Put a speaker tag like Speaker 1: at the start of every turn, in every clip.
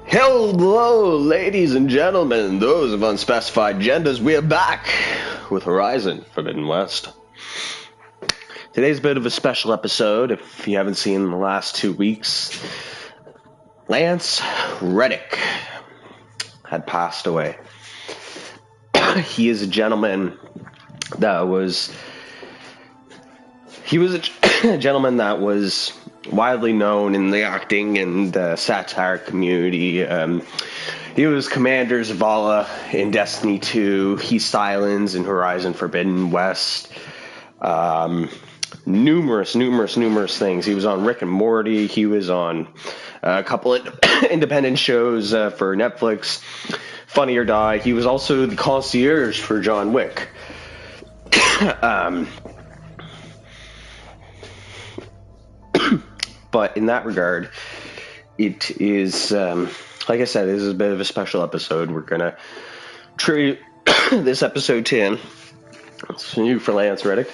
Speaker 1: Hello, ladies and gentlemen, those of unspecified genders, we are back with Horizon Forbidden West. Today's a bit of a special episode. If you haven't seen the last 2 weeks, Lance Reddick had passed away. He is a gentleman that was... He was a gentleman that was widely known in the acting and satire community. He was Commander Zavala in Destiny 2. He's Sylens in Horizon Forbidden West. Numerous things. He was on Rick and Morty. He was on a couple of independent shows for Netflix. Funny or Die. He was also the concierge for John Wick. But in that regard, it is, like I said, this is a bit of a special episode. We're going to tribute this episode to him. It's new for Lance Reddick.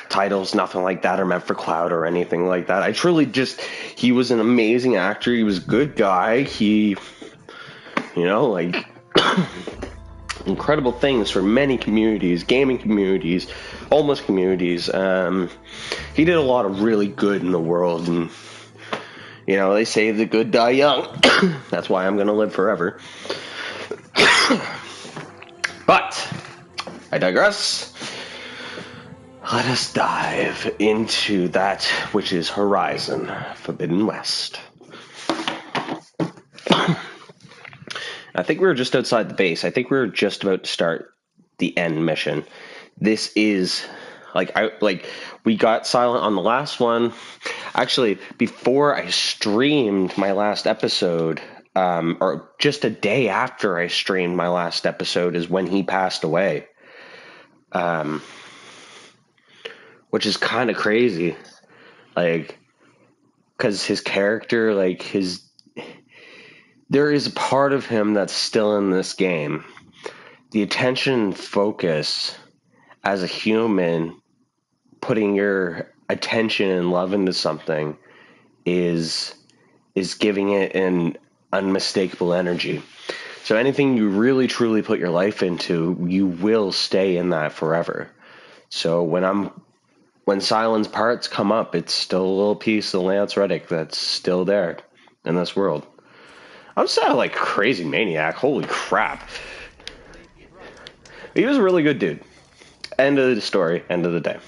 Speaker 1: Titles, nothing like that are meant for clout or anything like that. He was an amazing actor. He was a good guy. He, incredible things for many communities, gaming communities, homeless communities. He did a lot of really good in the world, and they say the good die young. That's why I'm going to live forever. But I digress. Let us dive into that which is Horizon Forbidden West. I think we were just outside the base. I think we were just about to start the end mission. This is we got silent on the last one. Actually, before I streamed my last episode, or just a day after I streamed my last episode, is when he passed away. Which is kind of crazy. Because his character, there is a part of him that's still in this game. The attention and focus as a human, putting your attention and love into something is giving it an unmistakable energy. So anything you really truly put your life into, you will stay in that forever. So when Silence parts come up, it's still a little piece of Lance Reddick that's still there in this world. I'm sounding like a crazy maniac. Holy crap. He was a really good dude. End of the story. End of the day.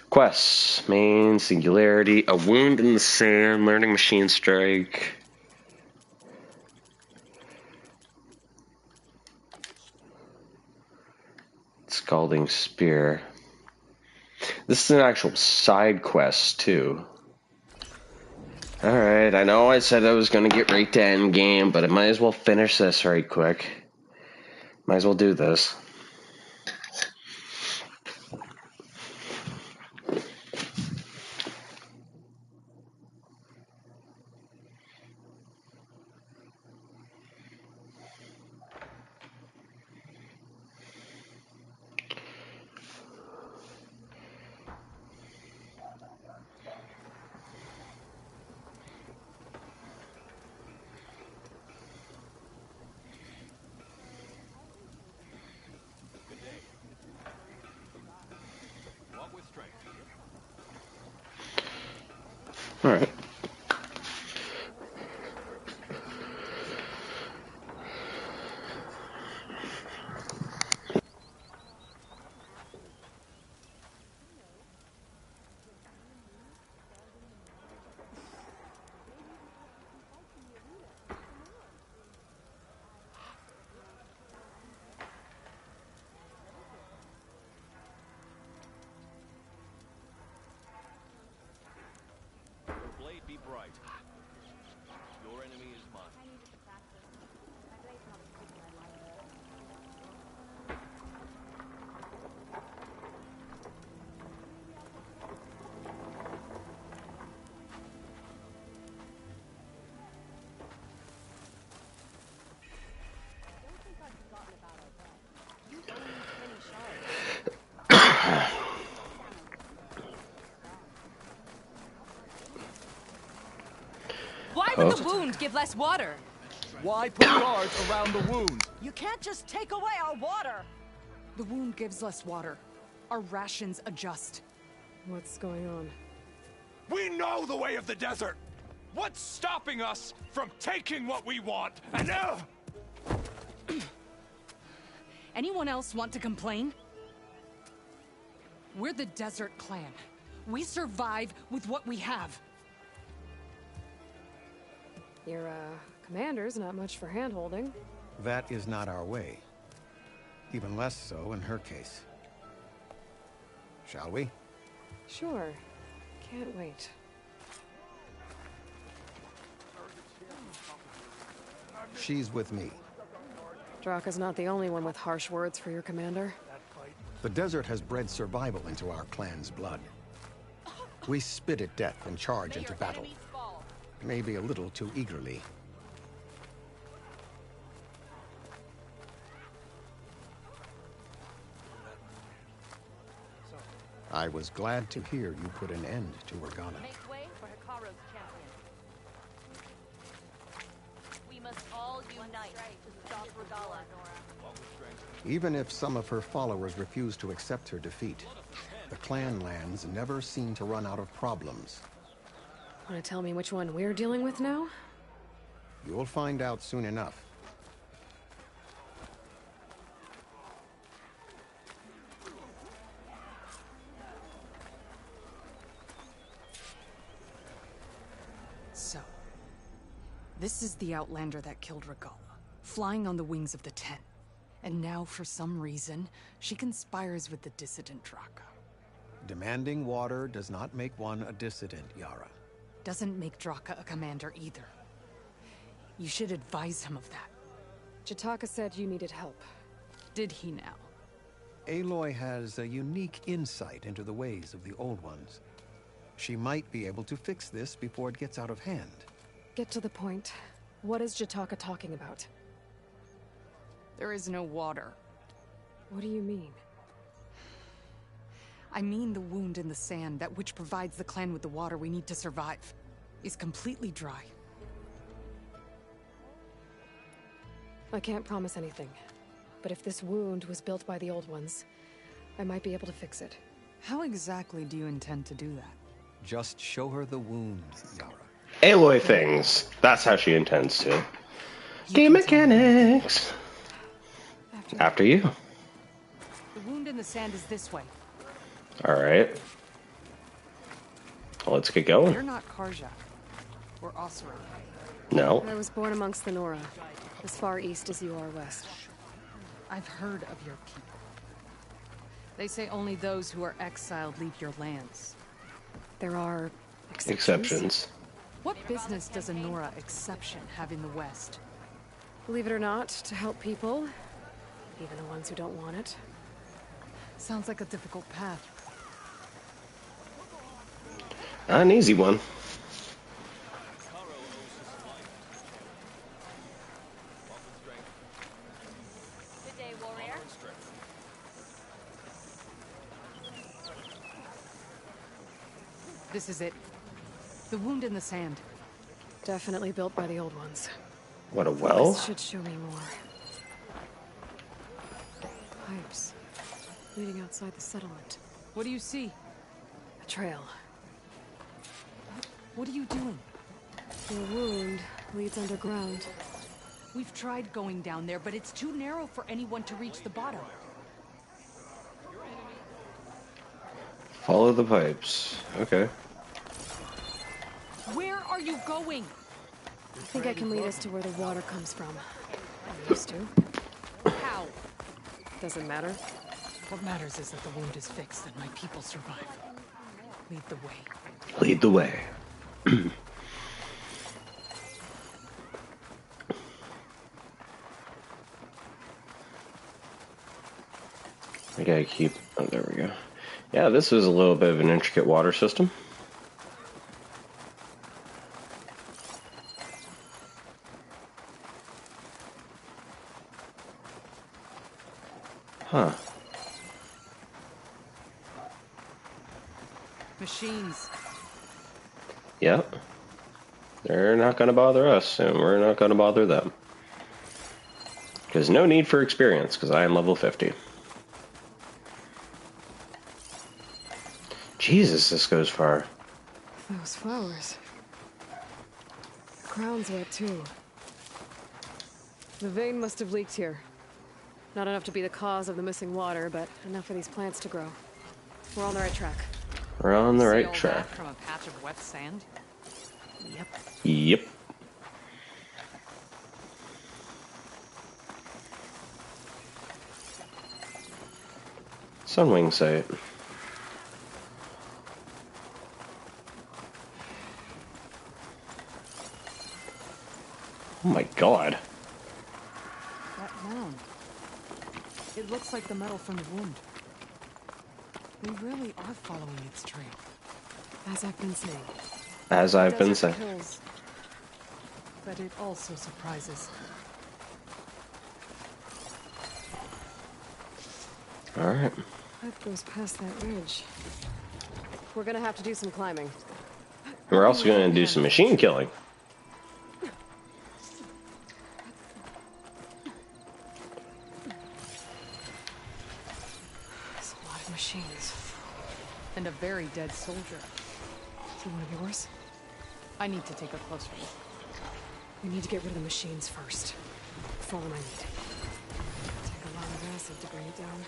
Speaker 1: Quests. Main. Singularity. A wound in the sand. Learning machine strike. Scalding spear. This is an actual side quest, too. Alright, I know I said I was going to get right to end game, but I might as well finish this right quick. Might as well do this. Alright.
Speaker 2: Be bright. Your enemy is mine.
Speaker 3: Why would the wound give less water?
Speaker 2: Why put guards around the wound?
Speaker 4: You can't just take away our water!
Speaker 5: The wound gives less water. Our rations adjust.
Speaker 6: What's going on?
Speaker 7: We know the way of the desert! What's stopping us from taking what we want? And
Speaker 5: Anyone else want to complain? We're the Desert Clan. We survive with what we have.
Speaker 6: Your, commander's not much for hand-holding.
Speaker 8: That is not our way. Even less so in her case. Shall we?
Speaker 6: Sure. Can't wait.
Speaker 8: She's with me.
Speaker 6: Draka's not the only one with harsh words for your commander.
Speaker 8: The desert has bred survival into our clan's blood. We spit at death and charge into battle. Maybe a little too eagerly. I was glad to hear you put an end to Organa.
Speaker 3: Make way for Hikaru's champion. We must all unite to stop Regala.
Speaker 8: Even if some of her followers refuse to accept her defeat, the clan lands never seem to run out of problems.
Speaker 6: Want to tell me which one we're dealing with now?
Speaker 8: You'll find out soon enough.
Speaker 5: So, this is the Outlander that killed Regala, flying on the wings of the Ten. And now, for some reason, she conspires with the dissident Draka.
Speaker 8: Demanding water does not make one a dissident, Yara.
Speaker 5: Doesn't make Draka a commander either. You should advise him of that.
Speaker 6: Jataka said you needed help.
Speaker 5: Did he now?
Speaker 8: Aloy has a unique insight into the ways of the Old Ones. She might be able to fix this before it gets out of hand.
Speaker 6: Get to the point. What is Jataka talking about?
Speaker 5: There is no water.
Speaker 6: What do you mean?
Speaker 5: I mean the wound in the sand, that which provides the clan with the water we need to survive, is completely dry.
Speaker 6: I can't promise anything. But if this wound was built by the Old Ones, I might be able to fix it.
Speaker 5: How exactly do you intend to do that?
Speaker 8: Just show her the wound, Yara.
Speaker 1: Aloy things. That's how she intends to. Game mechanics. After you.
Speaker 5: The wound in the sand is this way.
Speaker 1: Alright. Let's get
Speaker 5: You're
Speaker 1: going.
Speaker 5: not Karja. Or Osra.
Speaker 1: No.
Speaker 6: I was born amongst the Nora, as far east as you are west.
Speaker 5: I've heard of your people. They say only those who are exiled leave your lands.
Speaker 6: There are
Speaker 1: Exceptions.
Speaker 5: What business does a Nora exception have in the West?
Speaker 6: Believe it or not, to help people, even the ones who don't want it.
Speaker 5: Sounds like a difficult path.
Speaker 1: An easy one.
Speaker 3: Good day, warrior.
Speaker 5: This is it. The wound in the sand.
Speaker 6: Definitely built by the Old Ones.
Speaker 1: What a well.
Speaker 6: This should show me more. Pipes leading outside the settlement.
Speaker 5: What do you see?
Speaker 6: A trail.
Speaker 5: What are you doing?
Speaker 6: Your wound leads underground.
Speaker 5: We've tried going down there, but it's too narrow for anyone to reach the bottom.
Speaker 1: Follow the pipes. Okay.
Speaker 5: Where are you going?
Speaker 6: I think I can lead us to where the water comes from. I used to.
Speaker 5: How?
Speaker 6: Doesn't matter.
Speaker 5: What matters is that the wound is fixed and my people survive. Lead the way.
Speaker 1: Lead the way. I gotta keep... Oh, there we go. Yeah, this is a little bit of an intricate water system. Huh.
Speaker 5: Machines.
Speaker 1: Yep. They're not going to bother us, and we're not going to bother them. Because no need for experience, because I am level 50. Jesus, this goes far.
Speaker 6: Those flowers. The ground's wet too. The vein must have leaked here. Not enough to be the cause of the missing water, but enough for these plants to grow. We're on the right track.
Speaker 1: We're on the
Speaker 5: See
Speaker 1: right
Speaker 5: all
Speaker 1: track.
Speaker 5: that from a patch of wet sand? Yep.
Speaker 1: Yep. Sunwing site. Oh my god.
Speaker 5: That mound. It looks like the metal from the wound. We really are following its trail.
Speaker 6: As I've been saying.
Speaker 1: As I've been
Speaker 5: Desert
Speaker 1: saying.
Speaker 5: kills, but it also surprises.
Speaker 1: Alright.
Speaker 6: Path goes past that ridge. We're gonna have to do some climbing.
Speaker 1: We're also going to do some machine killing.
Speaker 6: There's a lot of machines.
Speaker 5: And a very dead soldier.
Speaker 6: Is he one of yours?
Speaker 5: I need to take a closer look.
Speaker 6: We need to get rid of the machines first. That's all I need. Take a lot of acid to bring it down.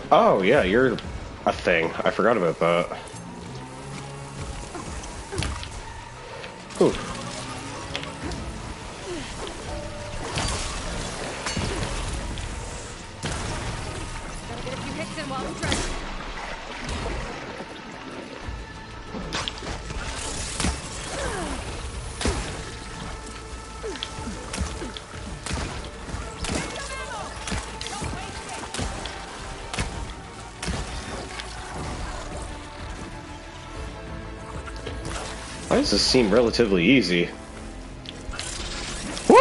Speaker 1: Oh, yeah, you're a thing. I forgot about that. Ooh.
Speaker 6: Gotta get a few hits in while I'm dressed.
Speaker 1: Why does this seem relatively easy? Woo!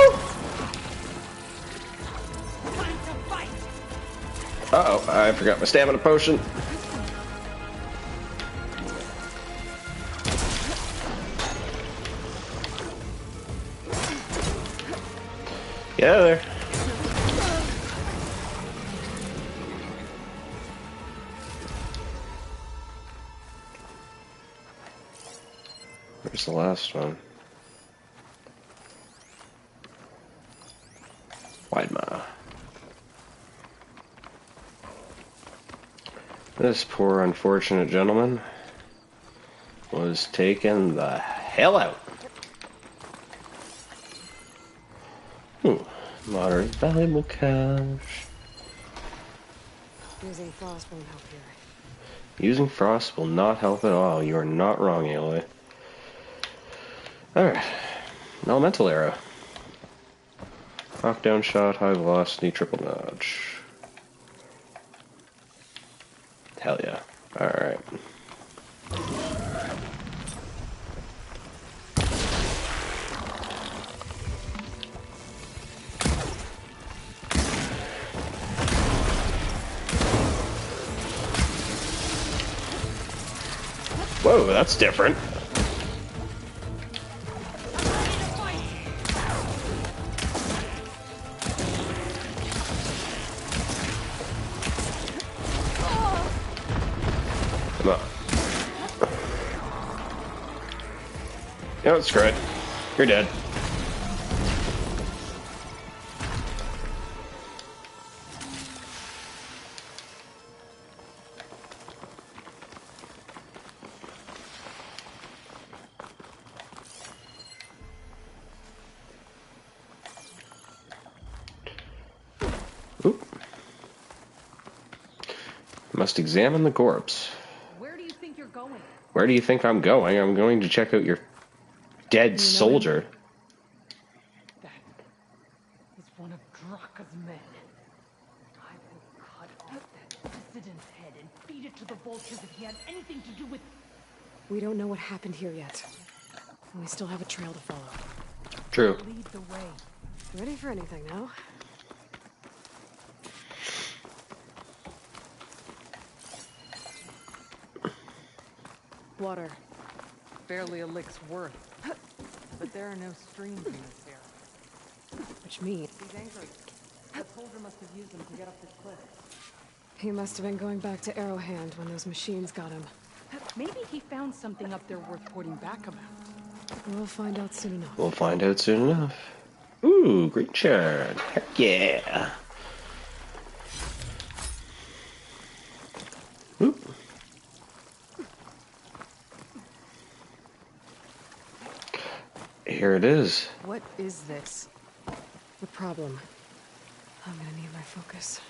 Speaker 1: Uh-oh, I forgot my stamina potion. Get out of there. Where's the last one? Widema. This poor unfortunate gentleman was taken the hell out. Moderate valuable cash.
Speaker 6: Using frost won't help here.
Speaker 1: Using frost will not help at all. You are not wrong, Aloy. Alright. Elemental arrow. Knockdown shot, high velocity, triple notch. Hell yeah. Alright. Oh, that's different. Come on. No, screw it. You're dead. Oop. Must examine the corpse.
Speaker 5: Where do you think you're going?
Speaker 1: Where do you think I'm going? I'm going to check out your dead soldier.
Speaker 5: That is one of Draka's men. I will cut off that dissident's head and feed it to the vultures if he had anything to do with...
Speaker 6: We don't know what happened here yet. And we still have a trail to follow.
Speaker 1: True.
Speaker 5: Lead the way.
Speaker 6: Ready for anything now? Water.
Speaker 5: Barely a lick's worth. But there are no streams in this area.
Speaker 6: Which means
Speaker 5: He's angry. The soldier must have used them to get up this cliff.
Speaker 6: he must have been going back to Arrowhand when those machines got him.
Speaker 5: Maybe he found something up there worth reporting back about.
Speaker 6: We'll find out soon enough.
Speaker 1: We'll find out soon enough. Ooh, green shard. Heck yeah. Oop. Here it is.
Speaker 5: What is this?
Speaker 6: The problem. I'm gonna need my focus.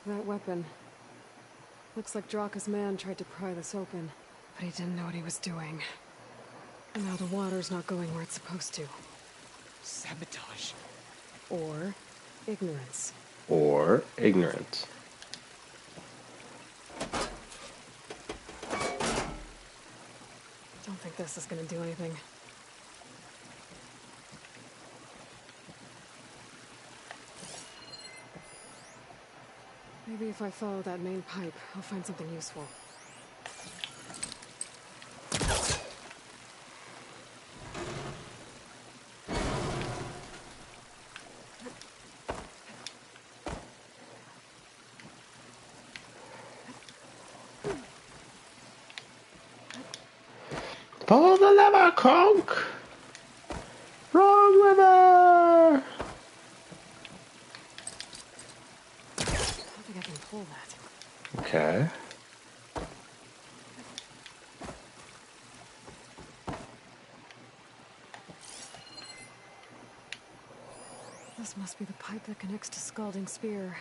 Speaker 6: That weapon. Looks like Draka's man tried to pry this open, but he didn't know what he was doing. And now the water's not going where it's supposed to.
Speaker 5: Sabotage.
Speaker 6: Or ignorance.
Speaker 1: Or ignorance.
Speaker 6: Don't think this is gonna do anything. Maybe if I follow that main pipe, I'll find something useful.
Speaker 1: Pull the lever, Kronk! Wrong lever!
Speaker 6: I don't think I can pull that.
Speaker 1: Okay.
Speaker 6: This must be the pipe that connects to Scalding Spear.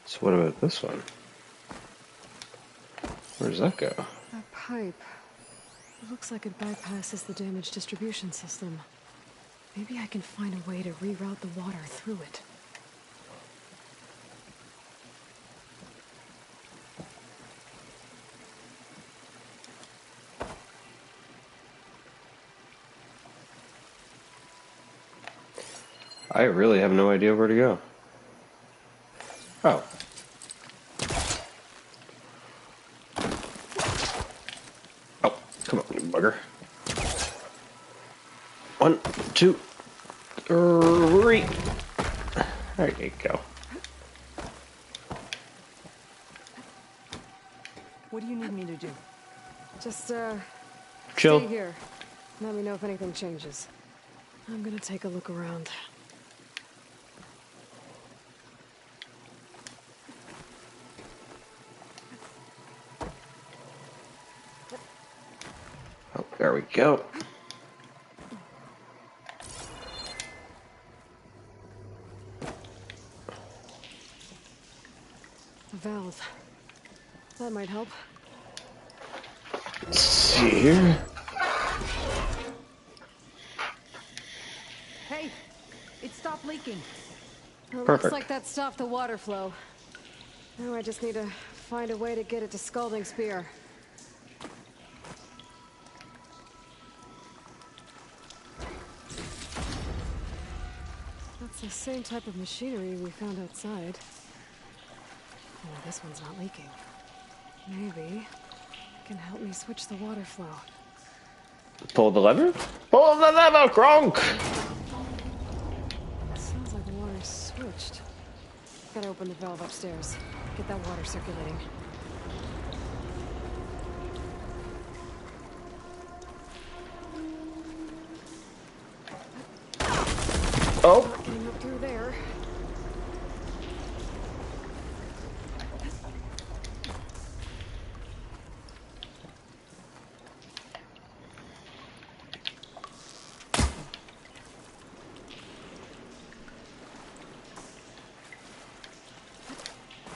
Speaker 1: So what about this one? Where does that go?
Speaker 6: That pipe. It looks like it bypasses the damage distribution system. Maybe I can find a way to reroute the water through it.
Speaker 1: I really have no idea where to go. Oh. Oh, come on, you bugger. 1, 2, 3. There you go.
Speaker 5: What do you need me to do?
Speaker 6: Just,
Speaker 1: Chill.
Speaker 6: stay here. Let me know if anything changes. I'm gonna take a look around.
Speaker 1: Oh, there we go.
Speaker 6: A valve. That might help.
Speaker 1: Let's see here.
Speaker 5: Hey, it stopped leaking.
Speaker 6: It looks
Speaker 1: Perfect.
Speaker 6: like that stopped the water flow. Now I just need to find a way to get it to Scalding Spear. That's the same type of machinery we found outside. Oh, this one's not leaking. Maybe it can help me switch the water flow.
Speaker 1: Pull the lever? Pull the lever, Gronk!
Speaker 6: It sounds like the water's switched. Gotta open the valve upstairs. Get that water circulating.
Speaker 1: Oh!
Speaker 6: Not getting up through there.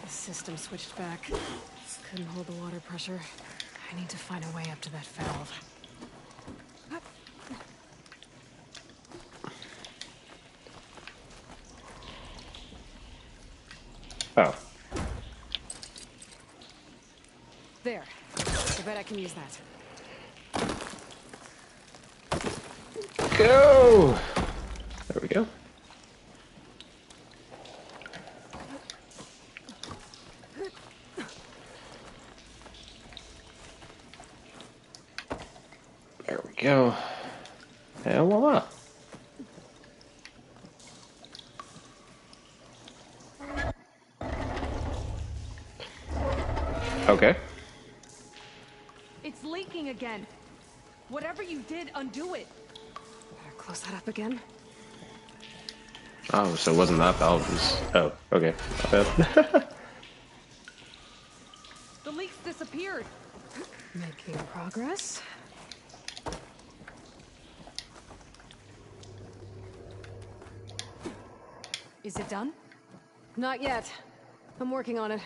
Speaker 6: The system switched back. Couldn't hold the water pressure. I need to find a way up to that valve.
Speaker 1: Oh.
Speaker 6: There. I bet I can use that.
Speaker 1: Go! There we go. There we go. And voila. Okay.
Speaker 5: It's leaking again. Whatever you did, undo it.
Speaker 6: Better close that up again.
Speaker 1: Oh, so it wasn't that valve. It was... Oh, okay. Not bad.
Speaker 5: The leaks disappeared.
Speaker 6: Making progress.
Speaker 5: Is it done?
Speaker 6: Not yet. I'm working on it.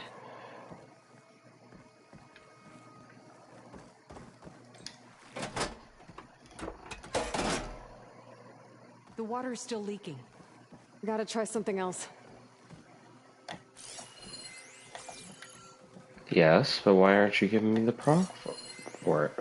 Speaker 5: The water is still leaking.
Speaker 6: Gotta try something else.
Speaker 1: Yes, but why aren't you giving me the prompt for it?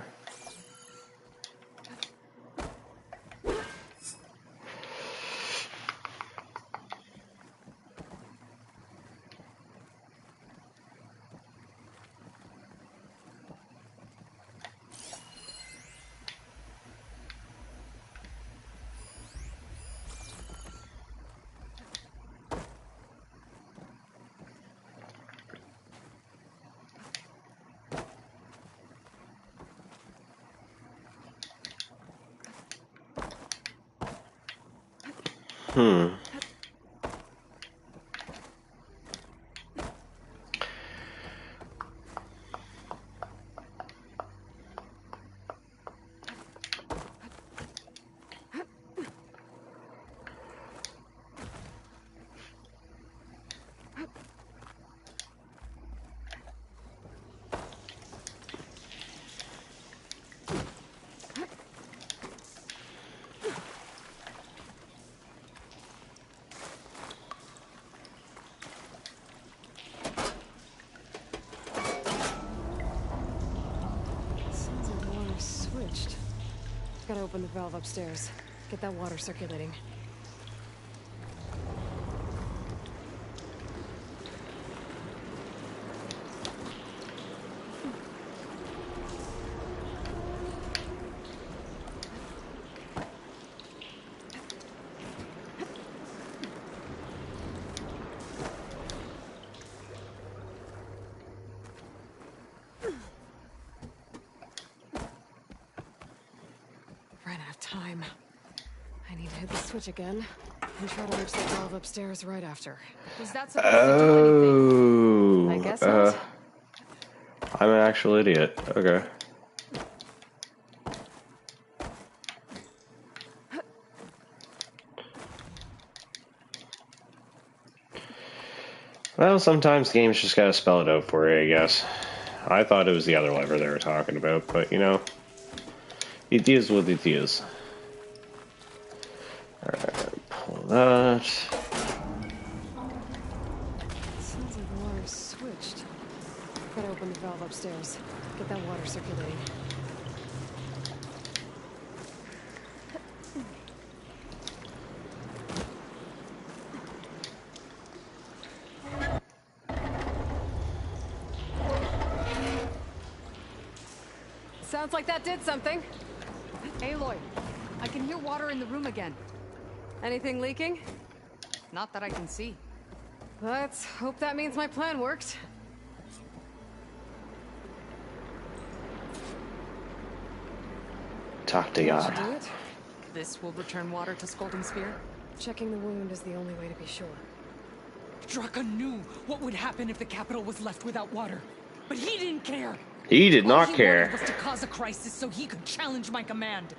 Speaker 1: Hmm.
Speaker 6: Sounds like the water's switched. Gotta open the valve upstairs. Get that water circulating. Ran out of time. I need to hit the switch again and try to reach the valve upstairs right after.
Speaker 5: Was that supposed to do anything?
Speaker 6: I guess not.
Speaker 1: I'm an actual idiot. Okay. Well, sometimes games just gotta spell it out for you, I guess. I thought it was the other lever they were talking about, but you know, it is what it is. Alright, pull that.
Speaker 6: Sounds like the water's switched. Gotta open the valve upstairs. Get that water circulating. Sounds like that did something.
Speaker 5: Aloy, I can hear water in the room again.
Speaker 6: Anything leaking?
Speaker 5: Not that I can see.
Speaker 6: Let's hope that means my plan worked.
Speaker 1: Talk to
Speaker 6: That should
Speaker 1: Yara.
Speaker 6: do it.
Speaker 5: This will return water to Scolding Spear.
Speaker 6: Checking the wound is the only way to be sure.
Speaker 5: Draka knew what would happen if the capital was left without water. But he didn't care.
Speaker 1: He did
Speaker 5: All
Speaker 1: not
Speaker 5: he
Speaker 1: care.
Speaker 5: wanted was to cause a crisis so he could challenge my command.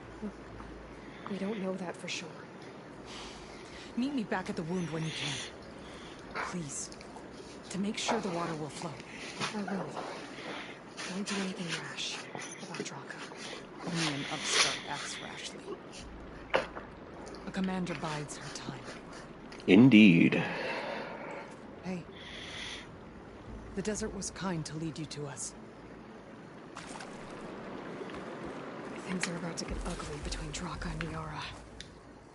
Speaker 6: We don't know that for sure.
Speaker 5: Meet me back at the wound when you can. Please. To make sure the water will flow.
Speaker 6: I will. Don't do anything rash about Draka.
Speaker 5: Only an upstart acts rashly. A commander bides her time.
Speaker 1: Indeed.
Speaker 5: Hey. The desert was kind to lead you to us.
Speaker 6: Things are about to get ugly between Draka and Yara.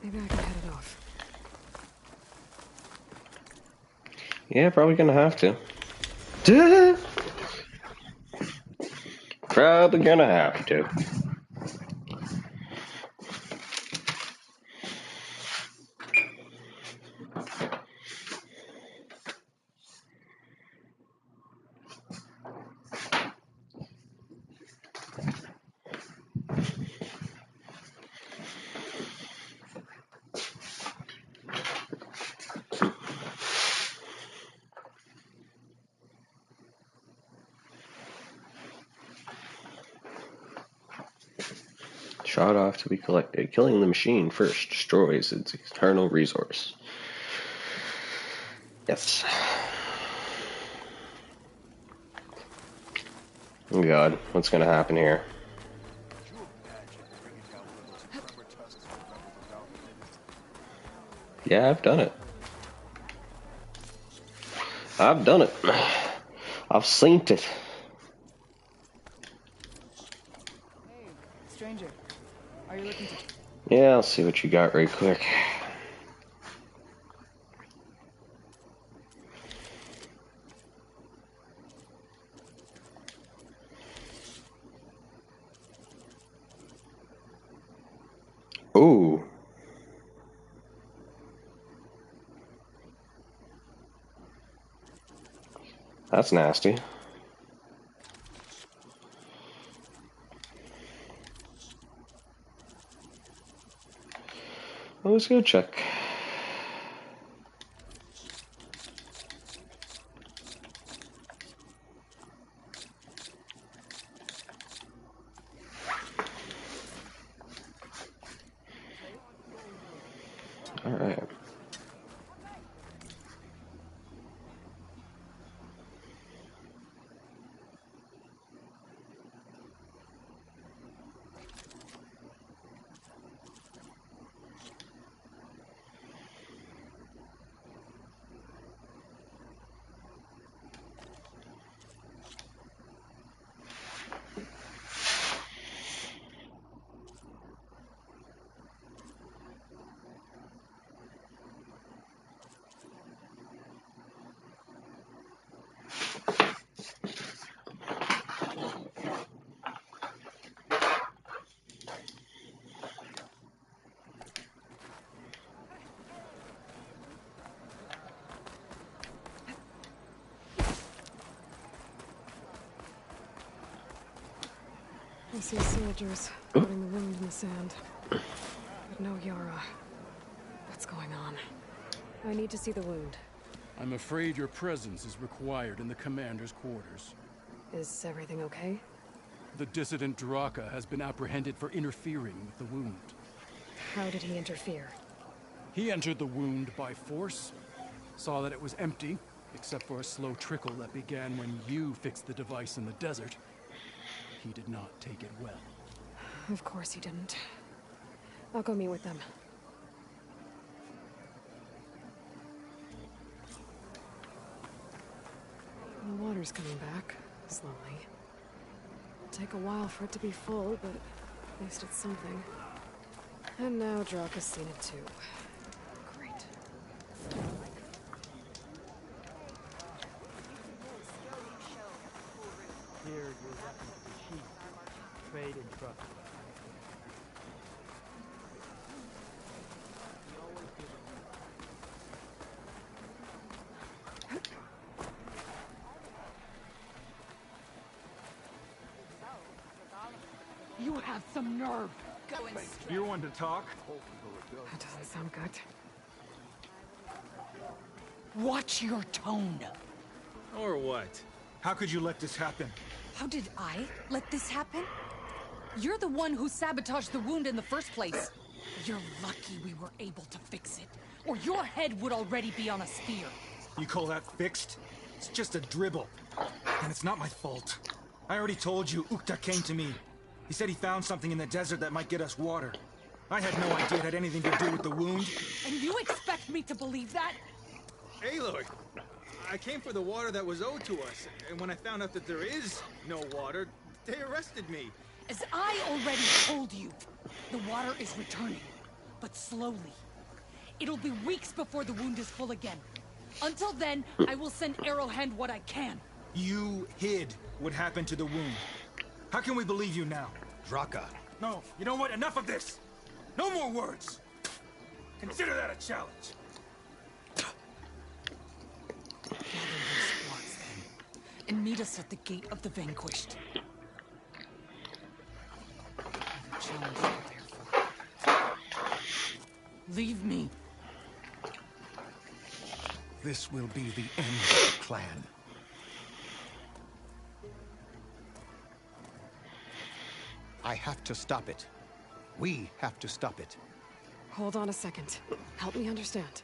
Speaker 6: Maybe I can head it off.
Speaker 1: Yeah, probably gonna have to. Probably gonna have to. Shot off to be collected. Killing the machine first destroys its eternal resource. Yes. Oh god, what's gonna happen here? Yeah, I've done it. I've done it. I've seen it.
Speaker 5: Hey, stranger. Are you looking to...
Speaker 1: Yeah, I'll see what you got right quick. Ooh. That's nasty. Well, let's go check. All right.
Speaker 6: I see soldiers putting the wound in the sand. But no Yara. What's going on? I need to see the wound.
Speaker 9: I'm afraid your presence is required in the commander's quarters.
Speaker 6: Is everything okay?
Speaker 9: The dissident Draka has been apprehended for interfering with the wound.
Speaker 6: How did he interfere?
Speaker 9: He entered the wound by force, saw that it was empty, Except for a slow trickle that began when you fixed the device in the desert. He did not take it well.
Speaker 6: Of course he didn't. I'll go meet with them. The water's coming back, slowly. It'll take a while for it to be full, but at least it's something. And now Draka's seen it too. Great.
Speaker 10: Here, your weapons are cheap. Trade and trust.
Speaker 5: You have some nerve.
Speaker 10: You want to talk?
Speaker 6: That doesn't sound good.
Speaker 5: Watch your tone.
Speaker 10: Or what? How could you let this happen?
Speaker 5: How did I let this happen? You're the one who sabotaged the wound in the first place. You're lucky we were able to fix it, or your head would already be on a spear.
Speaker 10: You call that fixed? It's just a dribble. And it's not my fault. I already told you, Ukta came to me. He said he found something in the desert that might get us water. I had no idea it had anything to do with the wound.
Speaker 5: And you expect me to believe that?
Speaker 10: Aloy, I came for the water that was owed to us, and when I found out that there is no water, they arrested me.
Speaker 5: As I already told you, the water is returning, but slowly. It'll be weeks before the wound is full again. Until then, I will send Arrowhand what I can.
Speaker 10: You hid what happened to the wound. How can we believe you now?
Speaker 8: Draka.
Speaker 10: No, you know what? Enough of this! No more words! Consider that a challenge.
Speaker 5: Gather your squads then, and meet us at the Gate of the Vanquished. Challenge to prepare for. Leave me.
Speaker 8: This will be the end of the clan. I have to stop it. We have to stop it.
Speaker 6: Hold on a second. Help me understand.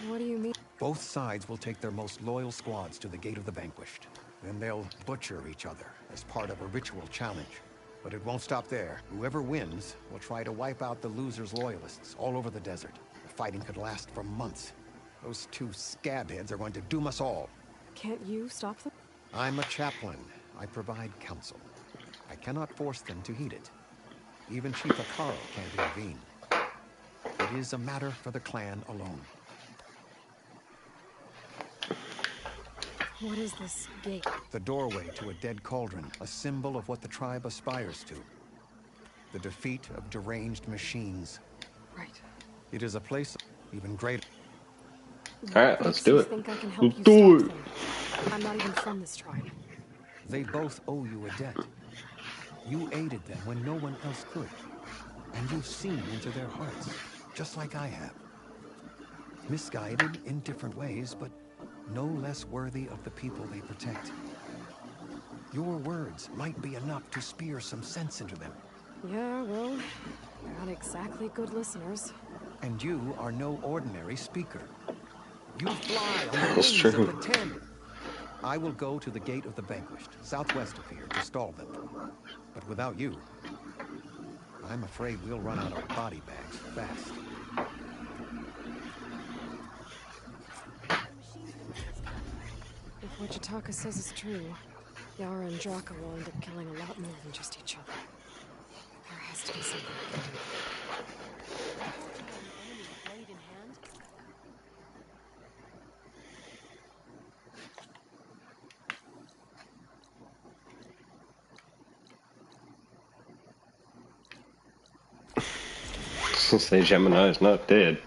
Speaker 6: What do you mean?
Speaker 8: Both sides will take their most loyal squads to the Gate of the Vanquished. Then they'll butcher each other as part of a ritual challenge. But it won't stop there. Whoever wins will try to wipe out the loser's loyalists all over the desert. The fighting could last for months. Those two scabheads are going to doom us all.
Speaker 6: Can't you stop them?
Speaker 8: I'm a chaplain. I provide counsel. I cannot force them to heed it. Even Chief Akaro can't intervene. It is a matter for the clan alone.
Speaker 6: What is this gate?
Speaker 8: The doorway to a dead cauldron, a symbol of what the tribe aspires to. The defeat of deranged machines.
Speaker 6: Right.
Speaker 8: It is a place even greater.
Speaker 1: Alright, let's do it.
Speaker 6: Think I can help
Speaker 1: Let's
Speaker 6: you
Speaker 1: do
Speaker 6: stop
Speaker 1: it.
Speaker 6: them? I'm not even from this tribe.
Speaker 8: They both owe you a debt. You aided them when no one else could. And you've seen into their hearts, just like I have. Misguided in different ways, but no less worthy of the people they protect. Your words might be enough to spear some sense into them.
Speaker 6: Yeah, well, they're not exactly good listeners.
Speaker 8: And you are no ordinary speaker. You fly on the
Speaker 1: That's
Speaker 8: wings
Speaker 1: true.
Speaker 8: of the 10. I will go to the Gate of the Vanquished, southwest of here, to stall them. But without you, I'm afraid we'll run out of body bags fast.
Speaker 6: If what Jataka says is true, Yara and Draka will end up killing a lot more than just each other. There has to be something I can do.
Speaker 1: Say Gemini is not dead.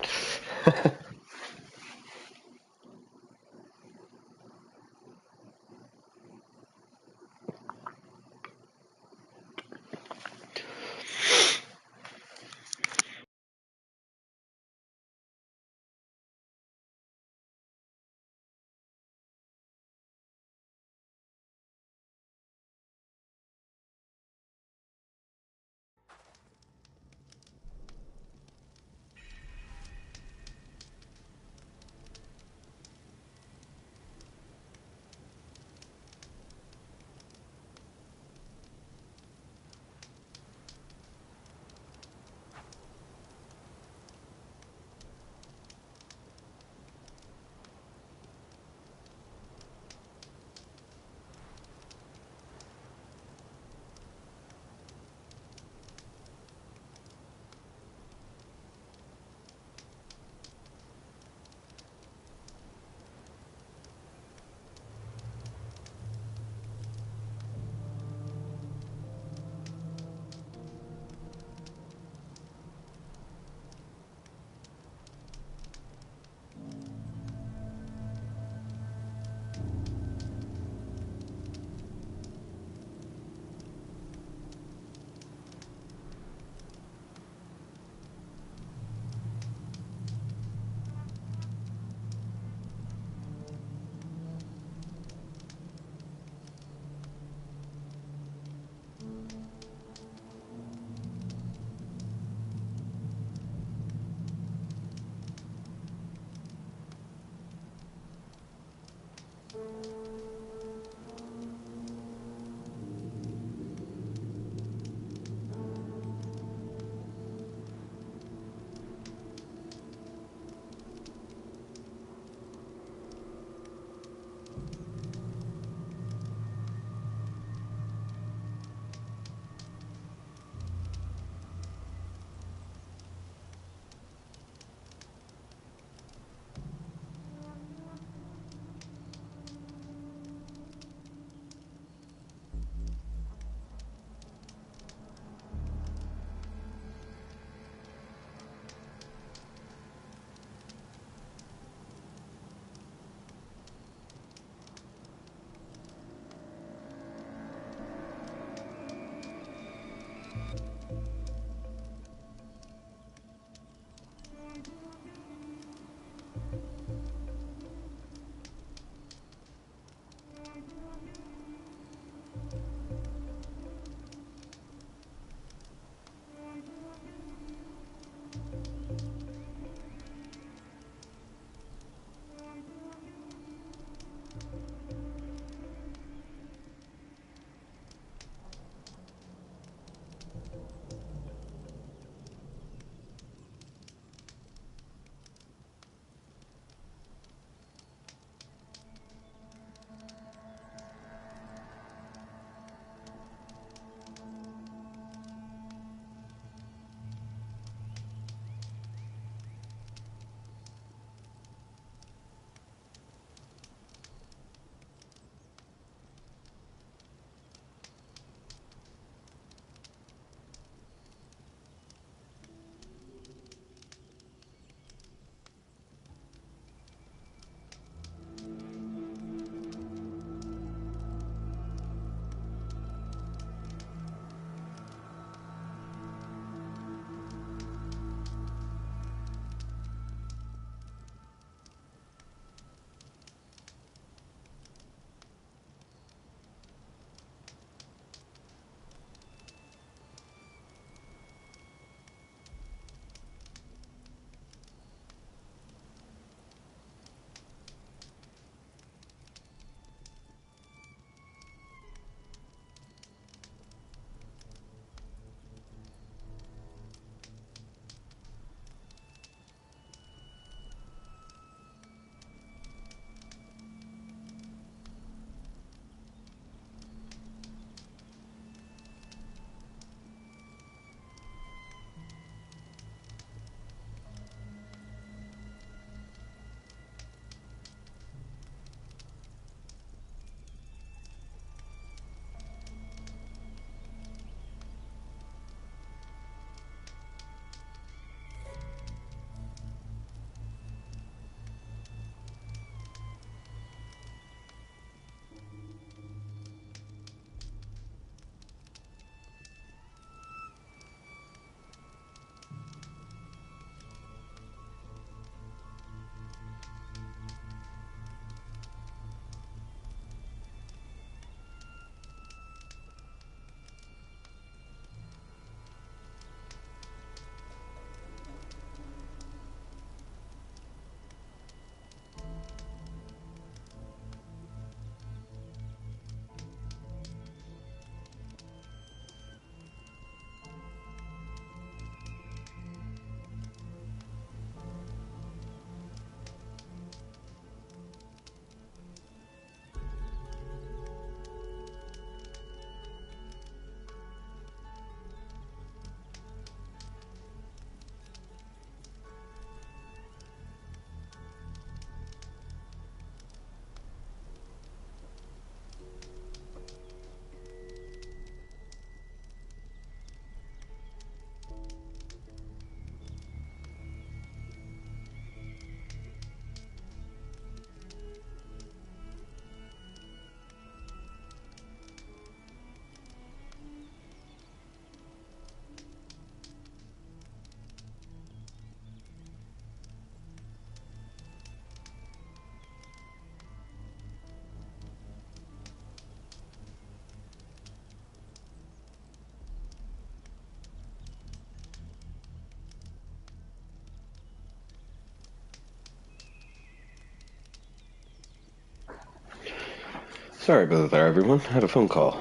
Speaker 1: Sorry about that, everyone. I had a phone call.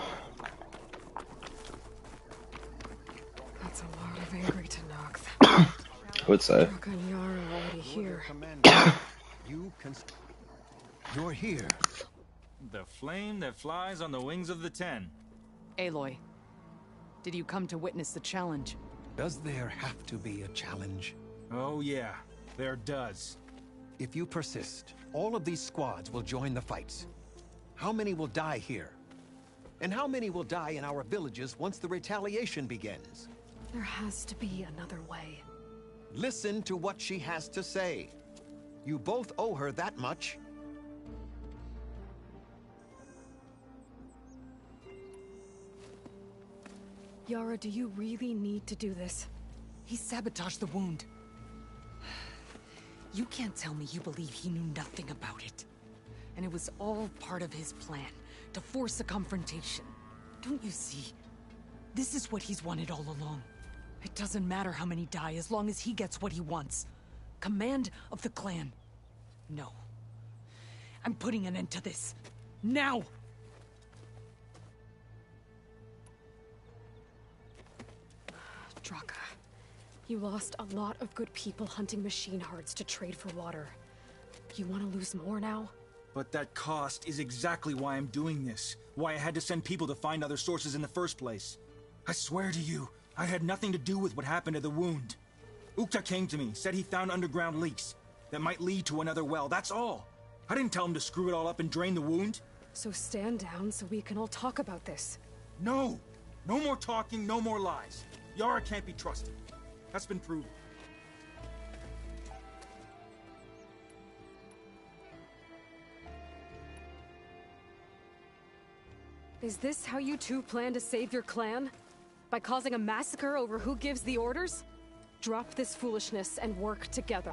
Speaker 6: That's a lot of angry Tenakth.
Speaker 1: What's that?
Speaker 6: Draka and Yara already here.
Speaker 8: You're here.
Speaker 10: The flame that flies on the wings of the Ten.
Speaker 5: Aloy, did you come to witness the challenge?
Speaker 8: Does there have to be a challenge?
Speaker 10: Oh yeah, there does.
Speaker 8: If you persist, all of these squads will join the fights. How many will die here? And how many will die in our villages once the retaliation begins?
Speaker 6: There has to be another way.
Speaker 8: Listen to what she has to say. You both owe her that much.
Speaker 6: Yara, do you really need to do this?
Speaker 5: He sabotaged the wound. You can't tell me you believe he knew nothing about it. And it was all part of his plan, to force a confrontation. Don't you see? This is what he's wanted all along. It doesn't matter how many die as long as he gets what he wants. Command of the clan. No. I'm putting an end to this. Now!
Speaker 6: Draka, you lost a lot of good people hunting machine hearts to trade for water. You want to lose more now?
Speaker 10: But that cost is exactly why I'm doing this. Why I had to send people to find other sources in the first place. I swear to you, I had nothing to do with what happened to the wound. Ukta came to me, said he found underground leaks that might lead to another well, that's all. I didn't tell him to screw it all up and drain the wound.
Speaker 6: So stand down so we can all talk about this.
Speaker 10: No! No more talking, no more lies. Yara can't be trusted. That's been proven.
Speaker 6: Is this how you two plan to save your clan? By causing a massacre over who gives the orders? Drop this foolishness and work together.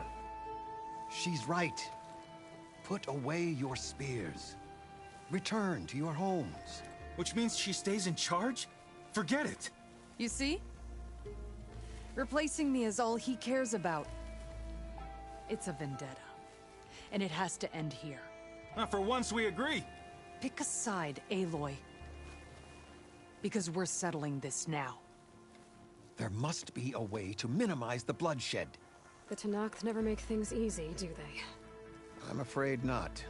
Speaker 8: She's right. Put away your spears. Return to your homes.
Speaker 10: Which means she stays in charge? Forget it.
Speaker 5: You see? Replacing me is all he cares about. It's a vendetta. And it has to end here.
Speaker 10: For once we agree.
Speaker 5: Pick a side, Aloy. Because we're settling this now.
Speaker 8: There must be a way to minimize the bloodshed.
Speaker 6: The Tenakth never make things easy, do they?
Speaker 8: I'm afraid not.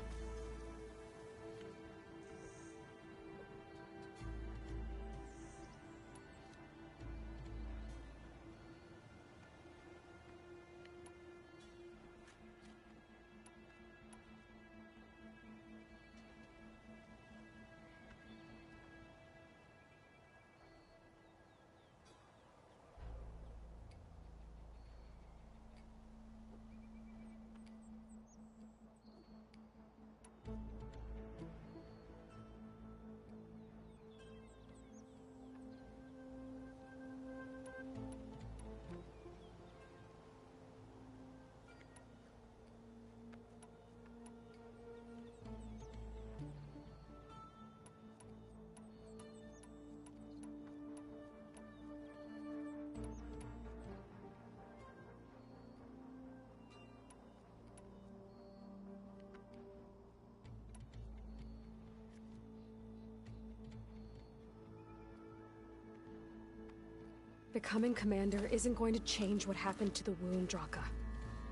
Speaker 6: Becoming commander isn't going to change what happened to the wound, Draka.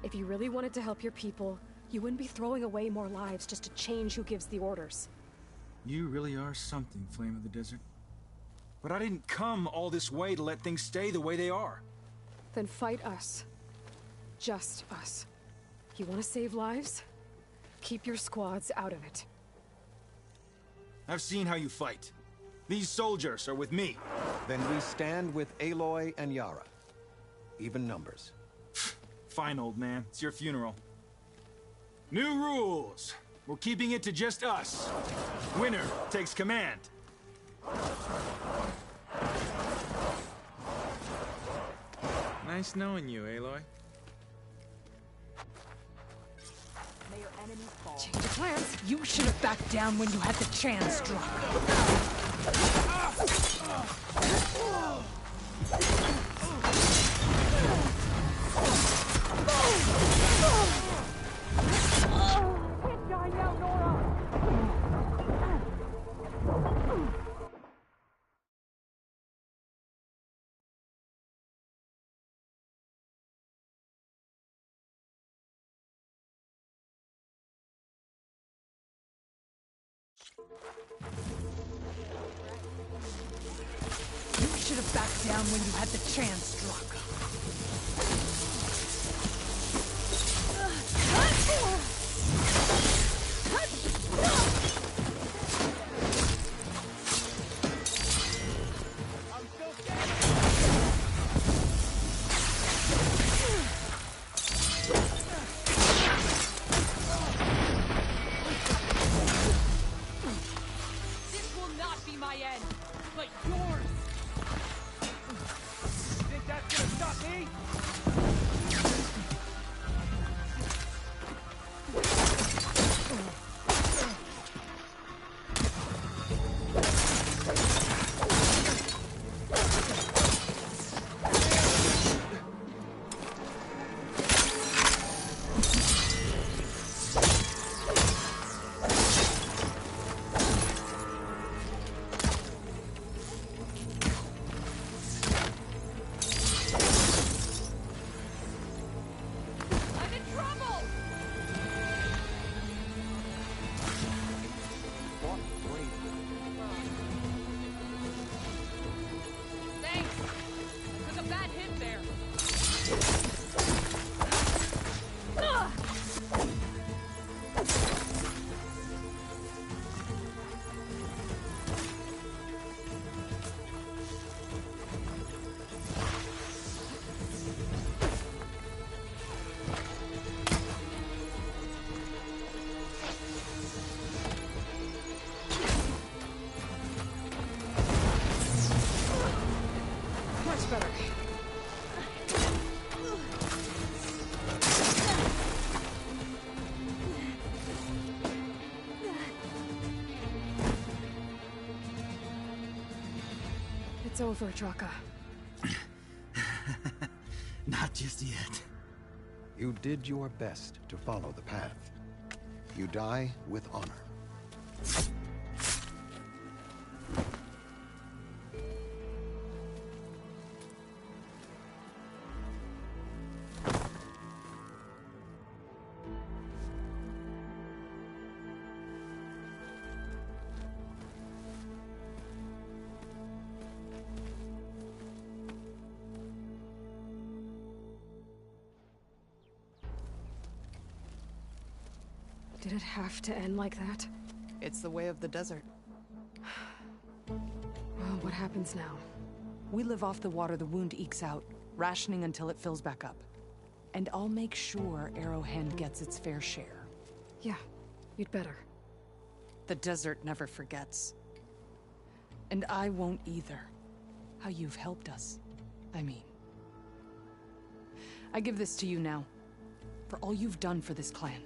Speaker 6: If you really wanted to help your people, you wouldn't be throwing away more lives just to change who gives the orders.
Speaker 10: You really are something, Flame of the Desert. But I didn't come all this way to let things stay the way they are.
Speaker 6: Then fight us. Just us. You want to save lives? Keep your squads out of it.
Speaker 10: I've seen how you fight. These soldiers are with me.
Speaker 8: Then we stand with Aloy and Yara. Even numbers.
Speaker 10: Fine, old man. It's your funeral. New rules. We're keeping it to just us. Winner takes command. Nice knowing you, Aloy.
Speaker 4: May your enemies fall.
Speaker 5: Change of plans. You should have backed down when you had the chance, Draka. You should have backed down when you had the chance, Draka.
Speaker 3: This will not be my end, but yours.
Speaker 7: Think that's gonna stop me?
Speaker 3: I'm in trouble! Thanks. I took a bad hit there.
Speaker 6: Much better. It's over, Draka.
Speaker 10: Not just yet.
Speaker 8: You did your best to follow the path. You die with honor.
Speaker 6: Did it have to end like that?
Speaker 5: It's the way of the desert.
Speaker 6: Well, what happens now?
Speaker 5: We live off the water the wound ekes out, rationing until it fills back up. And I'll make sure Arrowhand gets its fair share.
Speaker 6: Yeah, you'd better.
Speaker 5: The desert never forgets. And I won't either. How you've helped us, I mean. I give this to you now, for all you've done for this clan.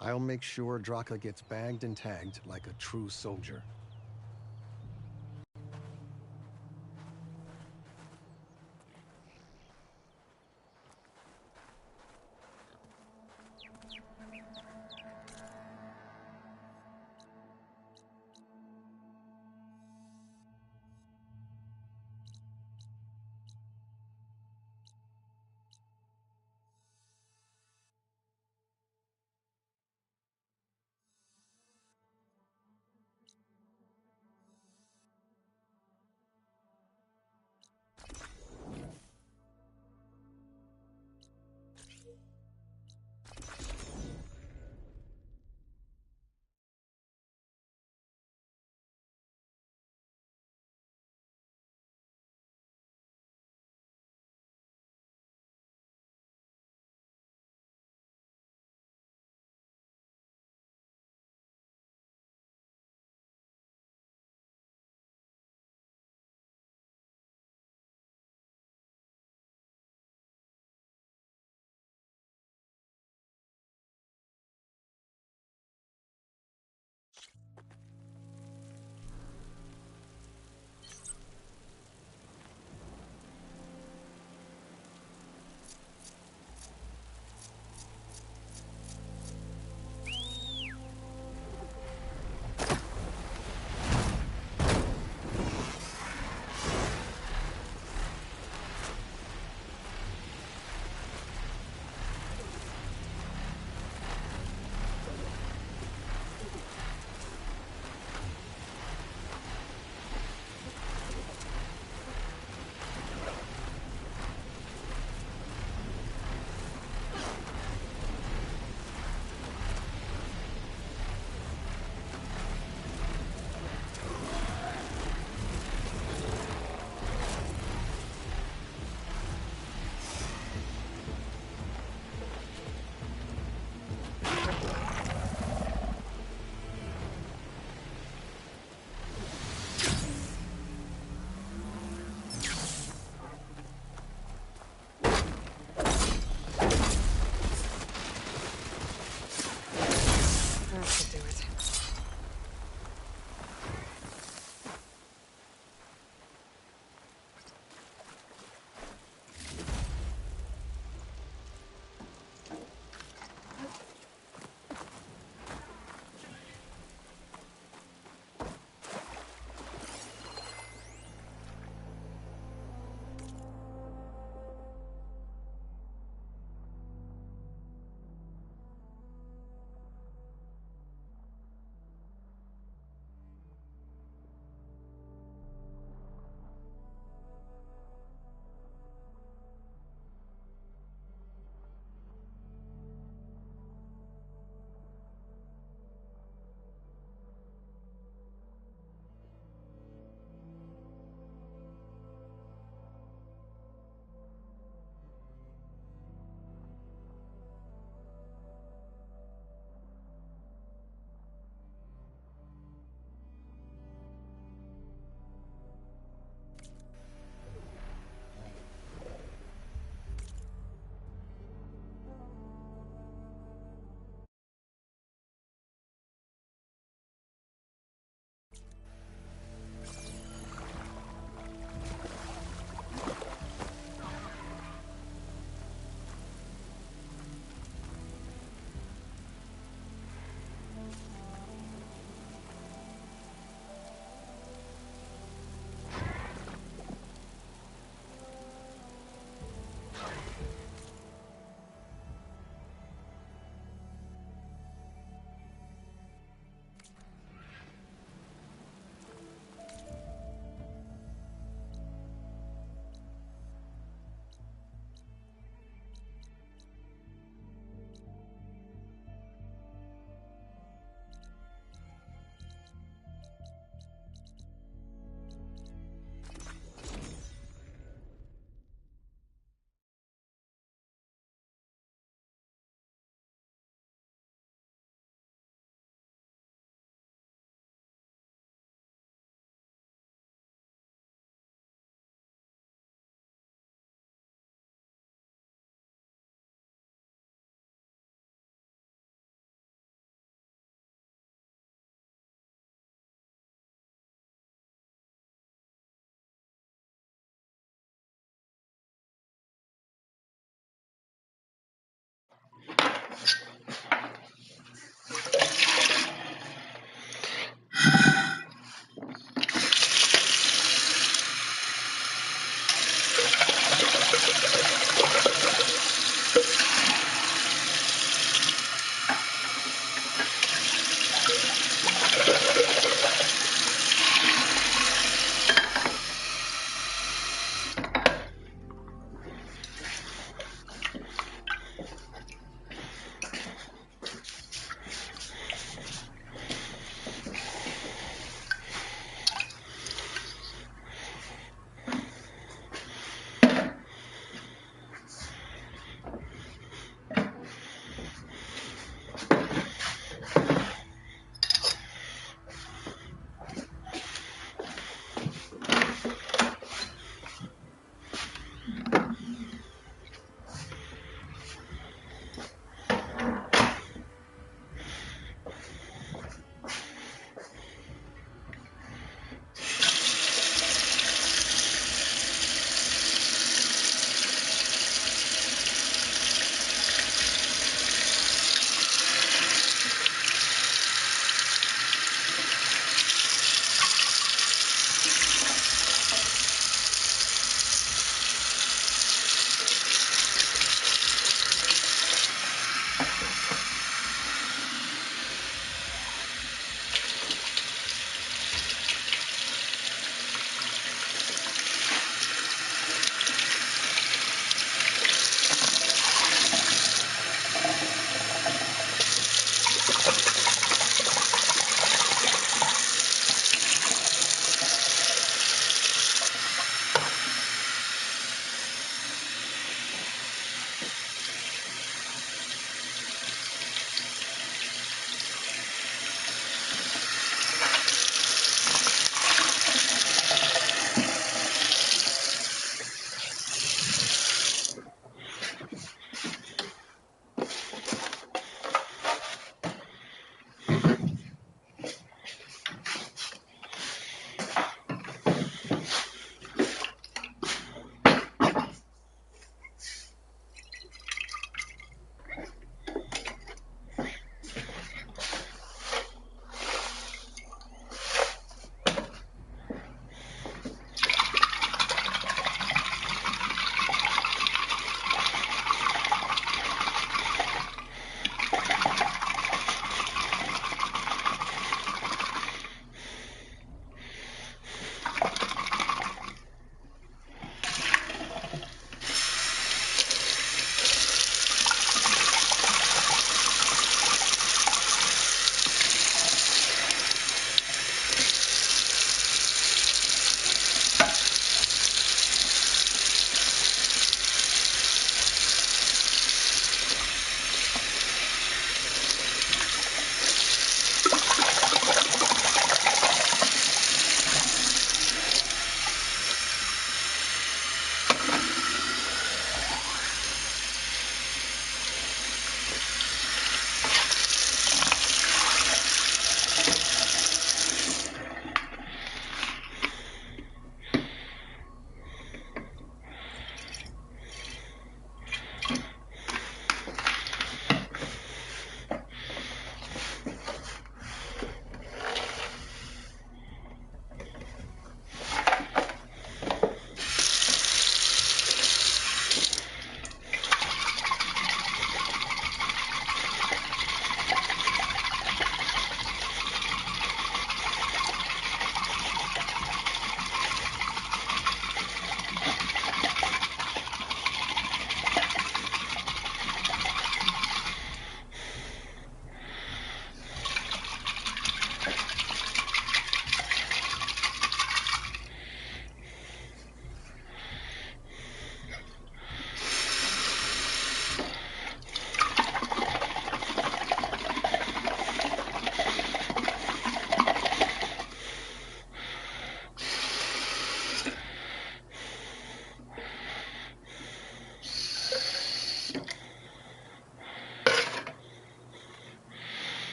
Speaker 8: I'll make sure Draka gets bagged and tagged like a true soldier.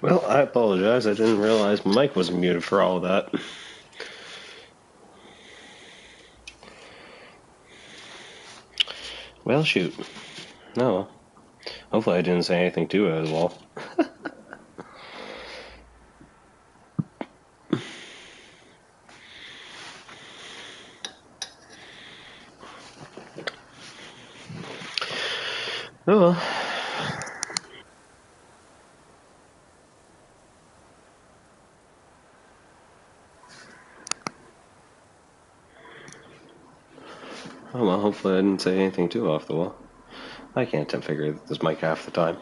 Speaker 1: Well, I apologize. I didn't realize my mic was muted for all of that. Well, shoot. No. Hopefully I didn't say anything too as well. Oh well. Oh well, hopefully I didn't say anything too off the wall. I can't figure this mic half the time.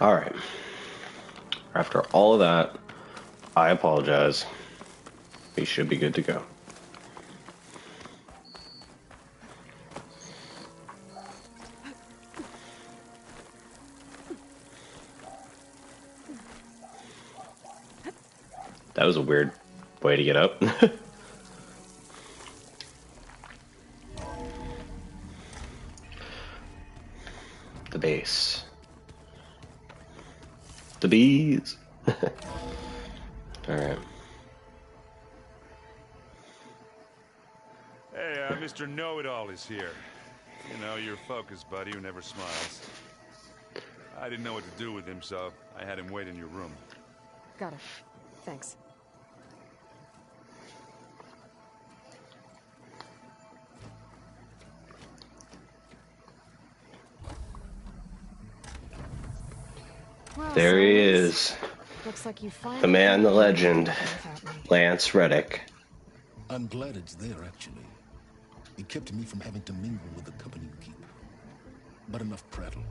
Speaker 1: Alright. After all of that, I apologize. We should be good to go. That was a weird way to get up. The base. The bees. Alright.
Speaker 7: Hey, Mr. Know-It-All is here. You know, your focus buddy who never smiles. I didn't know what to do with him, so I had him wait in your room.
Speaker 6: Got it. Thanks. Well,
Speaker 1: There he
Speaker 6: Sylens,
Speaker 1: is.
Speaker 6: looks like you finally
Speaker 1: The man, the
Speaker 6: figured out
Speaker 1: legend.
Speaker 6: without me.
Speaker 1: Lance Reddick.
Speaker 11: I'm glad it's there, actually. It kept me from having to mingle with the company you keep. But enough prattle.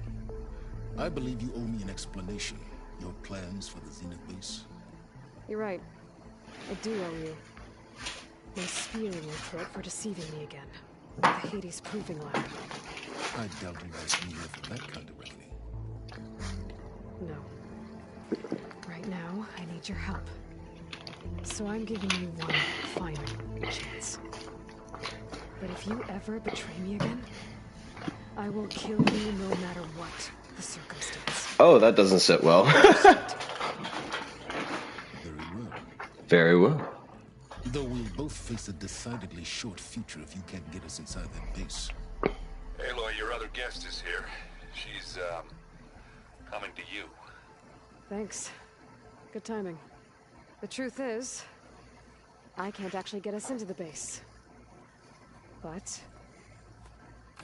Speaker 11: I believe you owe me an explanation. Your plans for the Zenith base.
Speaker 6: You're right. I do owe you. My spear in your throat for deceiving me again. The Hades Proving Lab.
Speaker 11: I doubt you asked me here for that kind of reckoning.
Speaker 6: No. Right now, I need your help. So I'm giving you one final chance. But if you ever betray me again, I will kill you no matter what the circumstance.
Speaker 1: Oh, that doesn't sit well.
Speaker 11: Very well.
Speaker 1: Very well.
Speaker 11: Though we'll both face a decidedly short future if you can't get us inside that base.
Speaker 7: Aloy, your other guest is here. She's, coming to you.
Speaker 6: Thanks. Good timing. The truth is, I can't actually get us into the base. But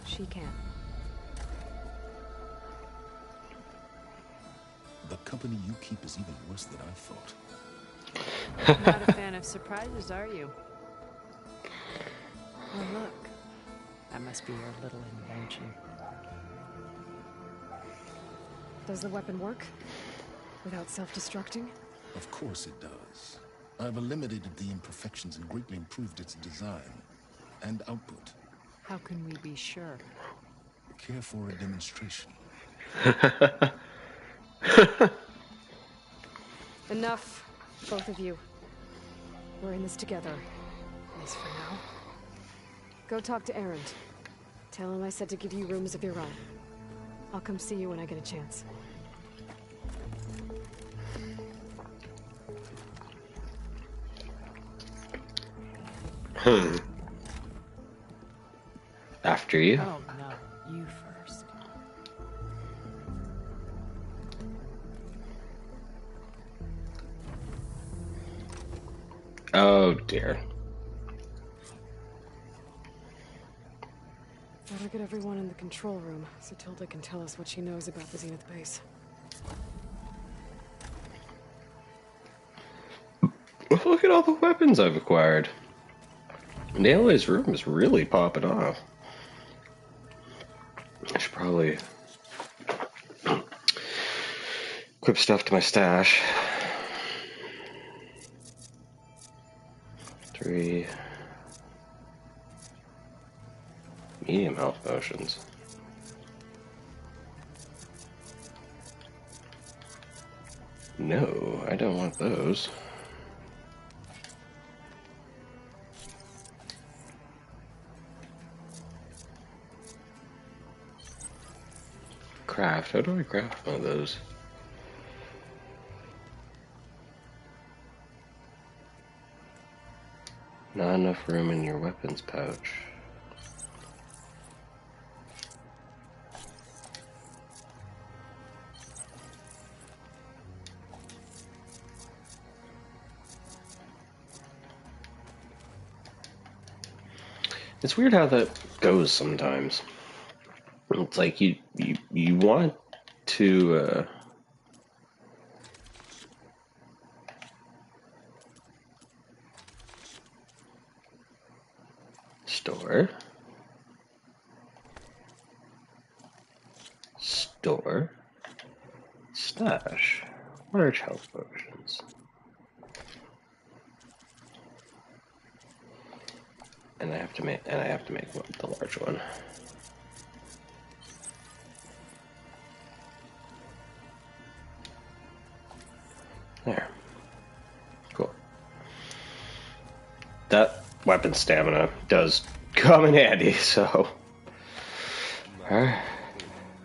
Speaker 6: she can.
Speaker 11: The company you keep is even worse than I thought.
Speaker 12: Not a fan of surprises, are you? Oh, look. That must be your little invention.
Speaker 6: Does the weapon work? Without self-destructing?
Speaker 11: Of course it does. I've eliminated the imperfections and greatly improved its design and output.
Speaker 12: How can we be sure?
Speaker 11: Care for a demonstration?
Speaker 6: Enough, both of you. We're in this together. At least for now. Go talk to Erend. Tell him I said to give you rooms of your own. I'll come see you when I get a chance.
Speaker 1: After you.
Speaker 12: Oh, no. You first.
Speaker 1: Oh, dear.
Speaker 6: Better get everyone in the control room so Tilda can tell us what she knows about the Zenith base.
Speaker 1: Look at all the weapons I've acquired. Aloy's room is really popping off. I should probably equip stuff to my stash. 3 medium health potions. No, I don't want those. Craft. How do I craft one of those? Not enough room in your weapons pouch. It's weird how that goes sometimes. It's like you want to store, stash. Large health potions. And I have to make the large one. There. Cool. That weapon stamina does come in handy, so. Alright.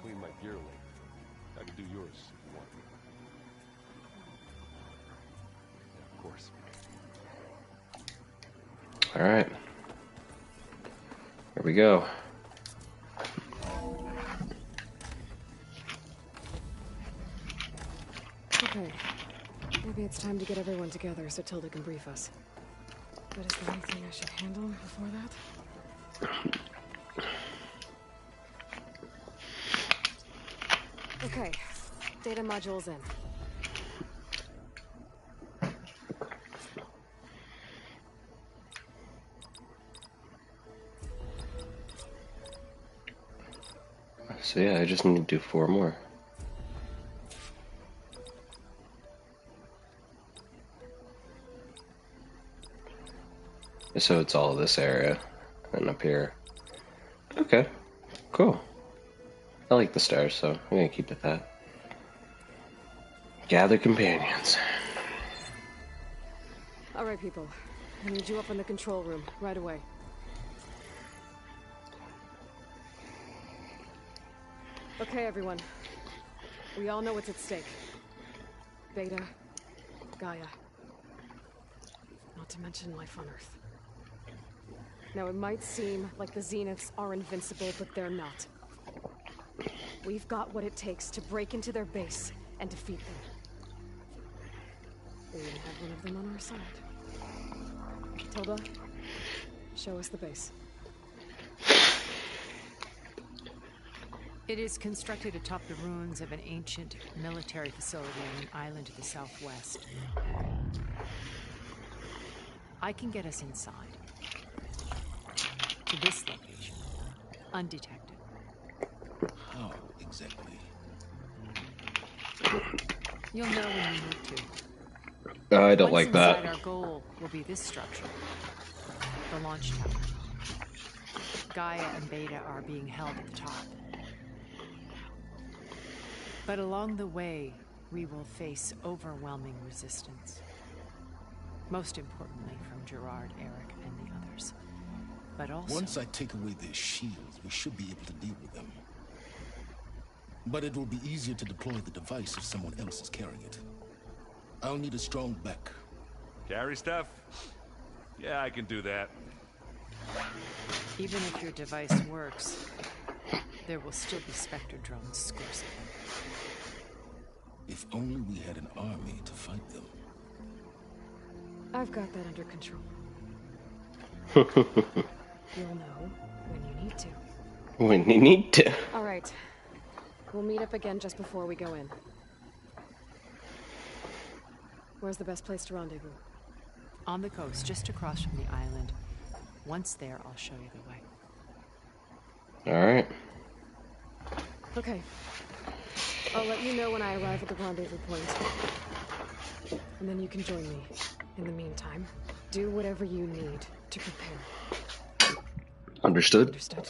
Speaker 2: Clean my gear later. I can do yours if you want. Yeah, of course.
Speaker 1: Alright. Here we go.
Speaker 6: Okay. Maybe it's time to get everyone together so Tilda can brief us. But is there anything I should handle before that? Okay. Data module's in.
Speaker 1: So yeah, I just need to do 4 more. So it's all this area and up here. Okay, cool. I like the stars, so I'm gonna keep it that. Gather companions.
Speaker 6: All right, people. I need you up in the control room right away. Okay, everyone. We all know what's at stake. Beta, Gaia. Not to mention life on Earth. Now, it might seem like the Zeniths are invincible, but they're not. We've got what it takes to break into their base and defeat them. We even have one of them on our side. Tilda, show us the base.
Speaker 12: It is constructed atop the ruins of an ancient military facility on an island to the southwest. I can get us inside. To this location. Undetected.
Speaker 11: How exactly?
Speaker 12: You'll know when you move to.
Speaker 1: I don't like that.
Speaker 12: Once inside, our goal will be this structure. The launch tower. Gaia and Beta are being held at the top. But along the way, we will face overwhelming resistance. Most importantly from Gerard, Eric, and the others. But also...
Speaker 11: Once I take away their shields, we should be able to deal with them. But it will be easier to deploy the device if someone else is carrying it. I'll need a strong back.
Speaker 7: Carry stuff? Yeah, I can do that.
Speaker 12: Even if your device works, there will still be Spectre drones scarce of them.
Speaker 11: If only we had an army to fight them.
Speaker 6: I've got that under control. You'll know when you need to.
Speaker 1: When you need to.
Speaker 6: All right. We'll meet up again just before we go in. Where's the best place to rendezvous?
Speaker 12: On the coast, just across from the island. Once there, I'll show you the way.
Speaker 1: All right.
Speaker 6: Okay. I'll let you know when I arrive at the rendezvous point. And then you can join me. In the meantime, do whatever you need to prepare.
Speaker 1: Understood.
Speaker 6: Understood.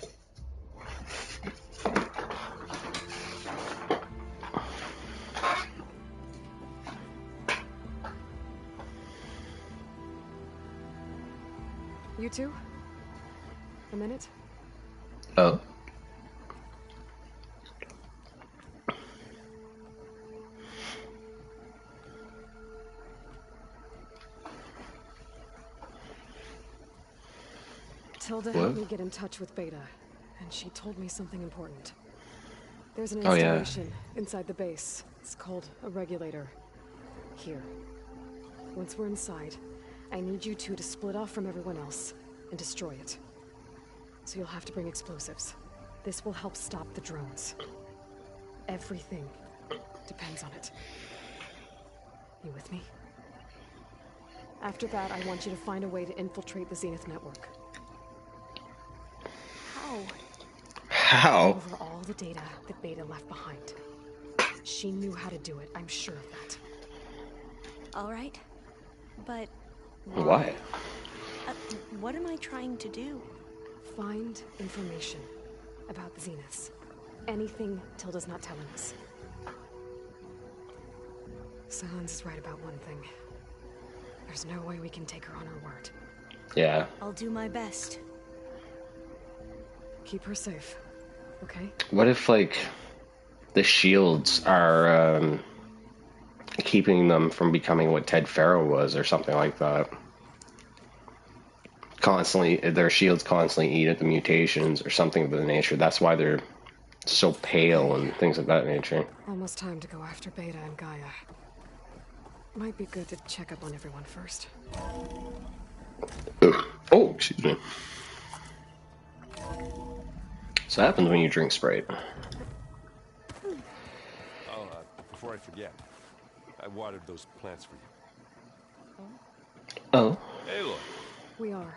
Speaker 6: You two? A minute?
Speaker 1: Oh.
Speaker 6: Tilda helped me get in touch with Beta, and she told me something important. There's an
Speaker 1: Oh, yeah.
Speaker 6: installation inside the base. It's called a regulator. Here. Once we're inside, I need you two to split off from everyone else and destroy it. So you'll have to bring explosives. This will help stop the drones. Everything depends on it. You with me? After that, I want you to find a way to infiltrate the Zenith network. How?
Speaker 1: How?
Speaker 6: Over all the data that Beta left behind. She knew how to do it, I'm sure of that.
Speaker 13: All right. But
Speaker 1: Why?
Speaker 13: what am I trying to do?
Speaker 6: Find information about the Zeniths. Anything Tilda's not telling us. Sylens is right about one thing. There's no way we can take her on her word.
Speaker 1: Yeah.
Speaker 13: I'll do my best.
Speaker 6: Keep her safe, okay?
Speaker 1: What if, like, the shields are keeping them from becoming what Ted Farrow was or something like that? Constantly, their shields constantly eat at the mutations or something of the nature. That's why they're so pale and things of that nature.
Speaker 6: Almost time to go after Beta and Gaia. Might be good to check up on everyone first.
Speaker 1: Oh, excuse me. So happens when you drink Sprite.
Speaker 7: Oh, before I forget, I watered those plants for you.
Speaker 1: Oh.
Speaker 7: Hey, look.
Speaker 6: We are.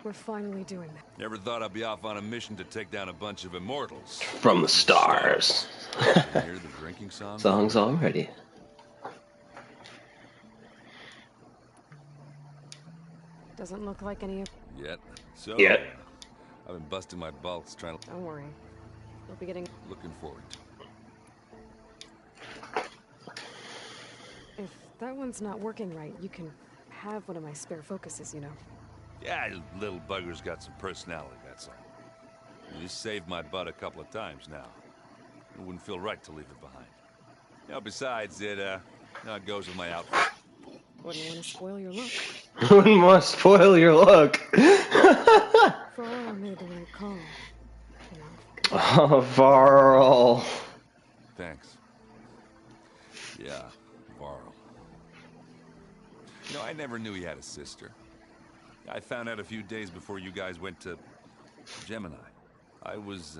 Speaker 6: We're finally doing that.
Speaker 7: Never thought I'd be off on a mission to take down a bunch of immortals.
Speaker 1: From the stars.
Speaker 7: You hear the drinking song?
Speaker 1: Songs already.
Speaker 6: Doesn't look like any of...
Speaker 7: Yet. So,
Speaker 1: Yet.
Speaker 7: I've been busting my balls trying to...
Speaker 6: Don't worry. You'll be getting...
Speaker 7: Looking forward to it.
Speaker 6: If that one's not working right, you can have one of my spare focuses, you know.
Speaker 7: Yeah, little bugger's got some personality, that's all. You saved my butt a couple of times now. It wouldn't feel right to leave it behind. You know, besides, it goes with my outfit.
Speaker 6: Wouldn't want to spoil your look.
Speaker 1: Wouldn't want to spoil your look.
Speaker 6: Varl made the right call. You know.
Speaker 1: Oh, Varl.
Speaker 7: Thanks. Yeah, Varl. You know, I never knew he had a sister. I found out a few days before you guys went to Gemini. I was,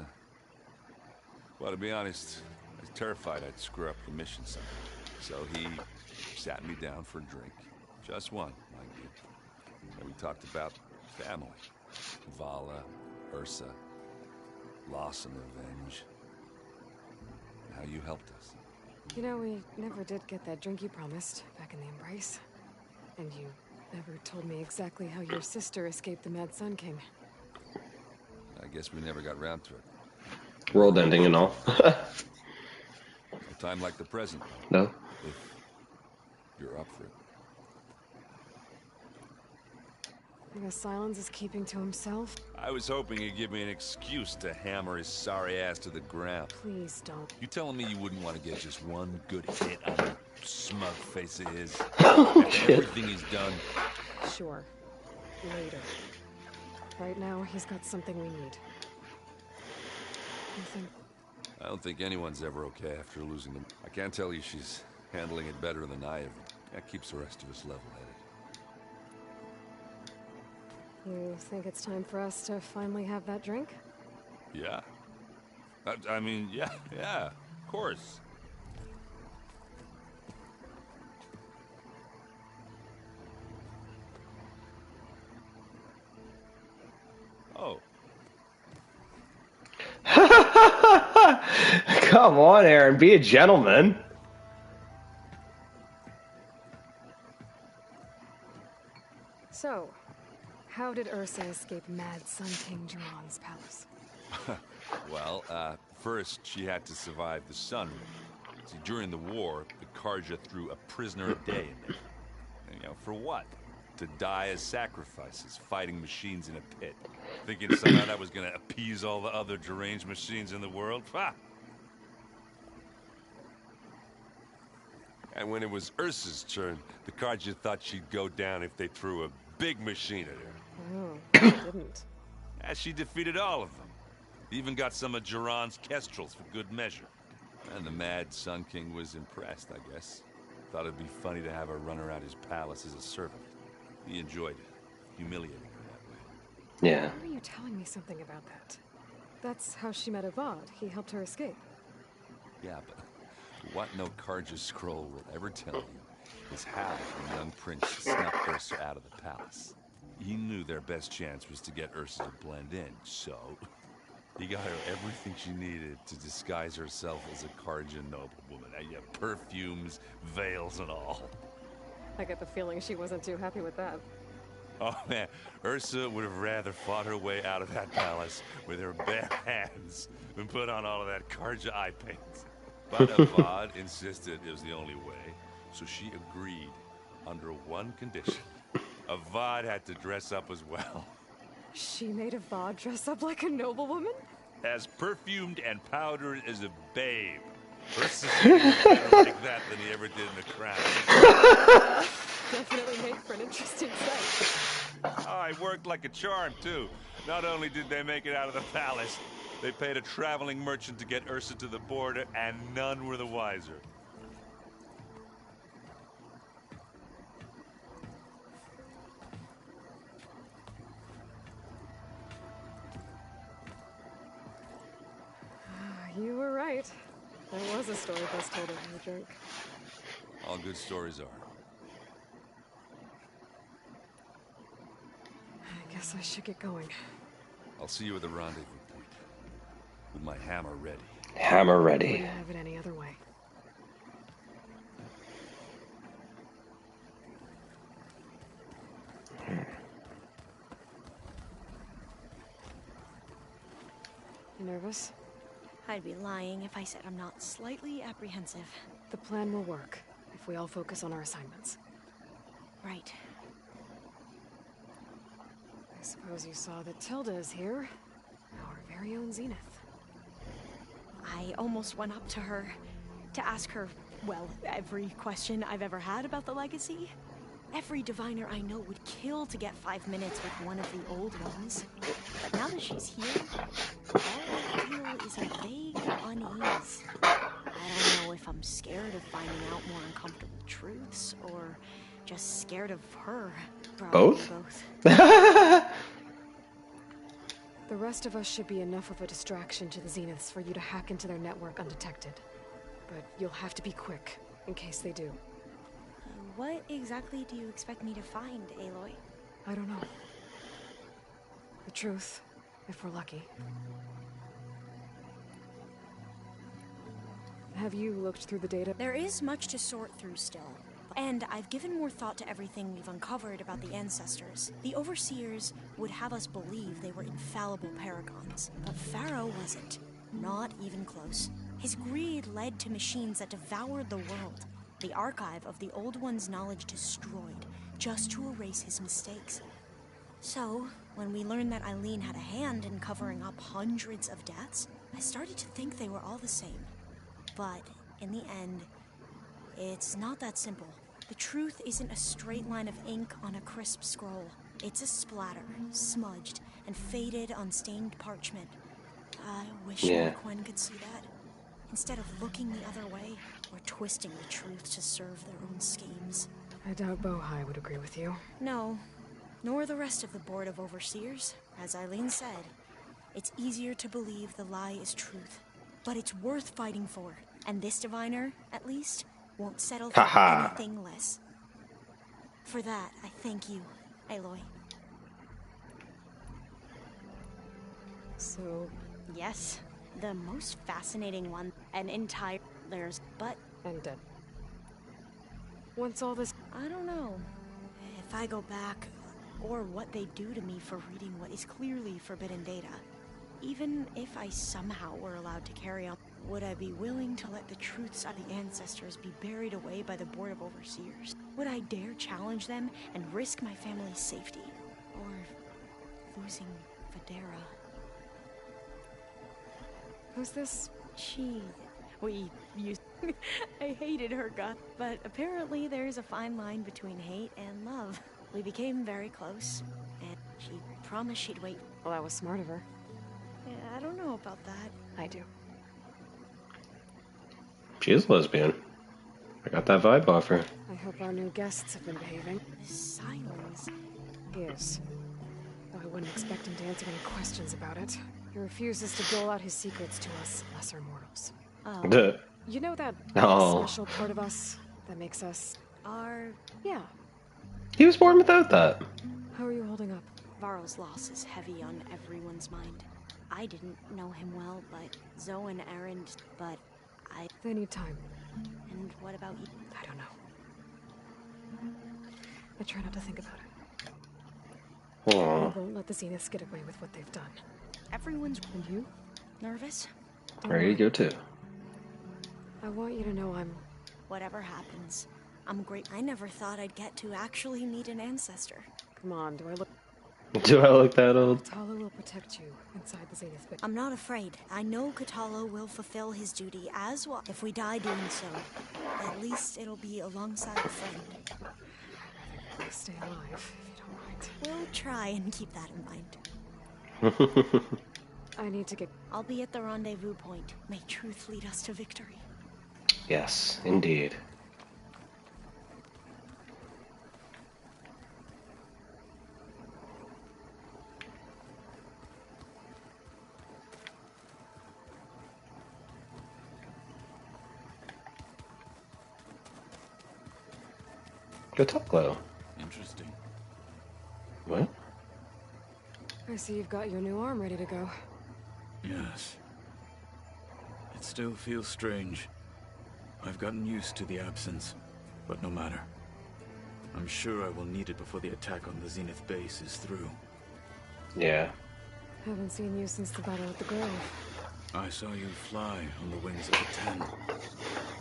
Speaker 7: well, to be honest, I was terrified I'd screw up the mission somehow. So he sat me down for a drink. Just one, mind you. And we talked about family. Vala, Ursa, loss and revenge. How you helped us.
Speaker 6: You know, we never did get that drink you promised back in the Embrace. And you never told me exactly how your sister escaped the Mad Sun King.
Speaker 7: I guess we never got round to it.
Speaker 1: World ending and all.
Speaker 7: A time like the present.
Speaker 1: No.
Speaker 7: If you're up for it.
Speaker 6: I guess Sylens is keeping to himself.
Speaker 7: I was hoping he'd give me an excuse to hammer his sorry ass to the ground.
Speaker 6: Please don't.
Speaker 7: You telling me you wouldn't want to get just one good hit on that smug face of his?
Speaker 1: Oh,
Speaker 7: After
Speaker 1: shit.
Speaker 7: everything he's done?
Speaker 6: Sure. Later. Right now, he's got something we need. Nothing.
Speaker 7: I don't think anyone's ever okay after losing them. I can't tell you she's handling it better than I have. That keeps the rest of us level-headed.
Speaker 6: You think it's time for us to finally have that drink?
Speaker 7: Yeah. I mean, yeah, of course. Oh.
Speaker 1: Come on, Aaron, be a gentleman.
Speaker 6: So, how did Ursa escape Mad Sun King Jiran's palace?
Speaker 7: Well, first she had to survive the sun. See, during the war, the Karja threw a prisoner a day in there. And, you know, for what? To die as sacrifices, fighting machines in a pit. Thinking somehow that was gonna appease all the other deranged machines in the world? Ha! And when it was Ursa's turn, the Karja thought she'd go down if they threw a big machine at her.
Speaker 6: Oh, she didn't.
Speaker 7: And she defeated all of them. Even got some of Jiran's kestrels for good measure. And the Mad Sun King was impressed, I guess. Thought it'd be funny to have her run around his palace as a servant. He enjoyed it, humiliating her that way.
Speaker 1: Yeah.
Speaker 6: Why are you telling me something about that? That's how she met Avad. He helped her escape.
Speaker 7: Yeah, but what no Karja scroll will ever tell you is how the young prince snuck Ursa out of the palace. He knew their best chance was to get Ursa to blend in, so He got her everything she needed to disguise herself as a Karjan noblewoman. Yeah, perfumes, veils, and all.
Speaker 6: I get the feeling she wasn't too happy with that.
Speaker 7: Oh man, Ursa would have rather fought her way out of that palace with her bare hands than put on all of that Karja eye paint. But Avad insisted it was the only way, so she agreed under one condition. Avad had to dress up as well.
Speaker 6: She made Avad dress up like a noblewoman?
Speaker 7: As perfumed and powdered as a babe. Ursa said he was better like that than he ever did in the crown.
Speaker 6: Definitely made for an interesting sight.
Speaker 7: Oh, it worked like a charm, too. Not only did they make it out of the palace, they paid a traveling merchant to get Ursa to the border, and none were the wiser.
Speaker 6: You were right. That was a story best told over a drink.
Speaker 7: All good stories are.
Speaker 6: I guess I should get going.
Speaker 7: I'll see you at the rendezvous point. With my hammer ready.
Speaker 1: Hammer ready.
Speaker 6: Wouldn't have it any other way. You nervous?
Speaker 13: I'd be lying if I said I'm not slightly apprehensive.
Speaker 6: The plan will work if we all focus on our assignments.
Speaker 13: Right.
Speaker 6: I suppose you saw that Tilda is here. Our very own Zenith.
Speaker 13: I almost went up to her to ask her, well, every question I've ever had about the legacy. Every diviner I know would kill to get 5 minutes with one of the old ones. But now that she's here, all I feel is a vague unease. I don't know if I'm scared of finding out more uncomfortable truths, or just scared of her. Probably both.
Speaker 6: The rest of us should be enough of a distraction to the Zeniths for you to hack into their network undetected. But you'll have to be quick, in case they do.
Speaker 13: What exactly do you expect me to find, Aloy?
Speaker 6: I don't know. The truth, if we're lucky. Have you looked through the data?
Speaker 13: There is much to sort through still. And I've given more thought to everything we've uncovered about the ancestors. The Overseers would have us believe they were infallible paragons, but Pharaoh wasn't. Not even close. His greed led to machines that devoured the world. The archive of the Old One's knowledge destroyed, just to erase his mistakes. So, when we learned that Eileen had a hand in covering up hundreds of deaths, I started to think they were all the same. But, in the end, it's not that simple. The truth isn't a straight line of ink on a crisp scroll. It's a splatter, smudged, and faded on stained parchment. I wish Gwen could see that. Instead of looking the other way, or twisting the truth to serve their own schemes.
Speaker 6: I doubt Bohai would agree with you.
Speaker 13: No, nor the rest of the Board of Overseers. As Eileen said, it's easier to believe the lie is truth. But it's worth fighting for. And this diviner, at least, won't settle for anything less. For that, I thank you, Aloy.
Speaker 6: So...
Speaker 13: Yes, the most fascinating one. An entire... There's... But...
Speaker 6: And dead. Once all this...
Speaker 13: I don't know. If I go back, or what they do to me for reading what is clearly forbidden data. Even if I somehow were allowed to carry on, would I be willing to let the truths of the ancestors be buried away by the Board of Overseers? Would I dare challenge them and risk my family's safety? Or losing Videra?
Speaker 6: Who's this?
Speaker 13: We used... I hated her gut, but apparently there's a fine line between hate and love. We became very close, and she promised she'd wait.
Speaker 6: Well, that was smart of her.
Speaker 13: Yeah, I don't know about that.
Speaker 6: I do.
Speaker 1: She is lesbian. I got that vibe off her.
Speaker 6: I hope our new guests have been behaving.
Speaker 13: Sylens.
Speaker 6: He is. Though I wouldn't expect him to answer any questions about it. He refuses to dole out his secrets to us lesser mortals.
Speaker 13: Oh.
Speaker 6: You know that special part of us that makes us... Yeah.
Speaker 1: He was born without that.
Speaker 6: How are you holding up?
Speaker 13: Varl's loss is heavy on everyone's mind. I didn't know him well, but Zoe and Aaron, but I...
Speaker 6: They need time.
Speaker 13: And what about you?
Speaker 6: I don't know. I try not to think about it.
Speaker 1: Aw.
Speaker 6: I won't let the Zeniths get away with what they've done.
Speaker 13: Everyone's...
Speaker 6: And you?
Speaker 13: nervous?
Speaker 1: Ready to go too.
Speaker 6: I want you to know I'm...
Speaker 13: Whatever happens, I'm great. I never thought I'd get to actually meet an ancestor.
Speaker 6: Come on, do I look...
Speaker 1: Do I look that old?
Speaker 6: Katala will protect you inside the Zenith base.
Speaker 13: I'm not afraid. I know Katala will fulfill his duty as well. If we die doing so, at least it'll be alongside a friend.
Speaker 6: Please stay alive, if you don't mind.
Speaker 13: We'll try and keep that in mind.
Speaker 6: I need to get...
Speaker 13: I'll be at the rendezvous point. May truth lead us to victory.
Speaker 1: Yes, indeed. Go talk low.
Speaker 9: Interesting.
Speaker 1: What?
Speaker 6: I see you've got your new arm ready to go.
Speaker 14: Yes. It still feels strange. I've gotten used to the absence, but no matter. I'm sure I will need it before the attack on the Zenith base is through.
Speaker 1: Yeah.
Speaker 6: Haven't seen you since the battle at the Grove.
Speaker 14: I saw you fly on the wings of the Ten,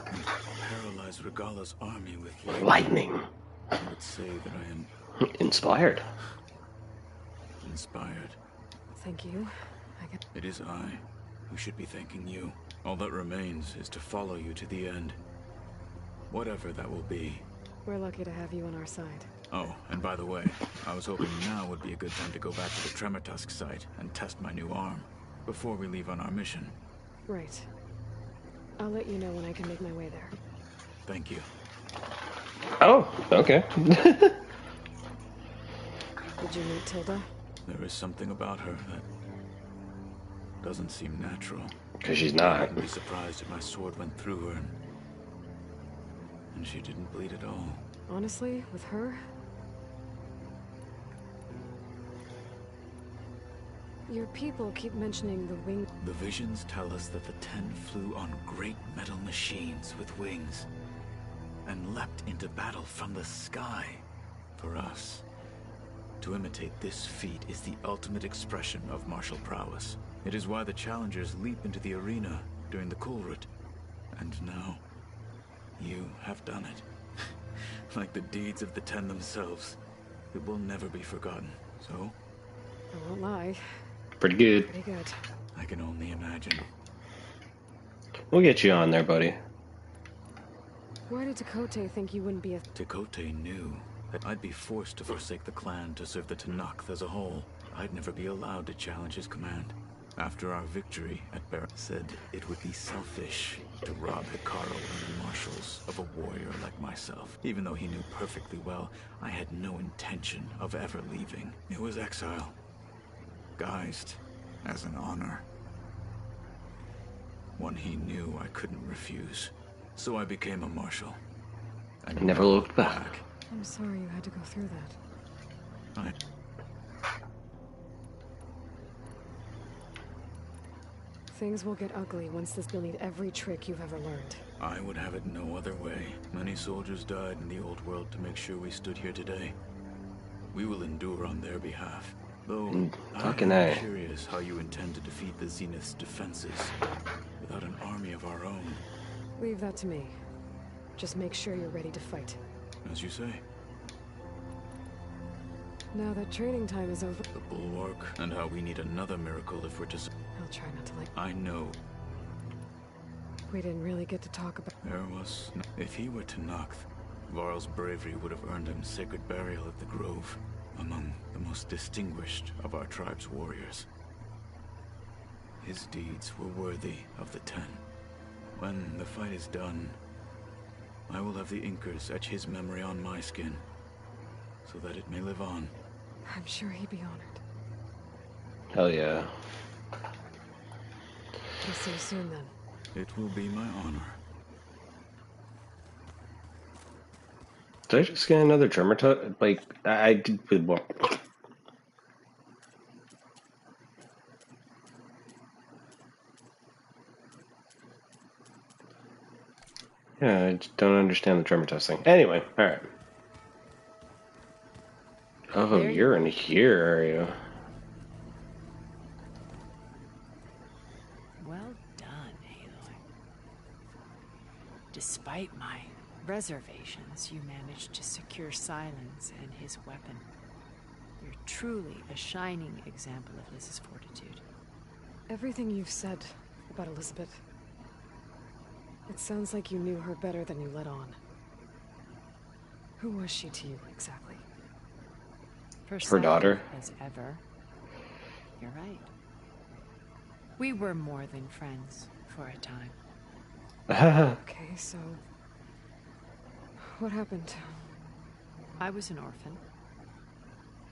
Speaker 14: and paralyze Regala's army with lightning. I would say that I am...
Speaker 1: Inspired.
Speaker 14: Inspired.
Speaker 6: Thank you.
Speaker 14: It is I who should be thanking you. All that remains is to follow you to the end. Whatever that will be.
Speaker 6: We're lucky to have you on our side.
Speaker 14: Oh, and by the way, I was hoping now would be a good time to go back to the Tremortusk site and test my new arm, before we leave on our mission.
Speaker 6: Right. I'll let you know when I can make my way there.
Speaker 14: Thank you.
Speaker 1: Oh, okay.
Speaker 6: Did you meet Tilda?
Speaker 14: There is something about her that doesn't seem natural.
Speaker 1: Because she's not.
Speaker 14: I wouldn't be surprised if my sword went through her and she didn't bleed at all.
Speaker 6: Honestly, with her... Your people keep mentioning the wing...
Speaker 14: The visions tell us that the Ten flew on great metal machines with wings and leapt into battle from the sky. For us, to imitate this feat is the ultimate expression of martial prowess. It is why the challengers leap into the arena during the Kulrut. And now, you have done it. Like the deeds of the Ten themselves, it will never be forgotten. So?
Speaker 6: I won't lie.
Speaker 1: Pretty good.
Speaker 6: Pretty good.
Speaker 14: I can only imagine.
Speaker 1: We'll get you on there, buddy.
Speaker 6: Why did Tekote think you wouldn't be a...
Speaker 14: Tekote knew that I'd be forced to forsake the clan to serve the Tenakth as a whole. I'd never be allowed to challenge his command. After our victory at Bar, said it would be selfish to rob Hikaru and the marshals of a warrior like myself. Even though he knew perfectly well, I had no intention of ever leaving. It was exile, guised as an honor. One he knew I couldn't refuse. So I became a marshal.
Speaker 1: I never looked back.
Speaker 6: I'm sorry you had to go through that. Things will get ugly once this will need every trick you've ever learned.
Speaker 14: I would have it no other way. Many soldiers died in the old world to make sure we stood here today. We will endure on their behalf. Though I'm curious how you intend to defeat the Zenith's defenses without an army of our own.
Speaker 6: Leave that to me. Just make sure you're ready to fight.
Speaker 14: As you say.
Speaker 6: Now that training time is over...
Speaker 14: The bulwark, and how we need another miracle if we're to...
Speaker 6: I'll try not to
Speaker 14: I know.
Speaker 6: We didn't really get to talk about...
Speaker 14: There was... If he were Tenakth, Varl's bravery would have earned him sacred burial at the Grove, among the most distinguished of our tribe's warriors. His deeds were worthy of the Ten. When the fight is done, I will have the Inkers etch his memory on my skin, so that it may live on.
Speaker 6: I'm sure he'd be honored.
Speaker 1: Hell yeah.
Speaker 6: I'll see you soon then.
Speaker 14: It will be my honor.
Speaker 1: Did I just get another drummer like, I did with what? Yeah, I just don't understand the tremor testing. Anyway, alright. Oh,
Speaker 12: There you
Speaker 1: you're
Speaker 12: are.
Speaker 1: in here, are you?
Speaker 12: Well done, Aloy. Despite my reservations, you managed to secure Sylens and his weapon. You're truly a shining example of Liz's fortitude.
Speaker 6: Everything you've said about Elizabeth, it sounds like you knew her better than you let on. Who was she to you, exactly?
Speaker 1: Her daughter?
Speaker 12: As ever. You're right. We were more than friends for a time.
Speaker 6: Okay, so... what happened?
Speaker 12: I was an orphan.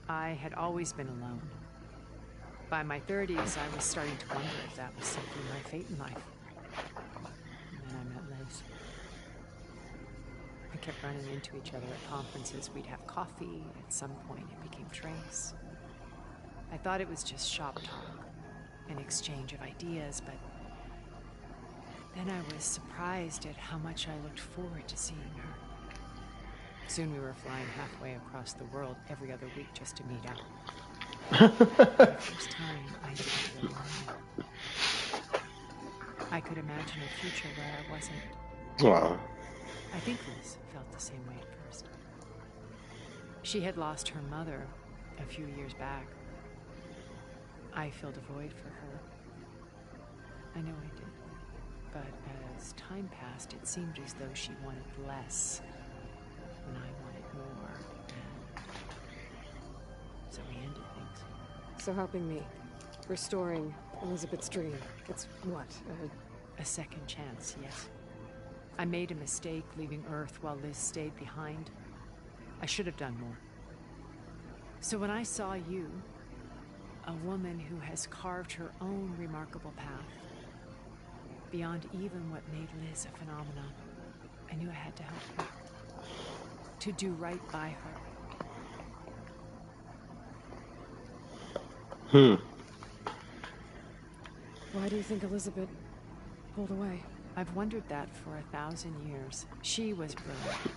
Speaker 12: I had always been alone. By my 30s, I was starting to wonder if that was simply my fate in life. And then I met Liz. We kept running into each other at conferences. We'd have coffee. At some point, it became drinks. I thought it was just shop talk, an exchange of ideas, but then I was surprised at how much I looked forward to seeing her. Soon we were flying halfway across the world every other week just to meet up. For the first time, I didn't feel lonely. I could imagine a future where I wasn't.
Speaker 1: Wow.
Speaker 12: I think Liz felt the same way at first. She had lost her mother a few years back. I filled a void for her. I know I did. But as time passed, it seemed as though she wanted less, and I wanted more, and so we ended things.
Speaker 6: So helping me, restoring Elizabeth's dream, it's what,
Speaker 12: a second chance, yes. I made a mistake leaving Earth while Liz stayed behind. I should have done more. So when I saw you, a woman who has carved her own remarkable path, beyond even what made Liz a phenomenon, I knew I had to help her. To do right by her.
Speaker 6: Why do you think Elizabeth pulled away?
Speaker 12: I've wondered that for 1,000 years. She was brilliant,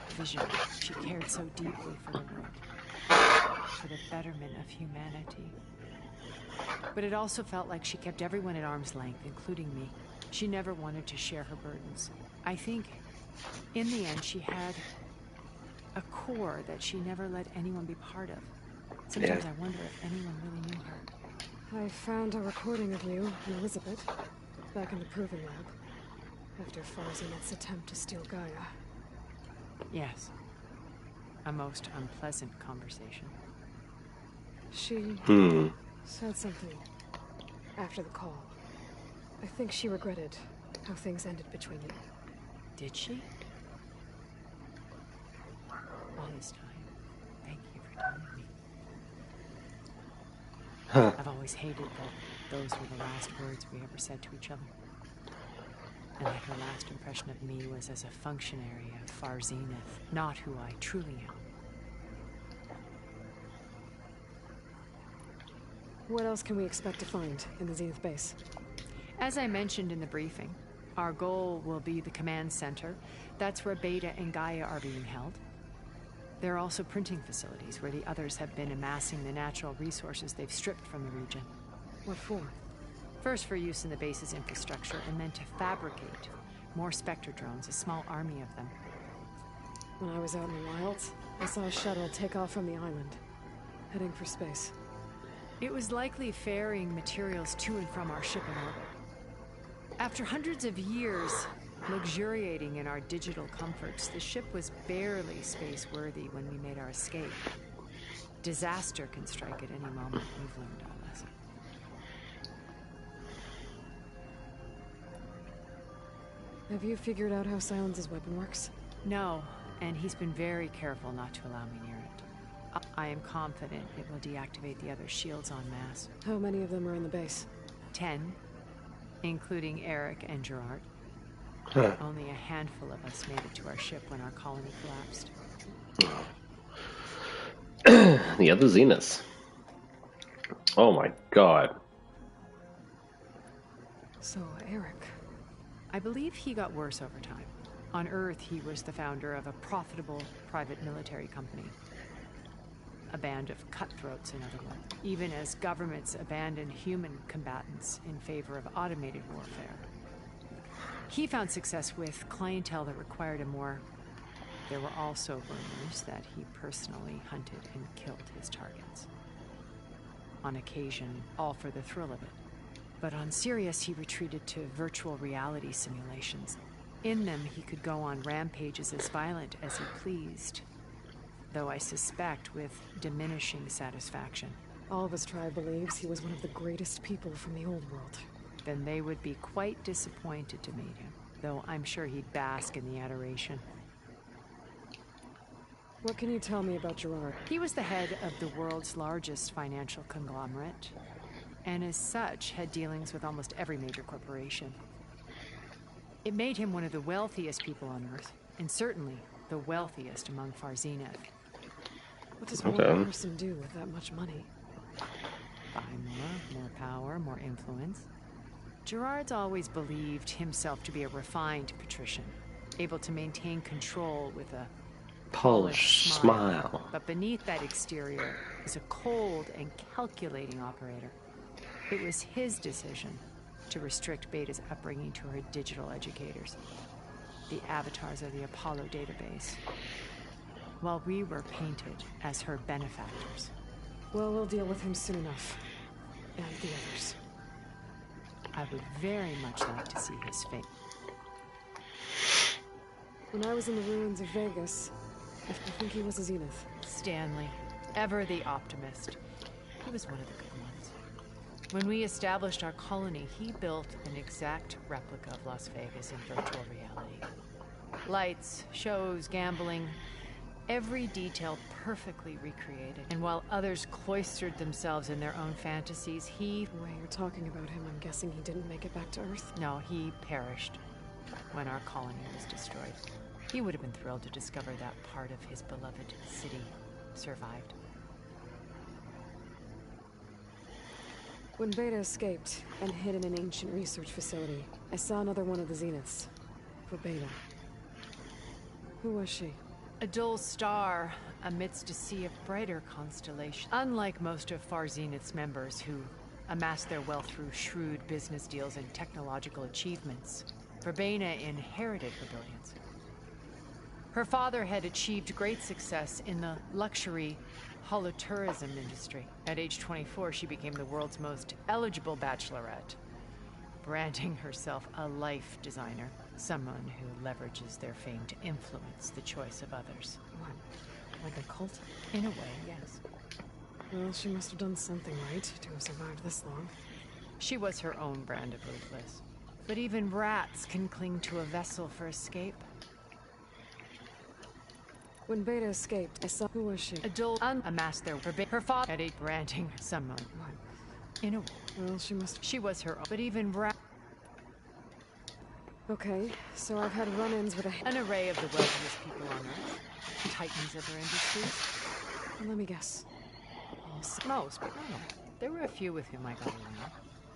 Speaker 12: visionary. She cared so deeply for the world, for the betterment of humanity. But it also felt like she kept everyone at arm's length, including me. She never wanted to share her burdens. I think, in the end, she had a core that she never let anyone be part of. Sometimes I wonder if anyone really knew her.
Speaker 6: I found a recording of you and Elizabeth back in the Proving Lab after Farzinet's attempt to steal Gaia.
Speaker 12: Yes. A most unpleasant conversation.
Speaker 6: She said something after the call. I think she regretted how things ended between you.
Speaker 12: Did she? All this time. Thank you for telling me. I've always hated that those were the last words we ever said to each other. And that her last impression of me was as a functionary of Far Zenith, not who I truly am.
Speaker 6: What else can we expect to find in the Zenith base?
Speaker 12: As I mentioned in the briefing, our goal will be the command center. That's where Beta and Gaia are being held. There are also printing facilities where the others have been amassing the natural resources they've stripped from the region.
Speaker 6: What for?
Speaker 12: First for use in the base's infrastructure, and then to fabricate more Spectre drones, a small army of them.
Speaker 6: When I was out in the wilds, I saw a shuttle take off from the island, heading for space.
Speaker 12: It was likely ferrying materials to and from our ship in orbit. After hundreds of years luxuriating in our digital comforts, the ship was barely space-worthy when we made our escape. Disaster can strike at any moment. We've learned our lesson.
Speaker 6: Have you figured out how Sylens' weapon works?
Speaker 12: No, and he's been very careful not to allow me near it. I am confident it will deactivate the other shields en masse.
Speaker 6: How many of them are in the base?
Speaker 12: 10, including Eric and Gerard. Only a handful of us made it to our ship when our colony collapsed.
Speaker 1: The other Zeniths. Oh my god.
Speaker 6: So, Eric.
Speaker 12: I believe he got worse over time. On Earth, he was the founder of a profitable private military company. A band of cutthroats, in other words. Even as governments abandoned human combatants in favor of automated warfare. He found success with clientele that required him more. There were also rumors that he personally hunted and killed his targets. On occasion, all for the thrill of it. But on Sirius, he retreated to virtual reality simulations. In them, he could go on rampages as violent as he pleased, though I suspect with diminishing satisfaction.
Speaker 6: All of his tribe believes he was one of the greatest people from the old world.
Speaker 12: Then they would be quite disappointed to meet him, though I'm sure he'd bask in the adoration.
Speaker 6: What can you tell me about Gerard?
Speaker 12: He was the head of the world's largest financial conglomerate, and as such had dealings with almost every major corporation. It made him one of the wealthiest people on Earth, and certainly the wealthiest among Far Zenith.
Speaker 6: What does one person do with that much money?
Speaker 12: Buy more power, more influence. Gerard's always believed himself to be a refined patrician, able to maintain control with a
Speaker 1: polished smile.
Speaker 12: But beneath that exterior is a cold and calculating operator. It was his decision to restrict Beta's upbringing to her digital educators, the avatars of the Apollo database, while we were painted as her benefactors.
Speaker 6: Well, we'll deal with him soon enough. And the others.
Speaker 12: I would very much like to see his fate.
Speaker 6: When I was in the ruins of Vegas, I think he was a Zenith.
Speaker 12: Stanley, ever the optimist. He was one of the good ones. When we established our colony, he built an exact replica of Las Vegas in virtual reality. Lights, shows, gambling, every detail perfectly recreated. And while others cloistered themselves in their own fantasies, he...
Speaker 6: The way you're talking about him, I'm guessing he didn't make it back to Earth?
Speaker 12: No, he perished when our colony was destroyed. He would have been thrilled to discover that part of his beloved city survived.
Speaker 6: When Beta escaped and hid in an ancient research facility, I saw another one of the Zeniths. For Beta. Who was she?
Speaker 12: A dull star amidst a sea of brighter constellations. Unlike most of Far Zenith's members who amassed their wealth through shrewd business deals and technological achievements, Verbena inherited her brilliance. Her father had achieved great success in the luxury holotourism industry. At age 24, she became the world's most eligible bachelorette, branding herself a life designer, someone who leverages their fame to influence the choice of others.
Speaker 6: What? Like a cult?
Speaker 12: In a way, yes.
Speaker 6: Well, she must have done something right to have survived this long.
Speaker 12: She was her own brand of ruthless. But even rats can cling to a vessel for escape.
Speaker 6: When Beta escaped, I saw... Who was she?
Speaker 12: A dull amassed their... Her father had a branding someone.
Speaker 6: What?
Speaker 12: In a way.
Speaker 6: Well, she must...
Speaker 12: She was her own. But even rat...
Speaker 6: Okay, so I've had run-ins with
Speaker 12: an array of the wealthiest people on Earth. Titans of their industries.
Speaker 6: Well, let me guess.
Speaker 12: Most, but not all. There were a few with whom I got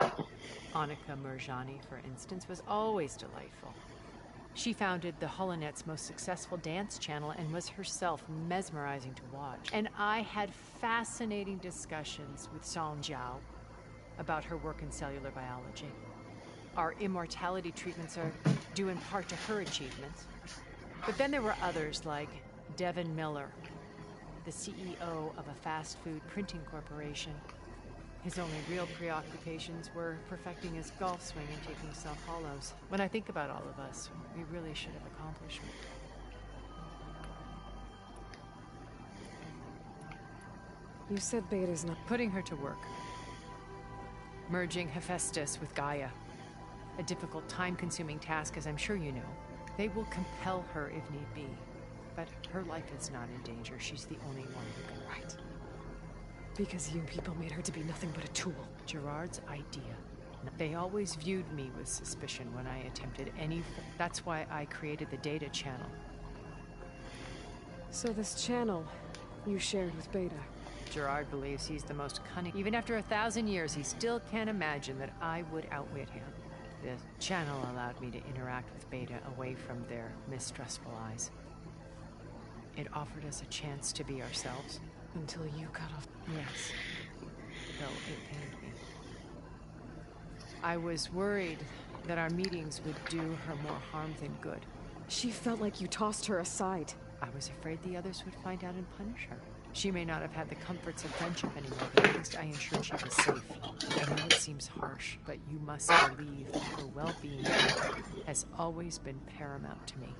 Speaker 12: along. Annika Murjani, for instance, was always delightful. She founded the HoloNet's most successful dance channel and was herself mesmerizing to watch. And I had fascinating discussions with Song Jiao about her work in cellular biology. Our immortality treatments are due in part to her achievements. But then there were others like Devin Miller, the CEO of a fast food printing corporation. His only real preoccupations were perfecting his golf swing and taking self-hollows. When I think about all of us, we really should have accomplished it.
Speaker 6: You said Beta's not...
Speaker 12: Putting her to work. Merging Hephaestus with Gaia. A difficult, time-consuming task, as I'm sure you know. They will compel her if need be. But her life is not in danger. She's the only one who can write.
Speaker 6: Because you people made her to be nothing but a tool.
Speaker 12: Gerard's idea. They always viewed me with suspicion when I attempted anything. That's why I created the data channel.
Speaker 6: So this channel you shared with Beta.
Speaker 12: Gerard believes he's the most cunning. Even after 1,000 years, he still can't imagine that I would outwit him. The channel allowed me to interact with Beta away from their mistrustful eyes. It offered us a chance to be ourselves.
Speaker 6: Until you cut off.
Speaker 12: Yes. Though it pained me. I was worried that our meetings would do her more harm than good.
Speaker 6: She felt like you tossed her aside.
Speaker 12: I was afraid the others would find out and punish her. She may not have had the comforts of friendship anymore, but at least I ensured she was safe. I know it seems harsh, but you must believe that her well-being has always been paramount to me.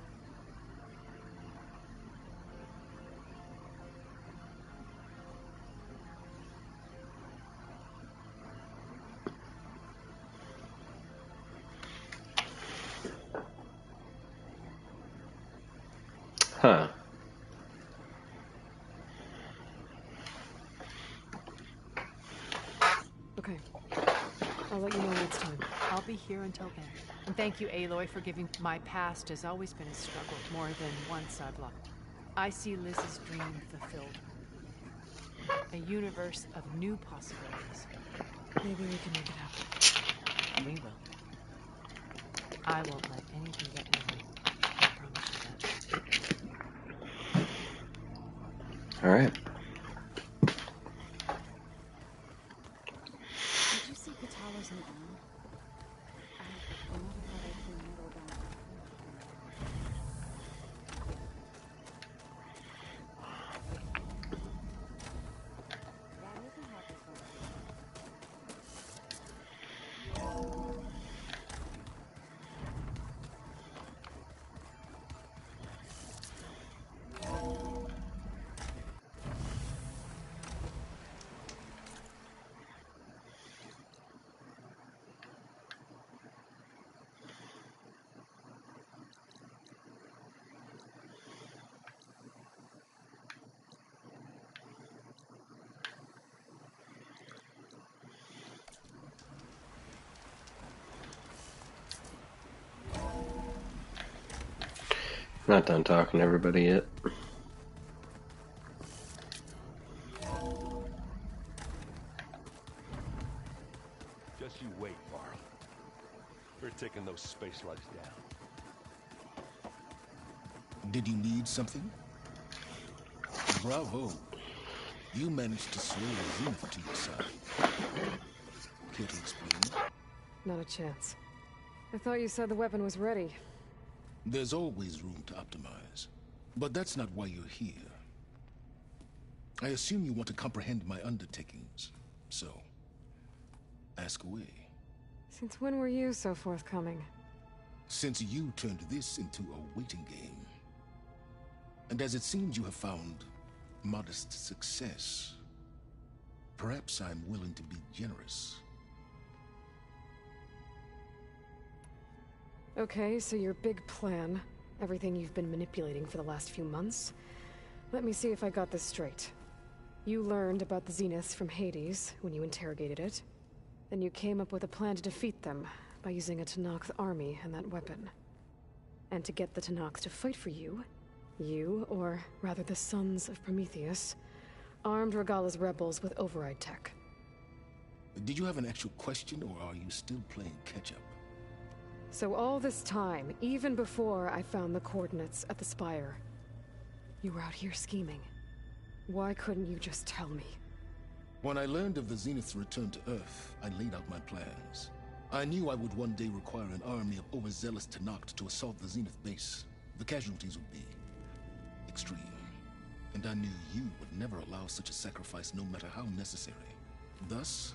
Speaker 1: Huh.
Speaker 6: Okay. I'll let you know next time.
Speaker 12: I'll be here until then. And thank you, Aloy, for giving. My past has always been a struggle, more than once I've lost. I see Liz's dream fulfilled. A universe of new possibilities.
Speaker 6: Maybe we can make it happen.
Speaker 12: We will. I won't let anything get in the way. I promise you that.
Speaker 1: All right.
Speaker 13: Did you see Katala's new arm? I never thought I'd see metal down. That isn't happy for me.
Speaker 1: Not done talking to everybody yet.
Speaker 2: Just you wait, Varl. We're taking those space slugs down.
Speaker 11: Did you need something? Bravo. You managed to sway the Zenith to your side. Care to explain?
Speaker 6: Not a chance. I thought you said the weapon was ready.
Speaker 11: There's always room to optimize. But that's not why you're here. I assume you want to comprehend my undertakings. So, ask away.
Speaker 6: Since when were you so forthcoming?
Speaker 11: Since you turned this into a waiting game. And as it seems you have found modest success, perhaps I'm willing to be generous.
Speaker 6: Okay, so your big plan, everything you've been manipulating for the last few months. Let me see if I got this straight. You learned about the Zeniths from Hades when you interrogated it. Then you came up with a plan to defeat them by using a Tenakth army and that weapon. And to get the Tenakth to fight for you, or rather the Sons of Prometheus, armed Regalla's rebels with override tech.
Speaker 11: Did you have an actual question, or are you still playing catch-up?
Speaker 6: So all this time, even before I found the coordinates at the Spire, you were out here scheming. Why couldn't you just tell me?
Speaker 11: When I learned of the Zenith's return to Earth, I laid out my plans. I knew I would one day require an army of overzealous Tenakth to assault the Zenith base. The casualties would be extreme. And I knew you would never allow such a sacrifice, no matter how necessary. Thus,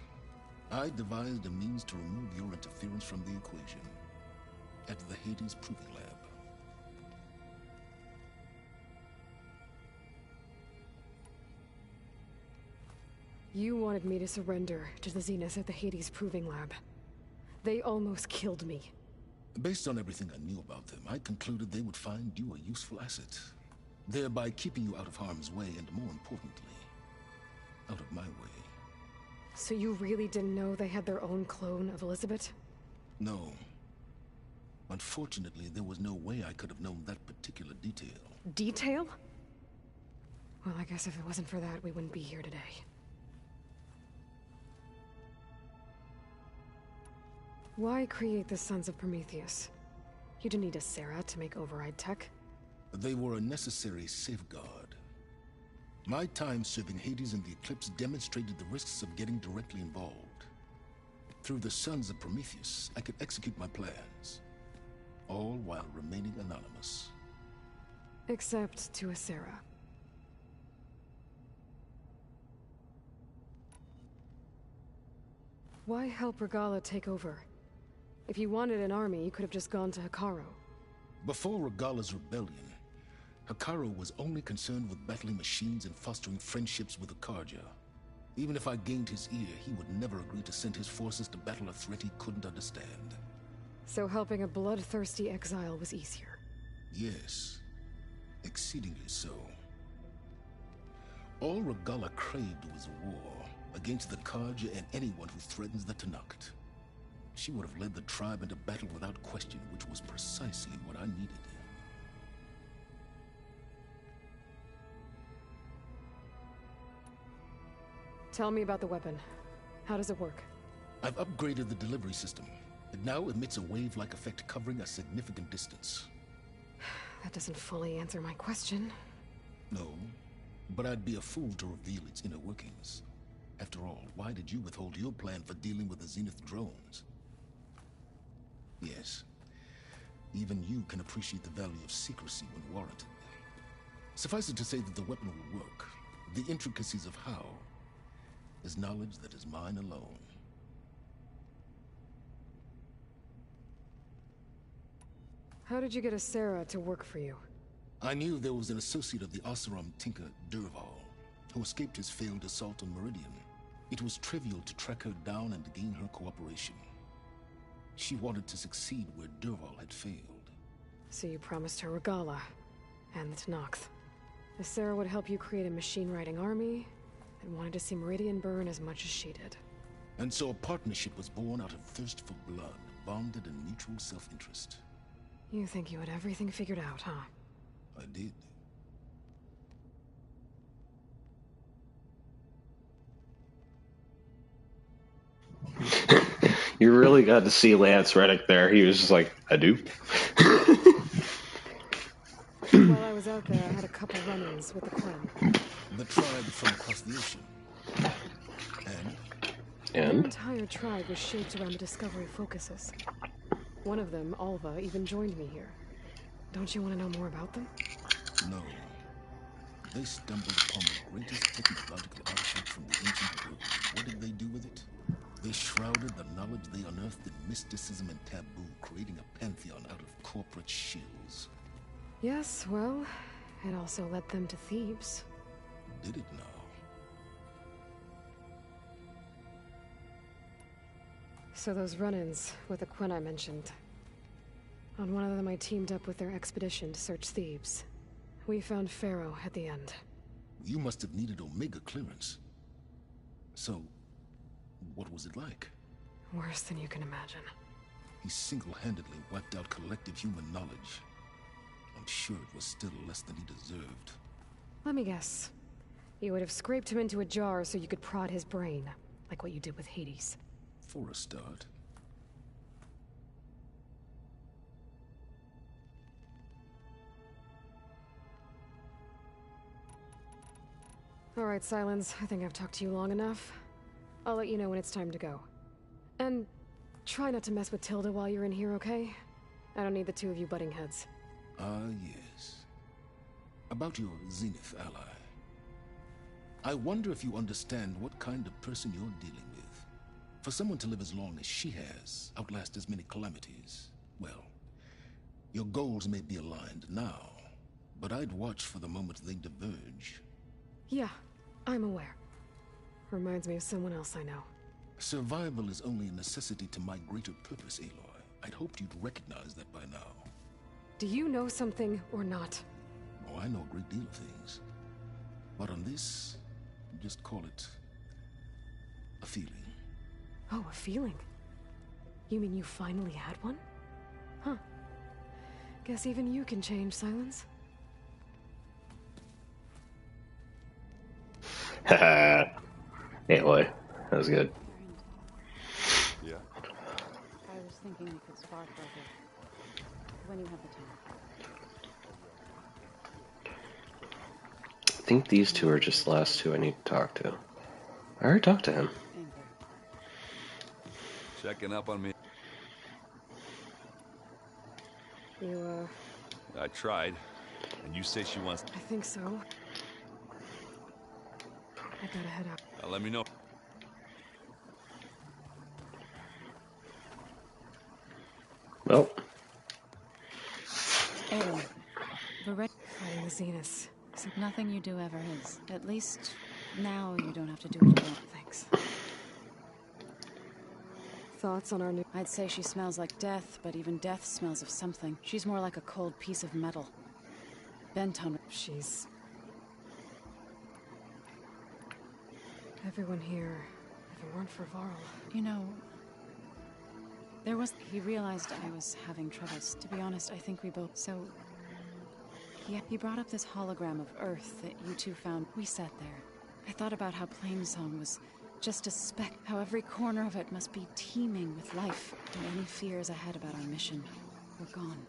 Speaker 11: I devised a means to remove your interference from the equation. At the Hades Proving Lab.
Speaker 6: You wanted me to surrender to the Zeniths at the Hades Proving Lab. They almost killed me.
Speaker 11: Based on everything I knew about them, I concluded they would find you a useful asset, thereby keeping you out of harm's way and, more importantly, out of my way.
Speaker 6: So you really didn't know they had their own clone of Elizabeth?
Speaker 11: No. Unfortunately, there was no way I could have known that particular detail.
Speaker 6: Detail? Well, I guess if it wasn't for that, we wouldn't be here today. Why create the Sons of Prometheus? You didn't need a Sarah to make override tech.
Speaker 11: They were a necessary safeguard. My time serving Hades in the Eclipse demonstrated the risks of getting directly involved. Through the Sons of Prometheus, I could execute my plans, all while remaining anonymous.
Speaker 6: Except to a Sarah. Why help Regala take over? If you wanted an army, you could have just gone to Hikaru.
Speaker 11: Before Regala's rebellion, Hikaru was only concerned with battling machines and fostering friendships with the Karja. Even if I gained his ear, he would never agree to send his forces to battle a threat he couldn't understand.
Speaker 6: So helping a bloodthirsty exile was easier?
Speaker 11: Yes, exceedingly so. All Regala craved was war against the Karja and anyone who threatens the Tenakth. She would have led the tribe into battle without question, which was precisely what I needed.
Speaker 6: Tell me about the weapon. How does it work?
Speaker 11: I've upgraded the delivery system. It now emits a wave-like effect covering a significant distance.
Speaker 6: That doesn't fully answer my question.
Speaker 11: No, but I'd be a fool to reveal its inner workings. After all, why did you withhold your plan for dealing with the Zenith drones? Yes, even you can appreciate the value of secrecy when warranted. Suffice it to say that the weapon will work. The intricacies of how is knowledge that is mine alone.
Speaker 6: How did you get a Sarah to work for you?
Speaker 11: I knew there was an associate of the Oseram tinker, Durval, who escaped his failed assault on Meridian. It was trivial to track her down and gain her cooperation. She wanted to succeed where Durval had failed.
Speaker 6: So you promised her Regala and the Tenakth. The Sarah would help you create a machine-riding army, and wanted to see Meridian burn as much as she did.
Speaker 11: And so a partnership was born out of thirst for blood, bonded in mutual self-interest.
Speaker 6: You think you had everything figured out, huh?
Speaker 11: I did.
Speaker 1: You really got to see Lance Reddick there. He was just like, I do.
Speaker 6: While I was out there, I had a couple run-ins with the Quen.
Speaker 11: The tribe from across the ocean.
Speaker 6: Their entire tribe was shaped around the Discovery focuses. One of them, Alva, even joined me here. Don't you want to know more about them?
Speaker 11: No. They stumbled upon the greatest technological artifact from the ancient world. What did they do with it? They shrouded the knowledge they unearthed in mysticism and taboo, creating a pantheon out of corporate shills.
Speaker 6: Yes, well, it also led them to Thebes.
Speaker 11: Did it now?
Speaker 6: So those run-ins with the Quen I mentioned. On one of them I teamed up with their expedition to search Thebes. We found Pharaoh at the end.
Speaker 11: You must have needed Omega clearance. So, what was it like?
Speaker 6: Worse than you can imagine.
Speaker 11: He single-handedly wiped out collective human knowledge. I'm sure it was still less than he deserved.
Speaker 6: Let me guess. You would have scraped him into a jar so you could prod his brain, like what you did with Hades.
Speaker 11: For a start.
Speaker 6: All right, Sylens, I think I've talked to you long enough. I'll let you know when it's time to go. And try not to mess with Tilda while you're in here, okay? I don't need the two of you butting heads.
Speaker 11: Yes. About your Zenith ally. I wonder if you understand what kind of person you're dealing with. For someone to live as long as she has, outlast as many calamities, well, your goals may be aligned now, but I'd watch for the moment they diverge.
Speaker 6: Yeah, I'm aware. Reminds me of someone else I know.
Speaker 11: Survival is only a necessity to my greater purpose, Aloy. I'd hoped you'd recognize that by now.
Speaker 6: Do you know something or not?
Speaker 11: Oh, I know a great deal of things. But on this, just call it a feeling.
Speaker 6: Oh, a feeling? You mean you finally had one? Huh. Guess even you can change, Sylens.
Speaker 1: Anyway, that was good.
Speaker 2: Yeah.
Speaker 12: I was when you have the time.
Speaker 1: I think these two are just the last two I need to talk to. I already talked to him.
Speaker 7: Checking up on me.
Speaker 6: You,
Speaker 7: I tried, and you say she wants.
Speaker 6: I think so. I gotta head out.
Speaker 7: Let me know.
Speaker 1: Well.
Speaker 12: Aaron, we're ready.
Speaker 6: Fighting the Zeniths.
Speaker 12: So nothing you do ever is. At least now you don't have to do it alone.
Speaker 6: Thanks. Thoughts on our new...
Speaker 12: I'd say she smells like death, but even death smells of something. She's more like a cold piece of metal. Bent on...
Speaker 6: She's... Everyone here, if it weren't for Varl...
Speaker 12: You know... There was... He realized I was having troubles. To be honest, I think we both... So... Yeah, he brought up this hologram of Earth that you two found. We sat there. I thought about how Plainsong was just a speck, how every corner of it must be teeming with life, and any fears I had about our mission were gone.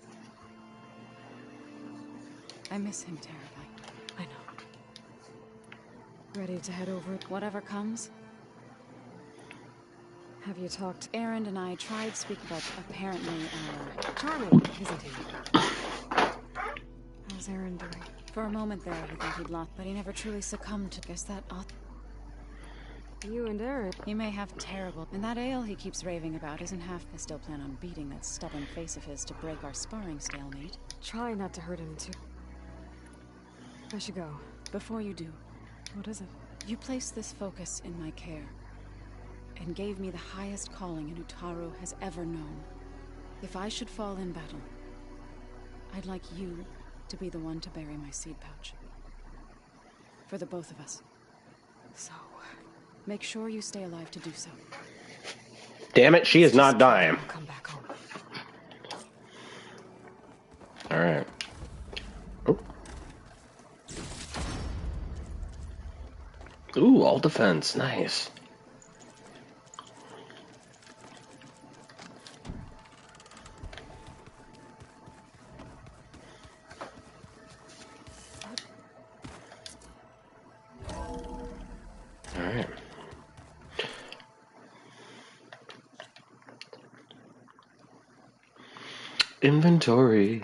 Speaker 12: I miss him terribly.
Speaker 6: I know. Ready to head over?
Speaker 12: Whatever comes.
Speaker 6: Have you talked?
Speaker 12: Aaron and I tried speaking, but apparently
Speaker 6: Charming, isn't he? How's Aaron doing?
Speaker 12: For a moment there, he thought he'd lost, but he never truly succumbed to... Guess that ought...
Speaker 6: You and Aaron.
Speaker 12: He may have terrible... And that ale he keeps raving about isn't half... I still plan on beating that stubborn face of his to break our sparring stalemate.
Speaker 6: Try not to hurt him, too. I should go.
Speaker 12: Before you do...
Speaker 6: What is it?
Speaker 12: You placed this focus in my care, and gave me the highest calling an Utaru has ever known. If I should fall in battle, I'd like you to be the one to bury my seed pouch. For the both of us.
Speaker 6: So...
Speaker 12: Make sure you stay alive to do so.
Speaker 1: Damn it, she is not dying.
Speaker 6: Come back home.
Speaker 1: Alright. Oh. Ooh, all defense. Nice. Alright. Inventory.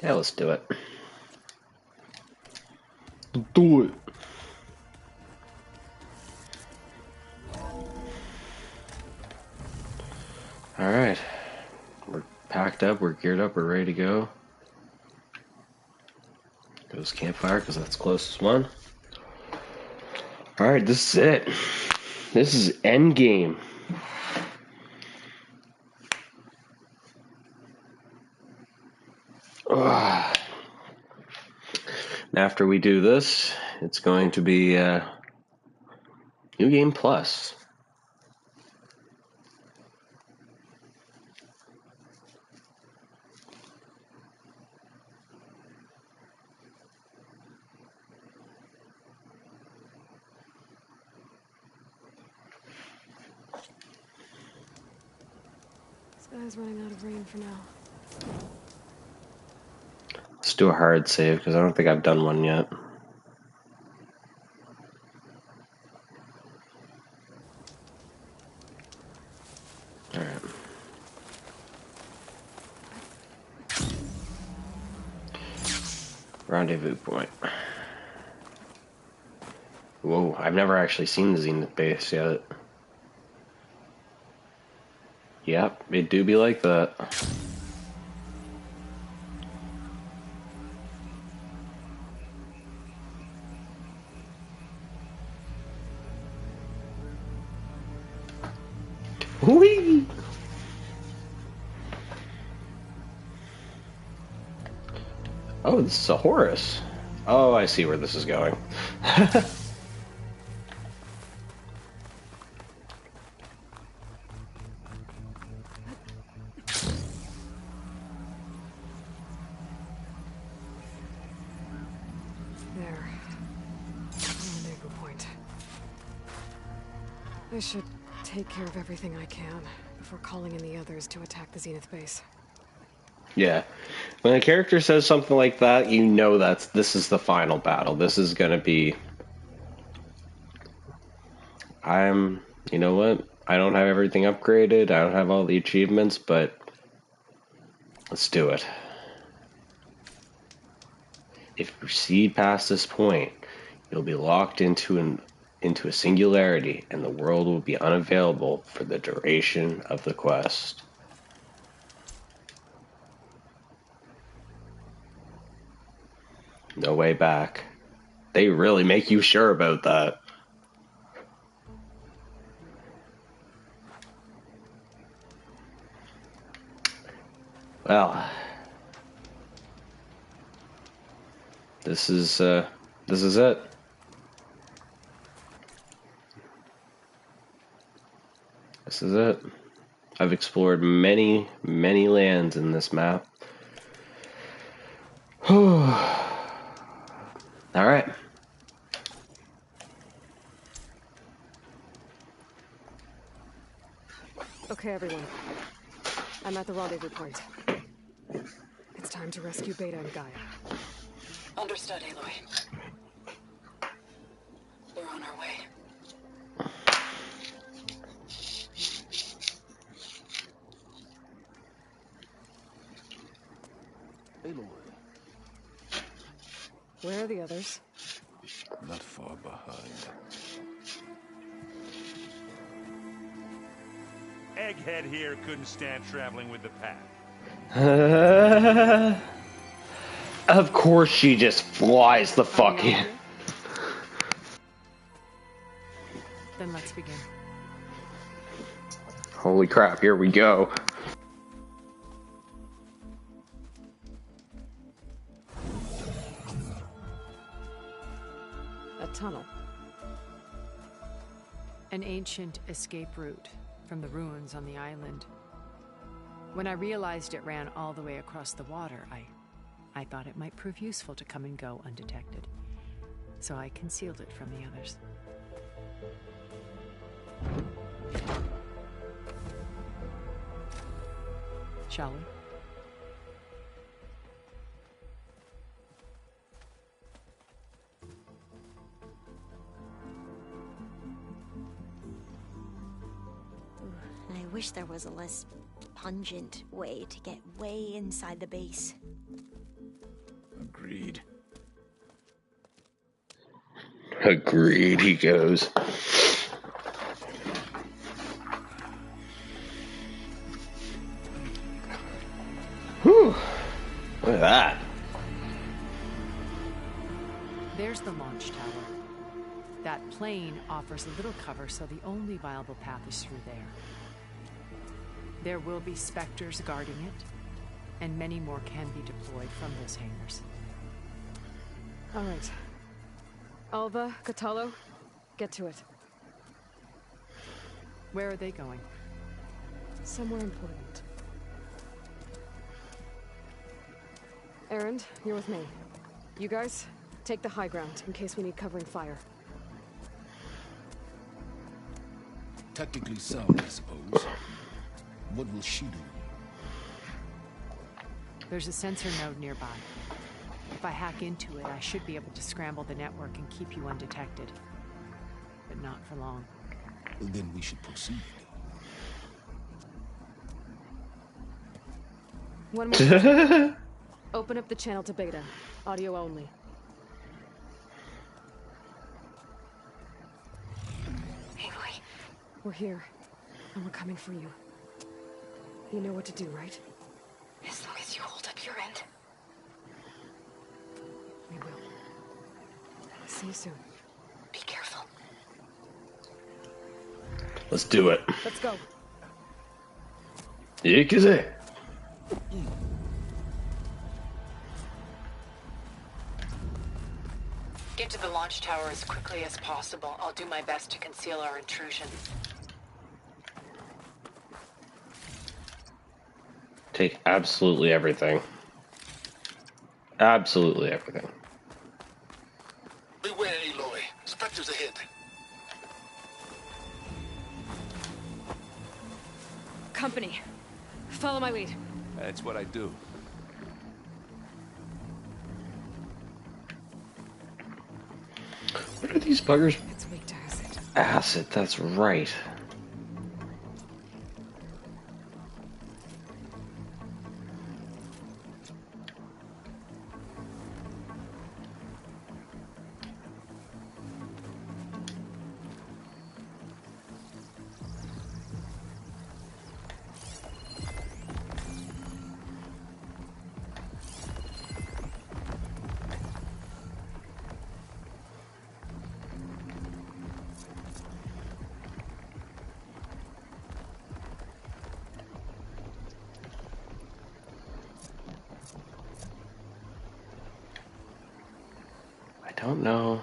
Speaker 1: Yeah, let's do it. Do it. Alright. We're packed up, we're geared up, we're ready to go. Goes campfire, because that's the closest one. Alright, this is it. This is endgame. Ugh. And after we do this, it's going to be New Game Plus.
Speaker 6: This guy's running out of rain for now.
Speaker 1: Let's do a hard save, because I don't think I've done one yet. Alright. Rendezvous point. Whoa, I've never actually seen the Zenith base yet. Yep, it do be like that. Whee! Oh, this is a Horus. Oh, I see where this is going.
Speaker 6: I should take care of everything I can before calling in the others to attack the Zenith base.
Speaker 1: Yeah. When a character says something like that, you know this is the final battle. This is gonna be... You know what? I don't have everything upgraded. I don't have all the achievements, but... Let's do it. If you proceed past this point, you'll be locked into a singularity, and the world will be unavailable for the duration of the quest. No way back. They really make you sure about that. Well, this is it. This is it. I've explored many, many lands in this map. Alright.
Speaker 6: Okay, everyone. I'm at the rendezvous point. It's time to rescue Beta and Gaia.
Speaker 15: Understood, Aloy. We're on our way.
Speaker 11: Aloy.
Speaker 6: Where are the others?
Speaker 7: Not far behind.
Speaker 2: Egghead here couldn't stand traveling with the pack.
Speaker 1: Of course she just flies the fuck in.
Speaker 12: Then let's begin.
Speaker 1: Holy crap, here we go.
Speaker 6: A tunnel.
Speaker 12: An ancient escape route from the ruins on the island. When I realized it ran all the way across the water, I thought it might prove useful to come and go undetected. So I concealed it from the others. Shall we?
Speaker 13: I wish there was a less pungent way to get way inside the base.
Speaker 14: Agreed.
Speaker 1: Agreed, he goes. Whew. Look at that.
Speaker 12: There's the launch tower. That plane offers a little cover, so the only viable path is through there. There will be specters guarding it, and many more can be deployed from those hangars.
Speaker 6: All right. Alva, Catalo, get to it.
Speaker 12: Where are they going?
Speaker 6: Somewhere important. Erend, you're with me. You guys, take the high ground in case we need covering fire.
Speaker 11: Tactically sound, I suppose. What will she do?
Speaker 12: There's a sensor node nearby. If I hack into it, I should be able to scramble the network and keep you undetected. But not for long.
Speaker 11: Then we should proceed.
Speaker 6: One more. Open up the channel to Beta. Audio only.
Speaker 15: Aloy.
Speaker 6: We're here, and we're coming for you. You know what to do, right?
Speaker 15: As long as you hold up your end.
Speaker 6: We will. See you soon.
Speaker 15: Be careful.
Speaker 1: Let's do it.
Speaker 6: Let's go.
Speaker 1: Easy.
Speaker 15: Get to the launch tower as quickly as possible. I'll do my best to conceal our intrusion.
Speaker 1: Take absolutely everything. Absolutely everything.
Speaker 11: Beware, Aloy. Spectres ahead.
Speaker 6: company. Follow my lead.
Speaker 7: That's what I do.
Speaker 1: What are these buggers?
Speaker 6: It's weak to acid.
Speaker 1: Acid, that's right. I don't know.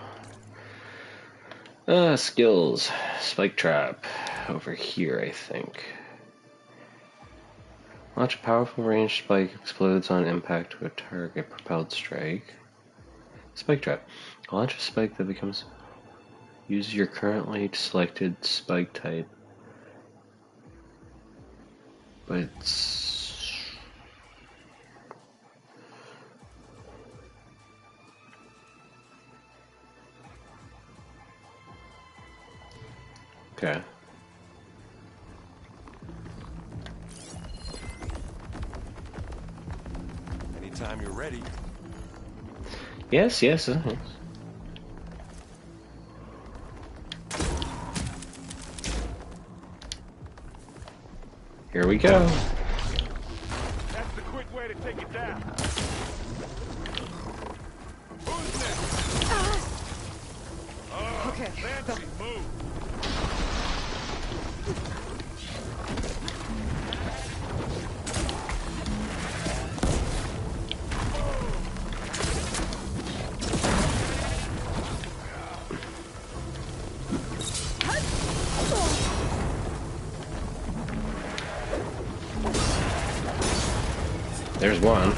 Speaker 1: Skills. Spike trap. Over here, I think. Launch a powerful ranged spike, explodes on impact to a target. Propelled strike. Spike trap. Launch a spike that becomes... Use your currently selected spike type. But it's... Okay.
Speaker 2: Anytime you're ready.
Speaker 1: Yes, yes, yes. Here we go.
Speaker 2: That's the quick way to take it down.
Speaker 6: Okay,
Speaker 2: Fancy move.
Speaker 1: There's one.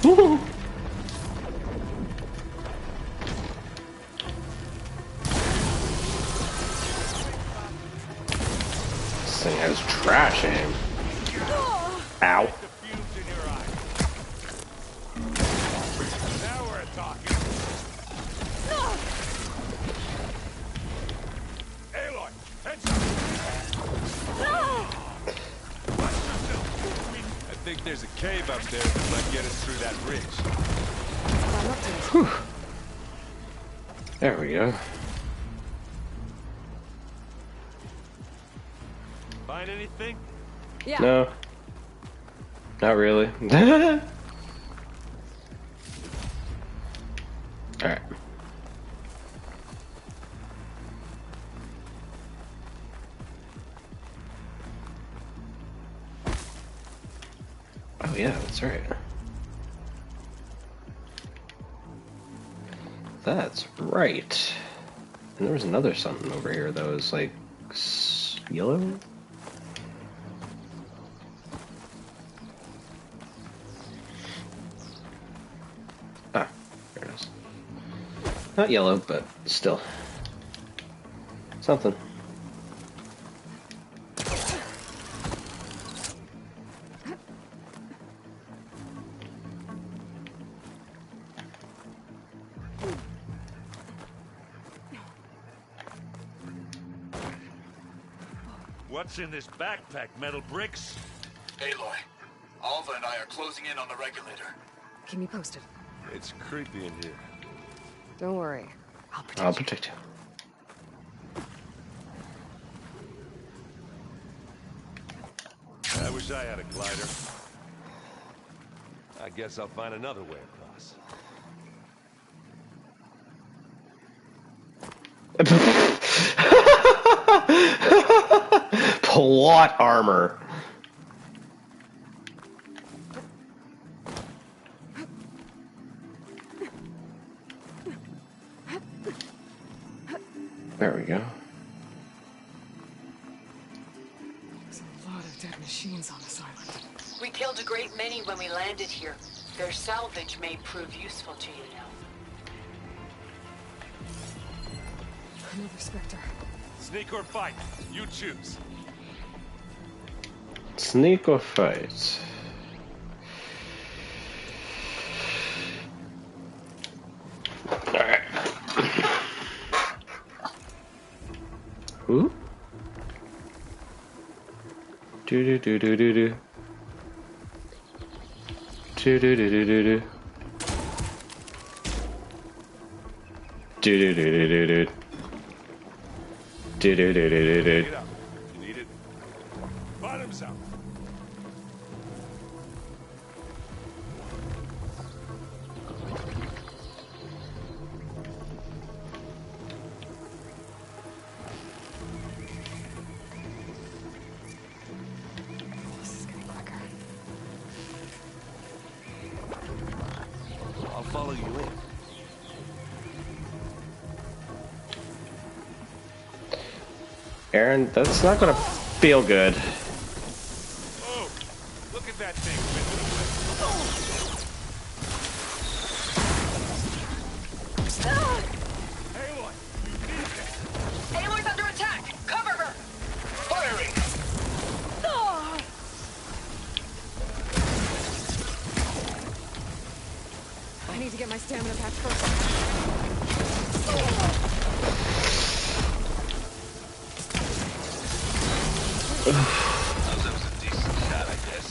Speaker 1: Woo-hoo. This thing has trash aim. Ow.
Speaker 2: Now we're talking. Aloy, heads up. I think there's a cave up there that might get us through that ridge.
Speaker 1: Whew. There we go.
Speaker 2: Find anything?
Speaker 6: Yeah.
Speaker 1: No. Not really. Alright. Oh yeah, that's right. That's right. And there was another something over here that was like yellow? Ah, there it is. Not yellow, but still. Something.
Speaker 2: What's in this backpack, metal bricks?
Speaker 14: Aloy, Alva and I are closing in on the regulator.
Speaker 6: Keep me posted.
Speaker 2: It's creepy in here.
Speaker 6: Don't worry.
Speaker 1: I'll protect you.
Speaker 2: I wish I had a glider. I guess I'll find another way across.
Speaker 1: Plot armor. There we go.
Speaker 6: There's a lot of dead machines on this island.
Speaker 15: We killed a great many when we landed here. Their salvage may prove useful to you now.
Speaker 6: Another Spectre.
Speaker 2: Sneak or fight, you choose.
Speaker 1: Sneak or fight? Alright. Ooh. Do do do do do do. Do do do do do do. Do do do do do do. Do do do do do do.
Speaker 2: You need it? Bottoms up.
Speaker 6: This is getting quicker.
Speaker 2: I'll follow you in.
Speaker 1: Aaron, that's not gonna feel good.
Speaker 2: Oh, look at that thing. Aloy, you need this.
Speaker 15: Aloy's under attack! Cover her! Firing!
Speaker 6: I need to get my stamina back first.
Speaker 14: That was a decent shot, I guess.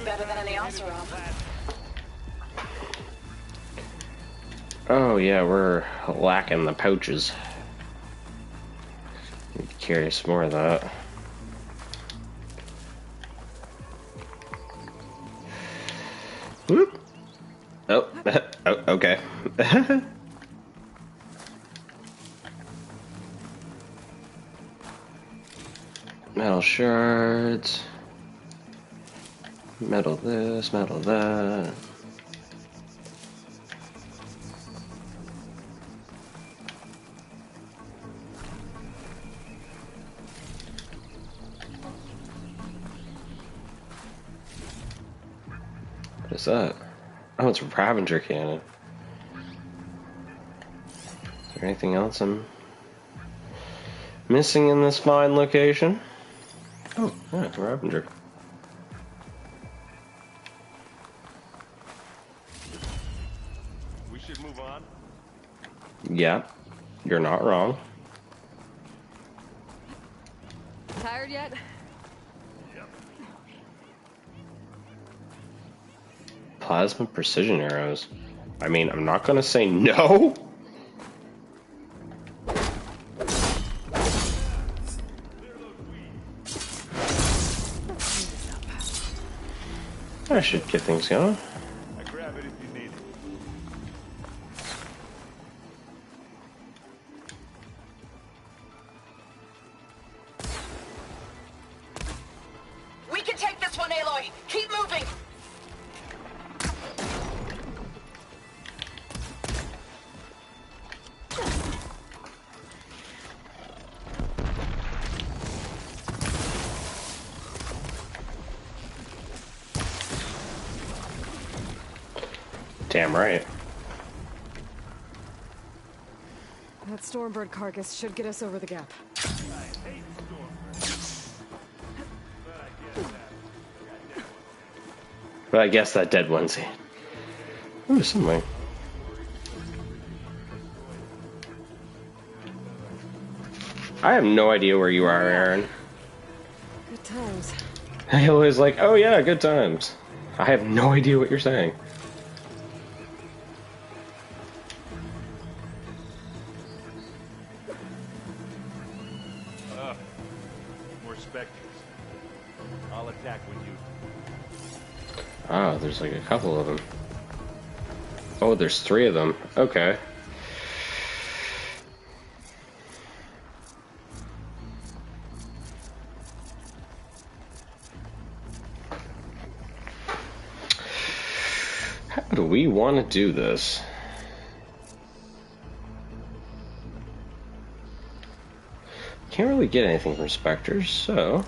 Speaker 15: Better than any Oseram.
Speaker 1: Oh yeah, we're lacking the pouches. Need to carry some more of that. Whoop. Oh, oh okay. Metal shards. Metal this, metal that. What is that? Oh, it's a Ravager cannon. Is there anything else I'm missing in this fine location? Oh, yeah, it's a Ravager.
Speaker 2: We should move on.
Speaker 1: Yeah, you're not wrong.
Speaker 6: Tired yet?
Speaker 1: Plasma precision arrows. I mean, I'm not gonna say no. I should get things going.
Speaker 2: I grab it if you need it.
Speaker 15: We can take this one, Aloy! Keep moving!
Speaker 1: Damn right.
Speaker 6: That Stormbird carcass should get us over the gap.
Speaker 1: But I guess that dead onesie. Ooh, somewhere. I have no idea where you are, Aaron.
Speaker 6: Good times.
Speaker 1: I always like, oh yeah, good times. I have no idea what you're saying.
Speaker 2: More specters. I'll attack when you...
Speaker 1: Oh, there's like a couple of them. Oh, there's 3 of them. Okay. How do we want to do this? Can't really get anything from specters, so...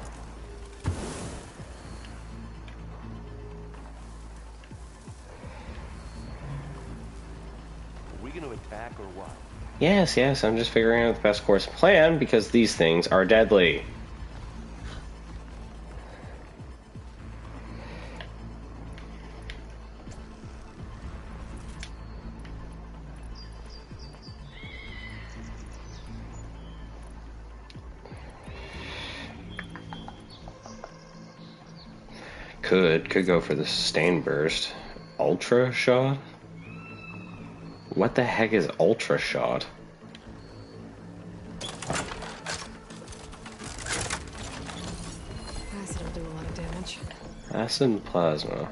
Speaker 2: Are we going to attack or what?
Speaker 1: Yes, yes, I'm just figuring out the best course of plan because these things are deadly. could go for the sustained burst. Ultra shot? What the heck is ultra shot?
Speaker 6: Acid will do a lot of damage.
Speaker 1: Acid and plasma.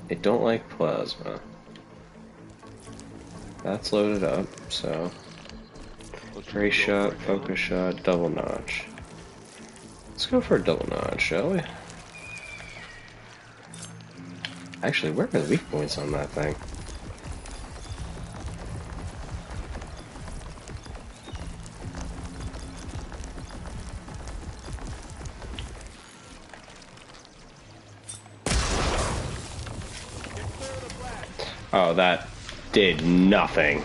Speaker 1: I don't like plasma. That's loaded up, so. Ray shot, focus shot, double notch. Let's go for a double notch, shall we? Actually, where are the weak points on that thing? Oh, that did nothing.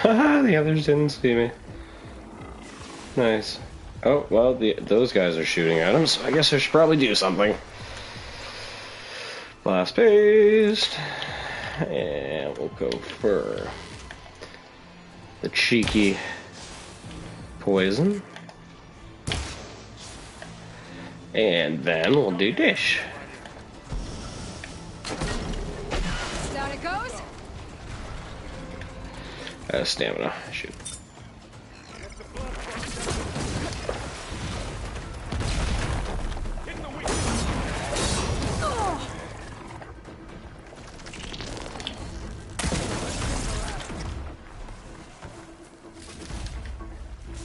Speaker 1: Haha, the others didn't see me. Nice. Oh, well, those guys are shooting at him, so I guess I should probably do something. Blast paste. And we'll go for the cheeky poison. And then we'll do dish.
Speaker 6: Down it goes.
Speaker 1: Stamina. Shoot.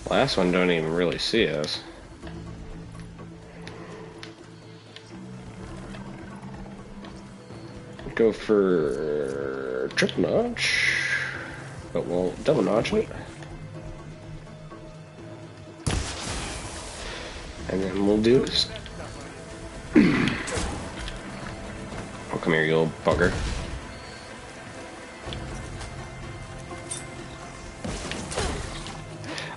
Speaker 1: Last one don't even really see us. Go for triple notch, but we'll double notch it. And then we'll do this. Oh, come here, you little bugger.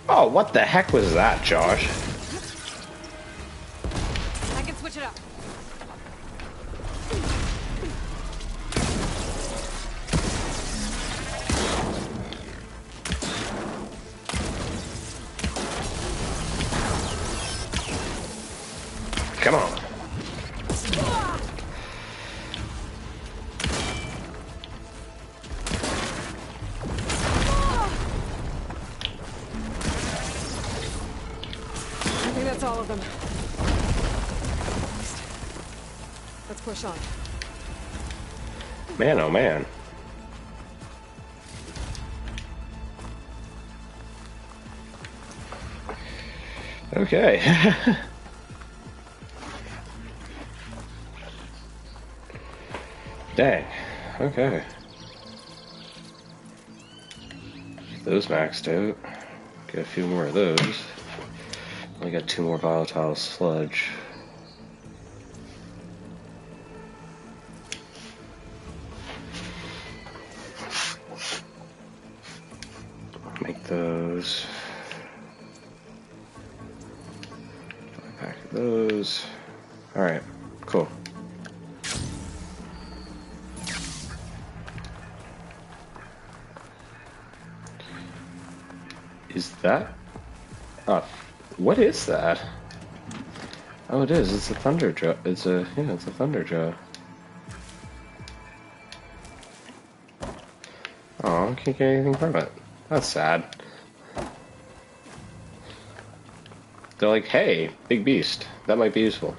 Speaker 1: Oh, what the heck was that, Josh?
Speaker 6: I can switch it up.
Speaker 1: Come on.
Speaker 6: I think that's all of them. Let's push on.
Speaker 1: Man, oh man. Okay. Dang. Okay. Those maxed out. Get a few more of those. Only got 2 more volatile sludge. Make those. 5 pack of those. Alright, cool. Is that? What is that? Oh, it is. It's a thunder jaw. It's a thunder jaw. Oh, I can't get anything from it. That's sad. They're like, hey, big beast. That might be useful.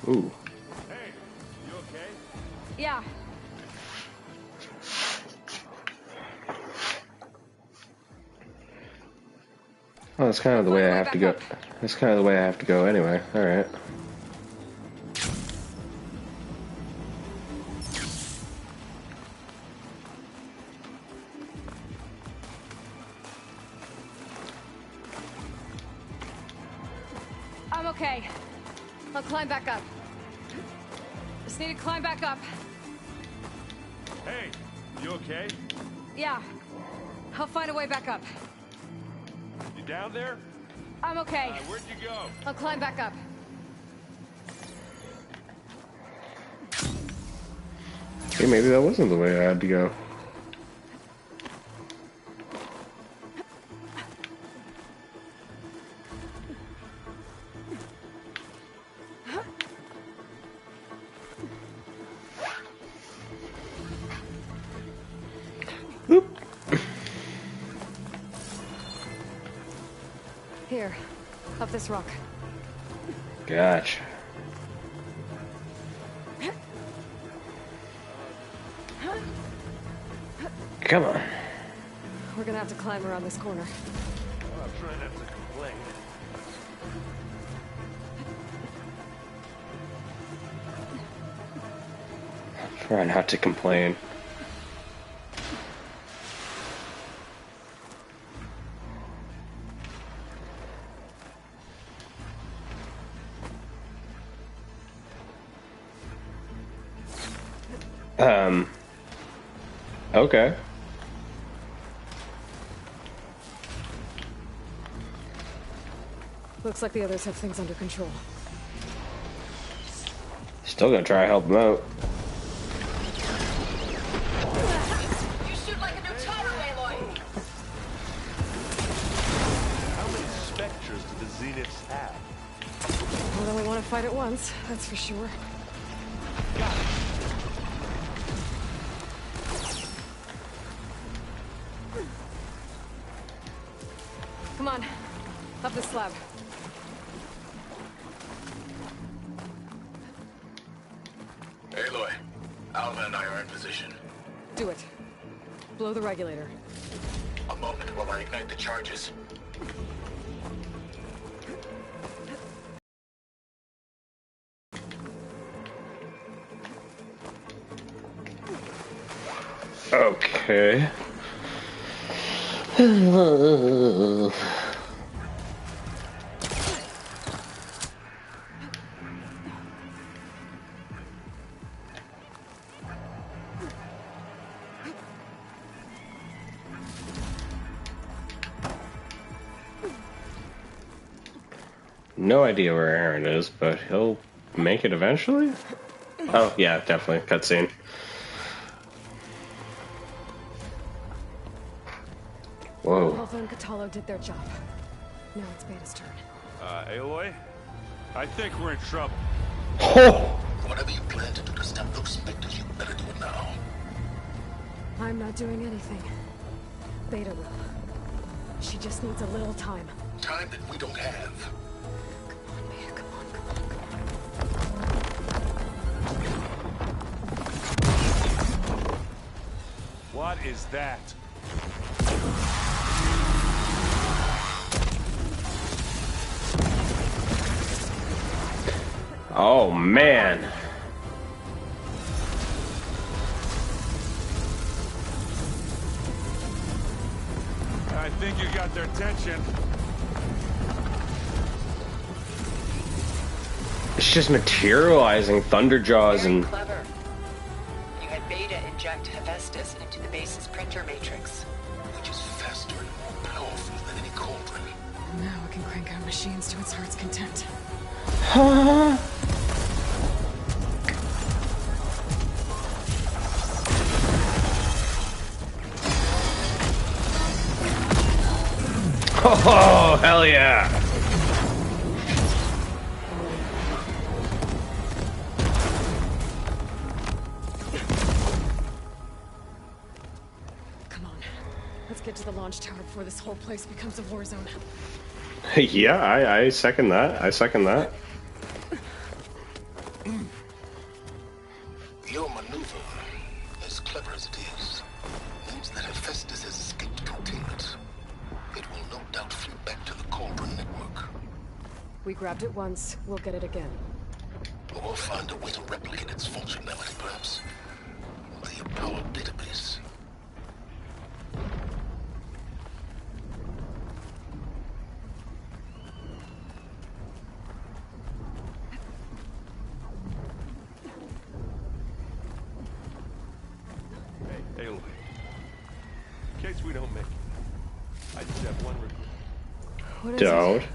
Speaker 1: Ooh.
Speaker 2: Hey, you okay?
Speaker 6: Yeah.
Speaker 1: Well, that's kind of the way I have to go. That's kind of the way I have to go anyway. Alright.
Speaker 6: I'm okay. I'll climb back up. Just need to climb back up.
Speaker 2: Hey, you okay?
Speaker 6: Yeah. I'll find a way back up.
Speaker 2: You down there?
Speaker 6: I'm okay.
Speaker 2: Where'd you go?
Speaker 6: I'll climb back up.
Speaker 1: Hey, maybe that wasn't the way I had to go.
Speaker 6: Here, up this rock.
Speaker 1: Gotcha. Come on.
Speaker 6: We're gonna have to climb around this corner.
Speaker 2: Well, I'm trying not to complain.
Speaker 1: Try not to complain. Okay.
Speaker 6: Looks like the others have things under control.
Speaker 1: Still gonna try to help them out.
Speaker 15: You shoot like a new Taru, Aloy!
Speaker 2: How many specters do the Zeniths have?
Speaker 6: More than we want to fight at once, that's for sure.
Speaker 2: Got it.
Speaker 6: Come on, up the slab.
Speaker 11: Aloy, Alva and I are in position.
Speaker 6: Do it. Blow the regulator.
Speaker 11: A moment while I ignite the charges.
Speaker 1: Okay. No idea where Aaron is, but he'll make it eventually? Oh, yeah, definitely. Cutscene. Whoa.
Speaker 6: Alva and Catalo did their job. Now it's Beta's turn.
Speaker 2: Aloy? I think we're in trouble.
Speaker 1: Oh!
Speaker 11: Whatever you plan to do to stop those specters, you better do it now.
Speaker 6: I'm not doing anything. Beta will. She just needs a little time.
Speaker 11: Time that we don't have.
Speaker 6: Come on, Beta, come on, come on.
Speaker 2: What is that?
Speaker 1: Oh, man.
Speaker 2: I think you got their attention.
Speaker 1: It's just materializing Thunderjaws
Speaker 15: Very
Speaker 1: and...
Speaker 15: clever. You had Beta inject Hephaestus into the base's printer matrix.
Speaker 11: Which is faster and more powerful than any cauldron.
Speaker 6: Now it can crank out machines to its heart's content.
Speaker 1: Oh, hell yeah!
Speaker 6: Come on. Let's get to the launch tower before this whole place becomes a war zone.
Speaker 1: Yeah, I second that. I second that.
Speaker 11: Your maneuver, as clever as it is, means that Hephaestus has escaped containment. It will no doubt flee back to the Cauldron network.
Speaker 6: We grabbed it once, we'll get it again.
Speaker 11: Or we'll find a way to replicate its functionality, perhaps. The Apollo database.
Speaker 2: Hey, Aloy. In case we don't make it, I just have one regret.
Speaker 6: What is
Speaker 1: Don't.
Speaker 6: it?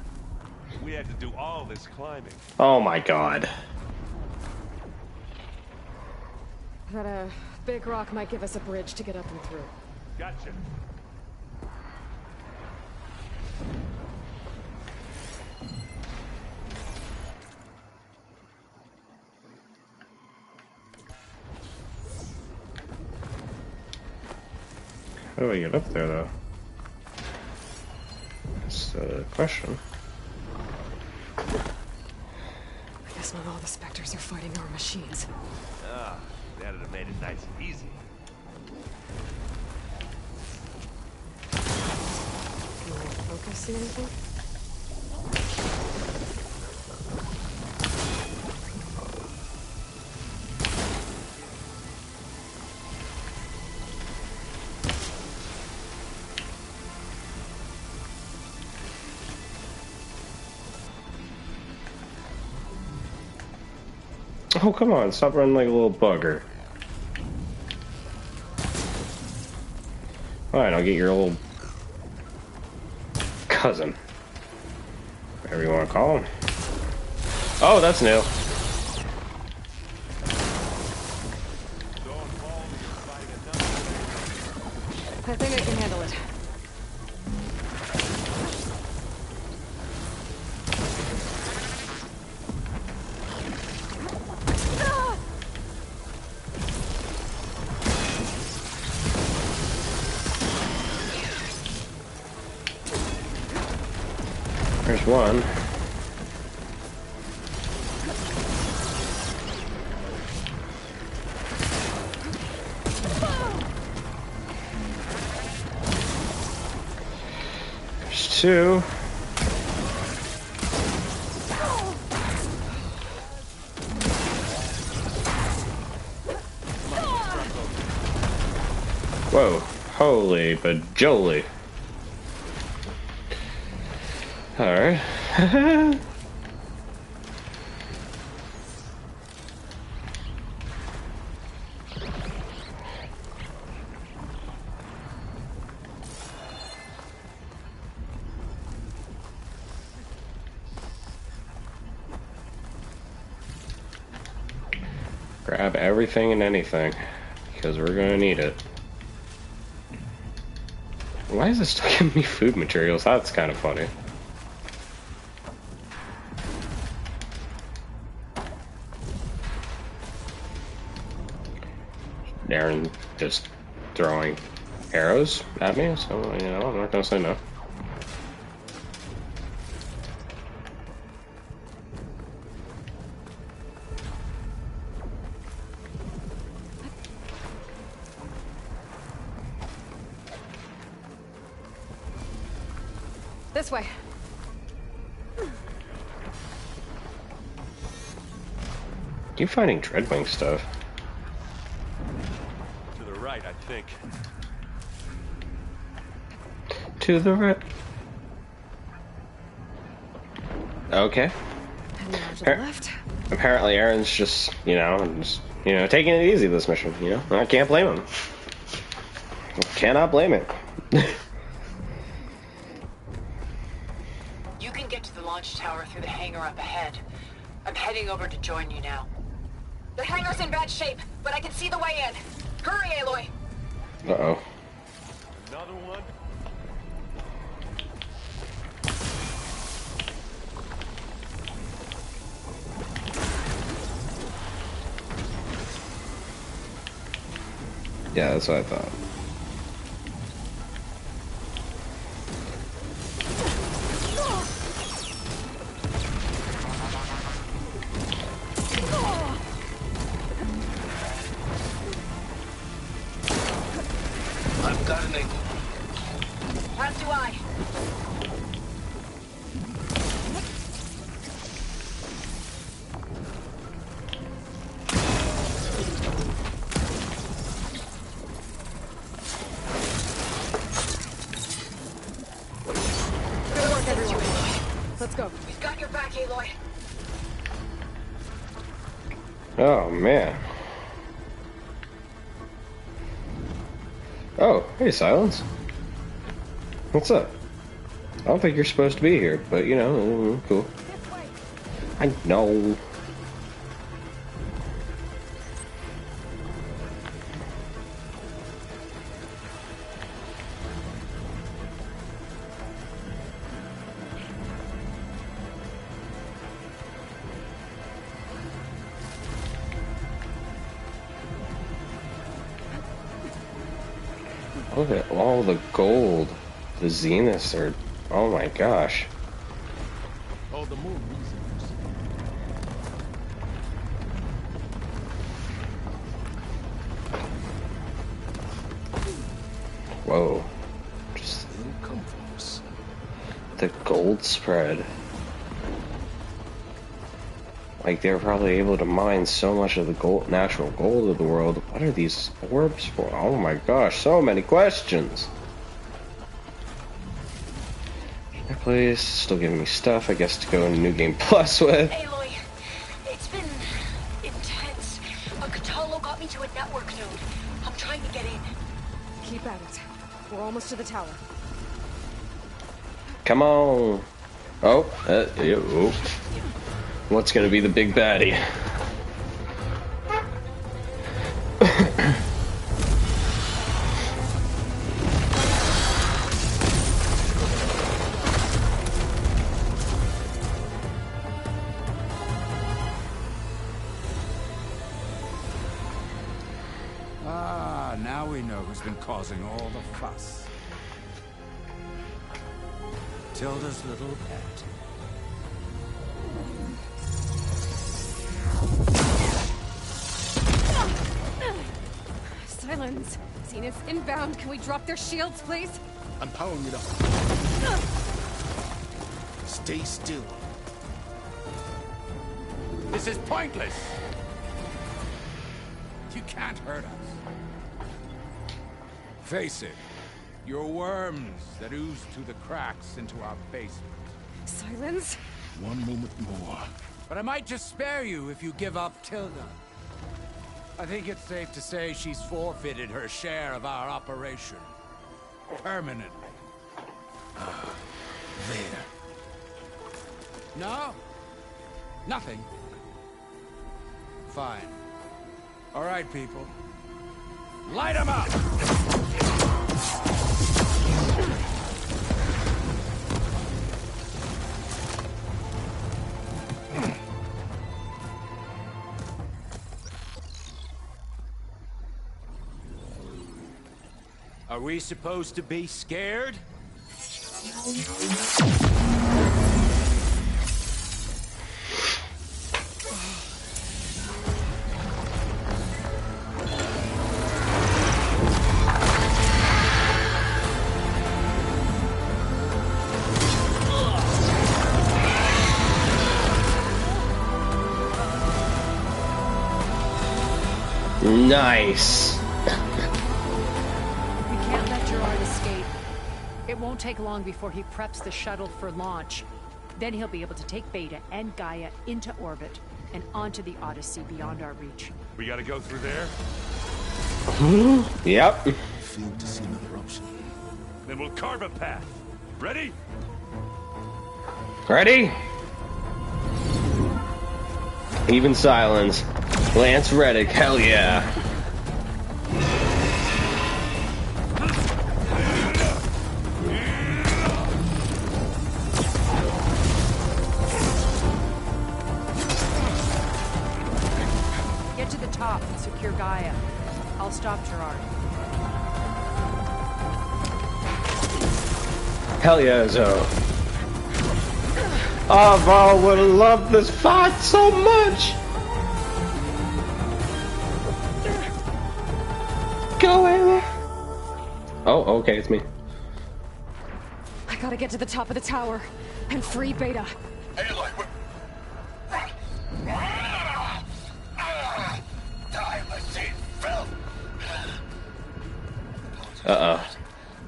Speaker 2: We had to do all this climbing.
Speaker 1: Oh my god.
Speaker 6: That big rock might give us a bridge to get up and through.
Speaker 2: Gotcha.
Speaker 1: How do I get up there, though? That's the question.
Speaker 6: I guess not all the specters are fighting our machines.
Speaker 2: Ah, that'd have made it nice and easy.
Speaker 6: Can you focus, see anything?
Speaker 1: Oh, come on. Stop running like a little bugger. Alright, I'll get your little cousin. Whatever you want to call him. Oh, that's new.
Speaker 6: I think I can handle it.
Speaker 1: There's one. There's two. Whoa. Holy bajoli. Alright. Grab everything and anything, because we're gonna need it. Why is it still giving me food materials? That's kind of funny. Aaron just throwing arrows at me, so, you know, I'm not gonna say no.
Speaker 6: This way.
Speaker 1: Keep finding Dreadwing stuff.
Speaker 2: To the right, I think.
Speaker 1: To the right. Okay.
Speaker 6: And now to the left.
Speaker 1: Apparently Aaron's just, taking it easy this mission, I can't blame him. Cannot blame it.
Speaker 15: You can get to the launch tower through the hangar up ahead. I'm heading over to join you now. The hangar's in bad shape, but I can see the way in. Hurry, Aloy!
Speaker 1: Uh-oh.
Speaker 2: Another one?
Speaker 1: Yeah, that's what I thought.
Speaker 16: I've got an angle.
Speaker 15: As do I.
Speaker 6: Good work, everyone. Let's go.
Speaker 15: We've got your back, Aloy.
Speaker 1: Oh, man. Oh, hey, Sylens. What's up? I don't think you're supposed to be here, but you know, cool. I know. Look at all the gold. The Zeniths are... Oh my gosh.
Speaker 11: All the more reasons.
Speaker 1: Whoa. Just the gold spread. Like, they're probably able to mine so much of the gold, natural gold of the world. What are these orbs for? Oh my gosh, so many questions. Please, still giving me stuff, I guess, to go into New Game Plus with.
Speaker 15: Aloy, it's been intense. Catalo got me to a network node. I'm trying to get in.
Speaker 6: Keep at it. We're almost to the tower.
Speaker 1: Come on. Oh, oh. What's gonna be the big baddie?
Speaker 17: Now we know who's been causing all the fuss. Tilda's little pet.
Speaker 6: Sylens. Zenith's inbound. Can we drop their shields, please?
Speaker 11: I'm powering it up. Stay still.
Speaker 17: This is pointless. You can't hurt us. Face it, you're worms that ooze through the cracks into our basement.
Speaker 6: Sylens?
Speaker 11: One moment more.
Speaker 17: But I might just spare you if you give up Tilda. I think it's safe to say she's forfeited her share of our operation. Permanently.
Speaker 11: There.
Speaker 17: No? Nothing? Fine. All right, people. Light them up! Are we supposed to be scared?
Speaker 1: Nice.
Speaker 12: We can't let Gerard escape. It won't take long before he preps the shuttle for launch. Then he'll be able to take Beta and Gaia into orbit and onto the Odyssey beyond our reach.
Speaker 2: We gotta go through there?
Speaker 1: Yep.
Speaker 11: Failed to see another option.
Speaker 2: Then we'll carve a path. Ready?
Speaker 1: Ready? Even Sylens. Lance Reddick, hell yeah.
Speaker 12: Get to the top and secure Gaia. I'll stop Gerard.
Speaker 1: Hell yeah, Zoe. Oh, Val would have loved this fight so much. Go in. Oh, okay, it's me.
Speaker 6: I gotta get to the top of the tower and free Beta.
Speaker 16: Aloy, Thylacine fell.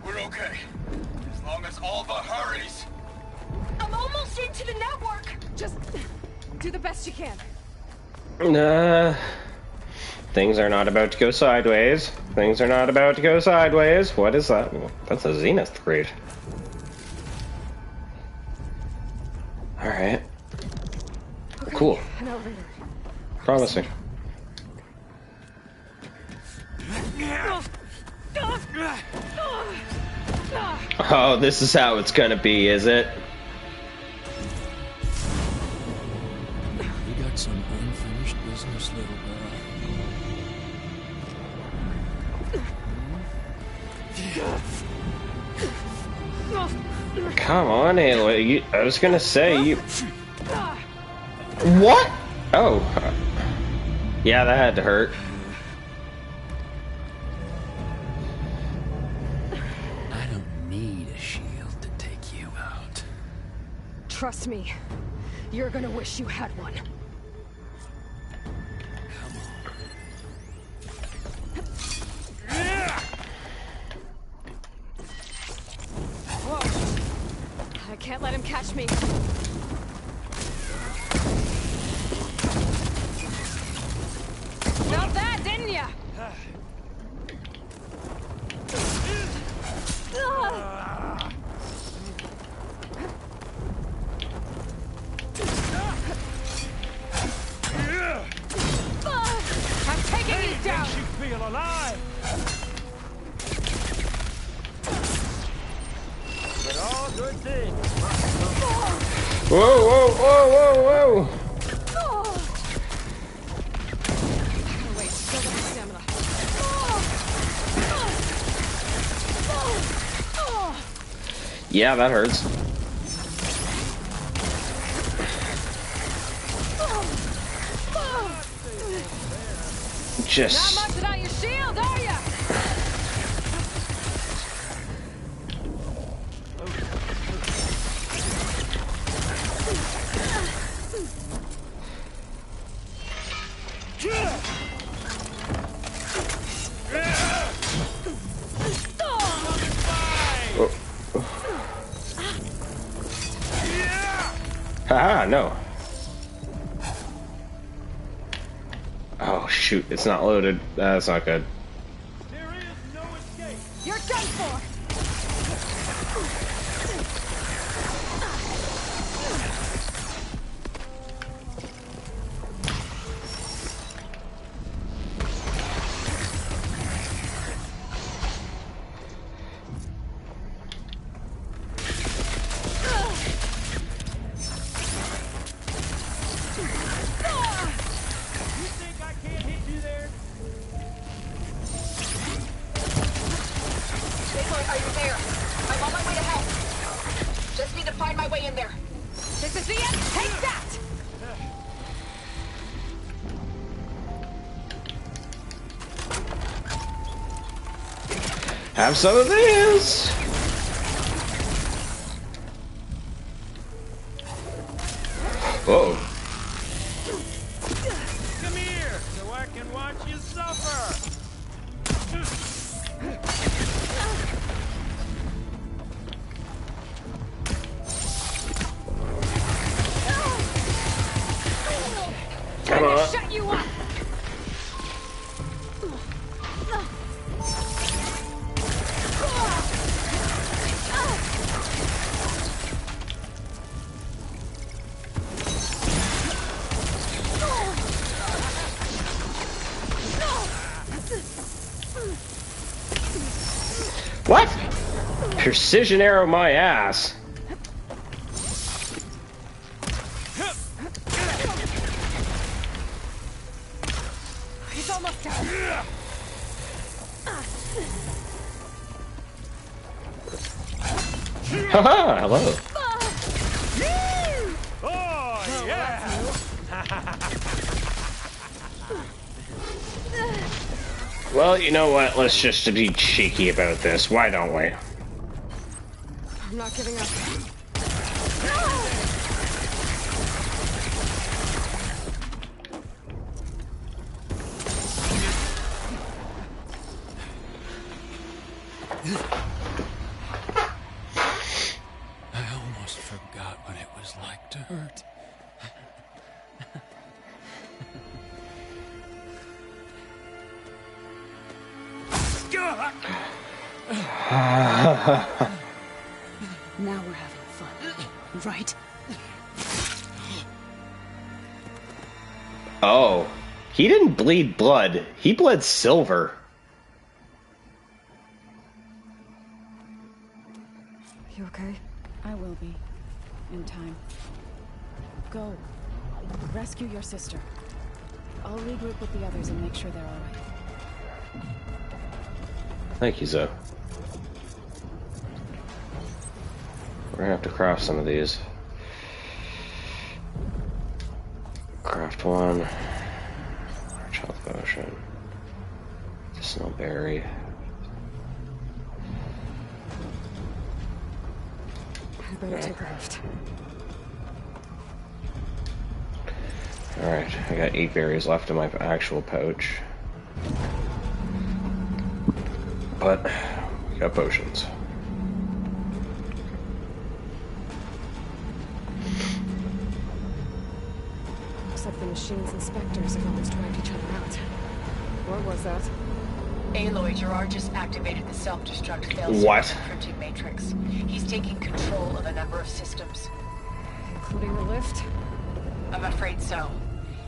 Speaker 16: We're okay. As long as Alva hurries.
Speaker 6: I'm almost into the network. Just do the best you can.
Speaker 1: Things are not about to go sideways. Things are not about to go sideways. What is that? That's a Zenith grade. Alright.
Speaker 6: Okay,
Speaker 1: Cool.
Speaker 6: an elevator.
Speaker 1: Promising. Oh, this is how it's gonna be, is it?
Speaker 11: You got some unfinished business, little girl.
Speaker 1: Come on, Aloy. I was gonna say you. What? Oh. Yeah, that had to hurt.
Speaker 11: I don't need a shield to take you out.
Speaker 6: Trust me, you're gonna wish you had one. Whoa. I can't let him catch me.
Speaker 3: Felt that, didn't ya? I'm taking you down.
Speaker 2: You feel alive. But all good things.
Speaker 1: Whoa, whoa, whoa, whoa, whoa!
Speaker 6: Wait, build up the stamina.
Speaker 1: Yeah, that hurts. Just.
Speaker 3: Not much without your shield, are ya?
Speaker 1: Haha, no. Oh shoot, it's not loaded. That's not good.
Speaker 3: You're done for.
Speaker 15: Aloy, are you there? I'm on my way to help. Just need to find my way in there.
Speaker 3: This is the end. Take that.
Speaker 1: Have some of this! Whoa.
Speaker 2: Come here, so I can watch you suffer.
Speaker 1: Come on.
Speaker 3: Shut you up.
Speaker 1: What? Precision arrow my ass.
Speaker 3: It's almost done.
Speaker 1: Haha, hello.
Speaker 2: Oh, yeah!
Speaker 1: Well, you know what? Let's just be cheeky about this. Why don't we?
Speaker 6: I'm not giving up.
Speaker 11: I almost forgot what it was like to hurt.
Speaker 5: Now we're having fun, right?
Speaker 1: Oh. He didn't bleed blood. He bled silver.
Speaker 6: You okay?
Speaker 18: I will be. In time. Go. Rescue your sister. I'll regroup with the others and make sure they're alright.
Speaker 1: Thank you, Zoe. We're gonna have to craft some of these. Craft one. Large health potion. Snowberry.
Speaker 6: I better take a lift.
Speaker 1: Alright, I got 8 berries left in my actual pouch. But, we got potions.
Speaker 6: Looks like the machine's inspectors have almost wiped each other out. What was that?
Speaker 15: Aloy, Gerard just activated the self-destruct failsafe
Speaker 1: What?
Speaker 15: printing matrix. He's taking control of a number of systems.
Speaker 6: Including the lift?
Speaker 15: I'm afraid so.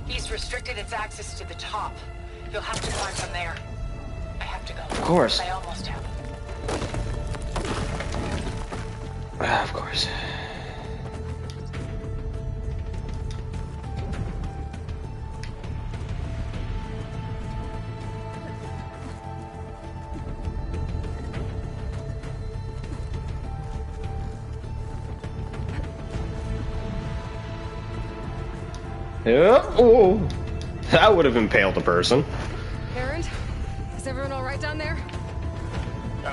Speaker 15: He's restricted its access to the top. You'll have to climb from there. I have to go.
Speaker 1: Of course.
Speaker 15: I almost have.
Speaker 1: Of course. Yeah. Oh, that would have impaled a person.
Speaker 6: Errand? Is everyone all right down there?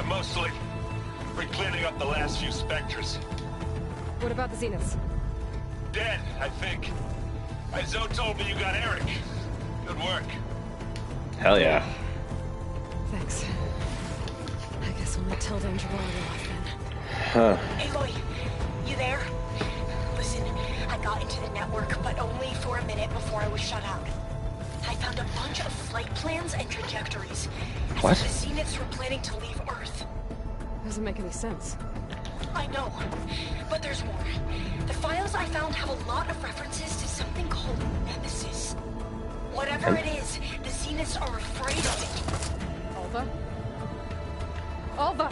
Speaker 2: Mostly. We're cleaning up the last few specters.
Speaker 6: What about the Zeniths?
Speaker 2: Dead, I think. Zoe told me you got Eric. Good work.
Speaker 1: Hell yeah.
Speaker 6: Thanks. I guess we'll let Tilda and Gerard off then.
Speaker 1: Huh.
Speaker 13: Aloy, you there? Listen, I got into the network, but only for a minute before I was shut out. I found a bunch of flight plans and trajectories.
Speaker 1: What?
Speaker 13: The Zeniths were planning to leave Earth.
Speaker 6: Doesn't make any sense.
Speaker 13: I know, but there's more. The files I found have a lot of references to something called Nemesis. Whatever it is, the Zeniths are afraid of it.
Speaker 6: Alva? Alva!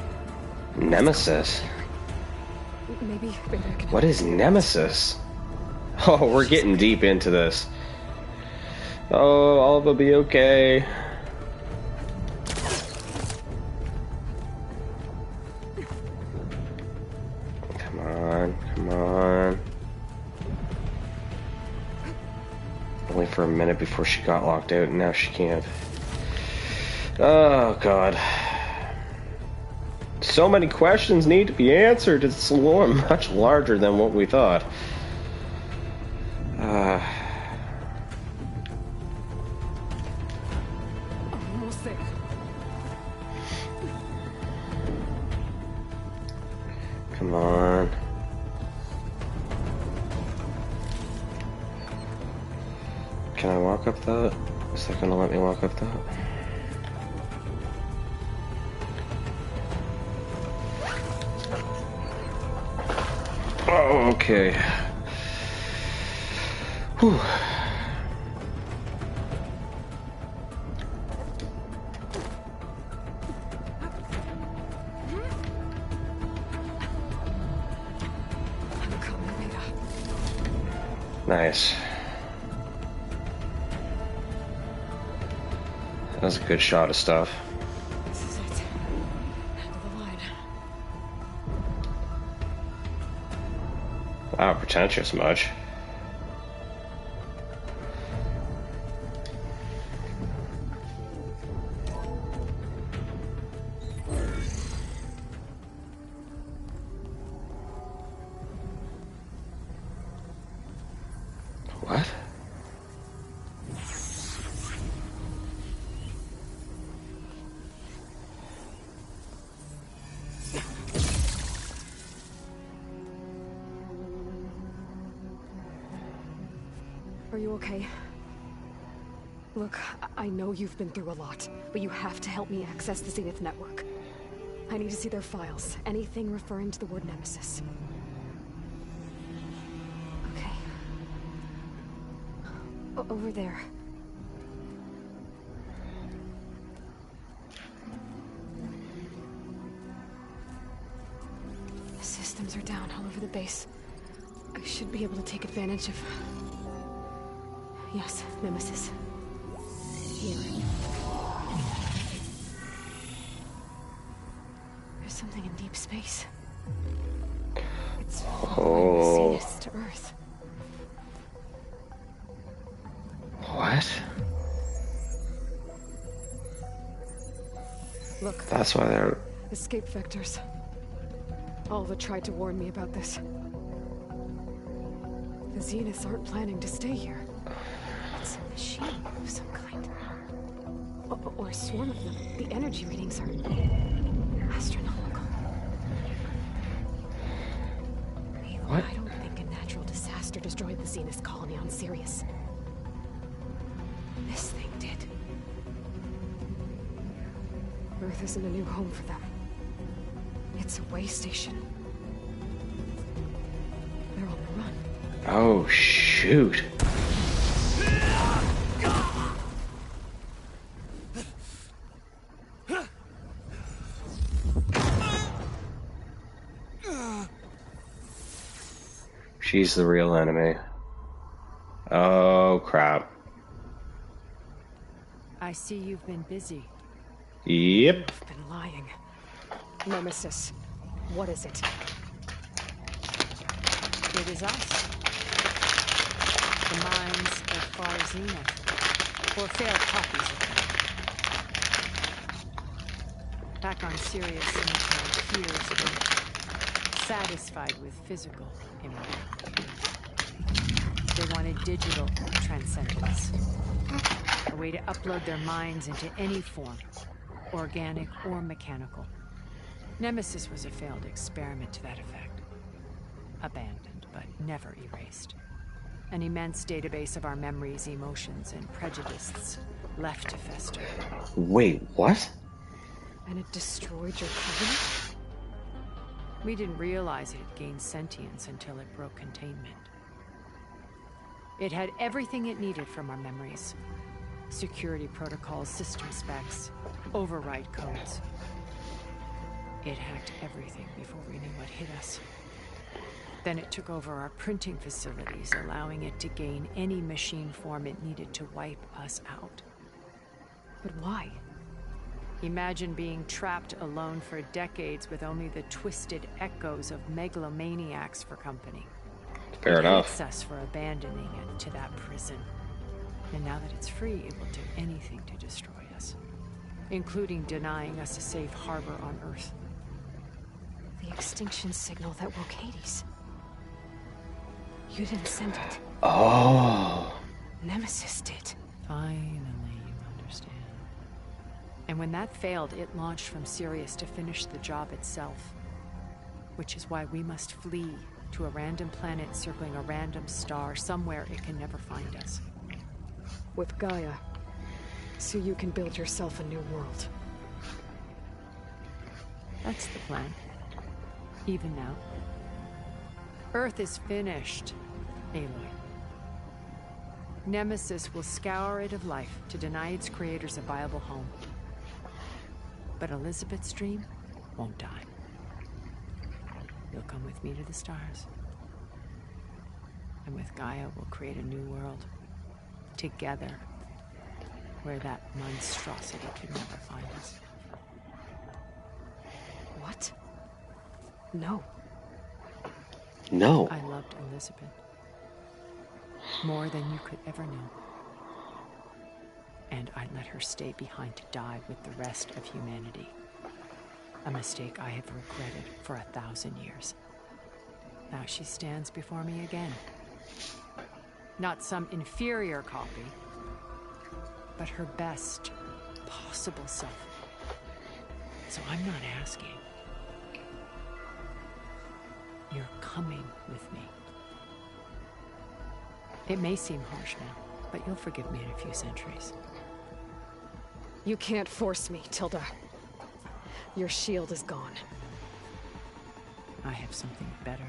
Speaker 1: Nemesis?
Speaker 6: Maybe I can...
Speaker 1: What is Nemesis? Oh, we're getting deep into this. Oh, Alva be okay. Come on, come on. Only for a minute before she got locked out, and now she can't. Oh, God. So many questions need to be answered. It's much larger than what we thought.
Speaker 6: Almost there.
Speaker 1: Come on. Can I walk up that? Is that gonna let me walk up that? Oh, okay. Whew. Nice. That was a good shot of stuff.
Speaker 6: This is it. End of the line.
Speaker 1: Wow, pretentious much. What?
Speaker 6: Are you okay? Look, I know you've been through a lot, but you have to help me access the Zenith network. I need to see their files, anything referring to the word Nemesis. Okay. Over there. Systems are down all over the base. I should be able to take advantage of... Yes, Nemesis. Here. There's something in deep space. It's following the Sylens to Earth.
Speaker 1: What?
Speaker 6: Look.
Speaker 1: That's why they're...
Speaker 6: Escape vectors. Alva tried to warn me about this. The Zeniths aren't planning to stay here. It's a machine of some kind. Or a swarm of them. The energy readings are astronomical.
Speaker 1: What?
Speaker 6: I don't think a natural disaster destroyed the Zenith colony on Sirius. This thing did. Earth isn't a new home for them. It's a way station. They're on the run.
Speaker 1: Oh, shoot. She's the real enemy. Oh, crap.
Speaker 12: I see you've been busy.
Speaker 1: Yep.
Speaker 6: You've been lying. Nemesis, what is it?
Speaker 12: It is us. The minds of Far Zenith, or failed copies of them. Back on Sirius, Cemetery, fears were satisfied with physical immortality. They wanted digital transcendence. A way to upload their minds into any form, organic or mechanical. Nemesis was a failed experiment to that effect. Abandoned, but never erased. An immense database of our memories, emotions, and prejudices left to fester.
Speaker 1: Wait, what?
Speaker 6: And it destroyed your covenant?
Speaker 12: We didn't realize it had gained sentience until it broke containment. It had everything it needed from our memories. Security protocols, system specs, override codes. It hacked everything before we knew what hit us. Then it took over our printing facilities, allowing it to gain any machine form it needed to wipe us out.
Speaker 6: But why?
Speaker 12: Imagine being trapped alone for decades with only the twisted echoes of megalomaniacs for company.
Speaker 1: Fair enough.
Speaker 12: It hates us for abandoning it to that prison. And now that it's free, it will do anything to destroy us, including denying us a safe harbor on Earth.
Speaker 6: The extinction signal that woke Hades. You didn't send it.
Speaker 1: Oh.
Speaker 6: Nemesis did.
Speaker 12: Finally, you understand. And when that failed, it launched from Sirius to finish the job itself. Which is why we must flee to a random planet circling a random star, somewhere it can never find us.
Speaker 6: With Gaia, so you can build yourself a new world.
Speaker 12: That's the plan. Even now. Earth is finished, Aloy. Nemesis will scour it of life to deny its creators a viable home. But Elizabeth's dream won't die. You'll come with me to the stars. And with Gaia, we'll create a new world. Together. Where that monstrosity could never find us.
Speaker 6: What? No.
Speaker 1: No.
Speaker 12: I loved Elizabeth. More than you could ever know. And I let her stay behind to die with the rest of humanity. A mistake I have regretted for 1,000 years. Now she stands before me again. Not some inferior copy, but her best possible self. So I'm not asking. You're coming with me. It may seem harsh now, but you'll forgive me in a few centuries.
Speaker 6: You can't force me, Tilda. Your shield is gone.
Speaker 12: I have something better.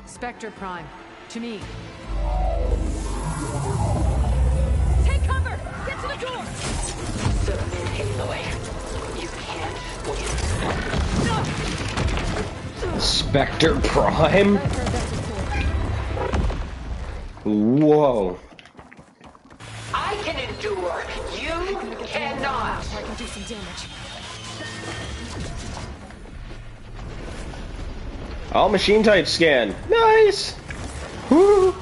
Speaker 12: Spectre Prime, to me.
Speaker 3: Take cover! Get to the door!
Speaker 15: Submit, Aloy. You can't win.
Speaker 3: No!
Speaker 1: Spectre Prime? Whoa.
Speaker 15: I can endure. You cannot.
Speaker 6: I can do some damage.
Speaker 1: All machine type scan. Nice. Woo.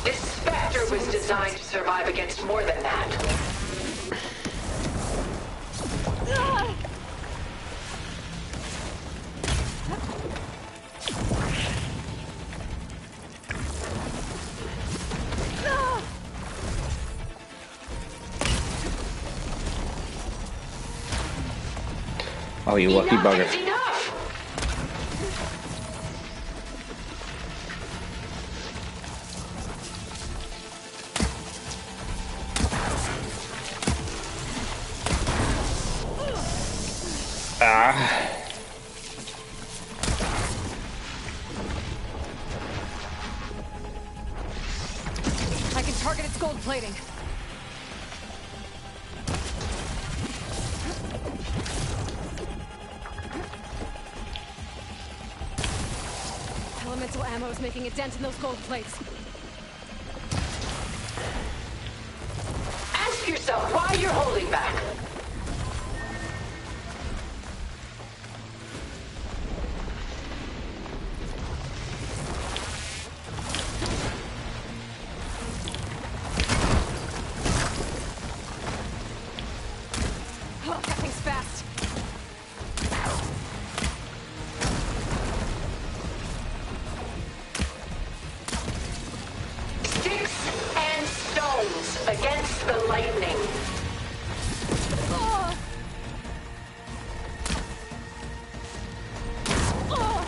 Speaker 15: This Spectre was designed to survive against more than that.
Speaker 1: Oh, you lucky bugger.
Speaker 15: Enough is enough.
Speaker 1: Ah.
Speaker 6: I can target its gold plating. Elemental ammo is making a dent in those gold plates.
Speaker 15: Ask yourself why you're holding back.
Speaker 6: Oh, that thing's fast.
Speaker 15: Sticks and stones against the lightning.
Speaker 6: Oh. Oh.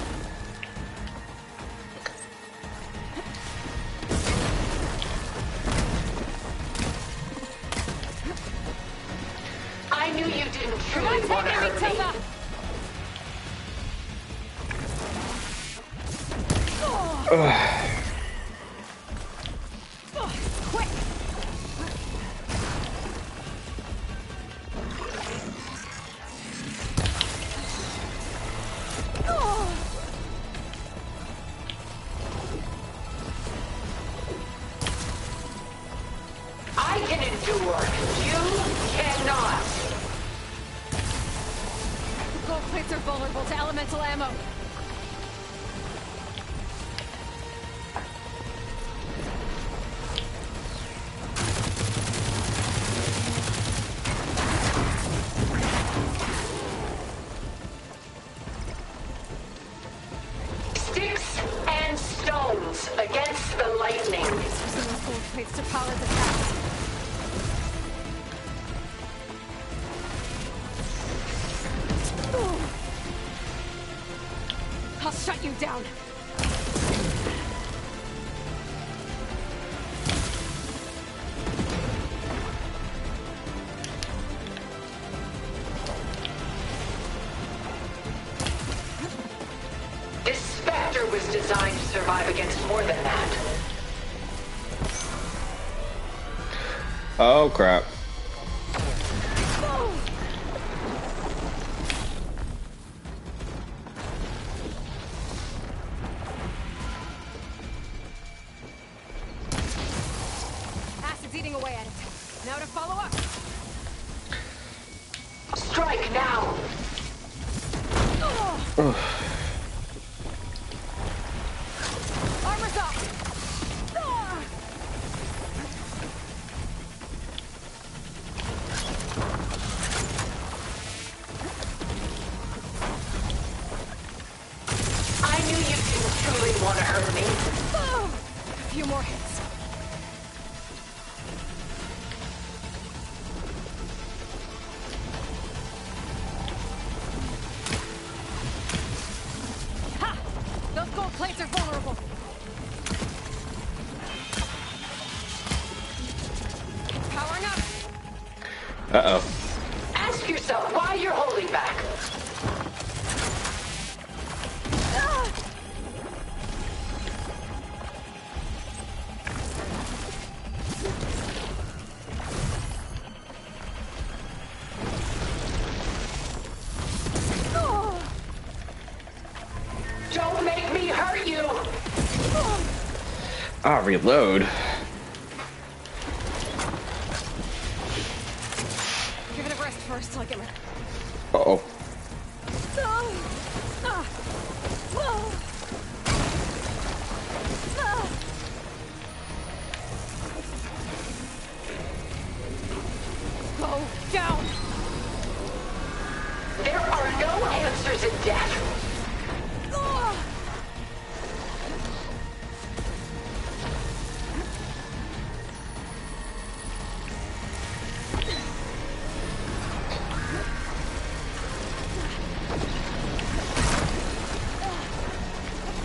Speaker 15: I knew you didn't truly want to hurt me.
Speaker 6: Quick!
Speaker 15: I can endure. You cannot.
Speaker 6: Gold plates are vulnerable to elemental ammo.
Speaker 15: Sticks and stones against the lightning.
Speaker 6: Using those gold plates to power the house. I'll shut you down.
Speaker 15: This Spectre was designed to survive against more than that.
Speaker 1: Oh, crap.
Speaker 6: Acid's eating away at it. Now to follow up.
Speaker 15: Strike now.
Speaker 6: Armor's up.
Speaker 15: I knew you didn't truly want to hurt me.
Speaker 6: A few more hits. Ha! Those gold plates are vulnerable. Powering up.
Speaker 1: Uh-oh.
Speaker 15: Ask yourself why you're holding back.
Speaker 1: not reload.
Speaker 6: Give it a rest first till I get my...
Speaker 1: Uh-oh.
Speaker 6: Go down!
Speaker 15: There are no answers in death.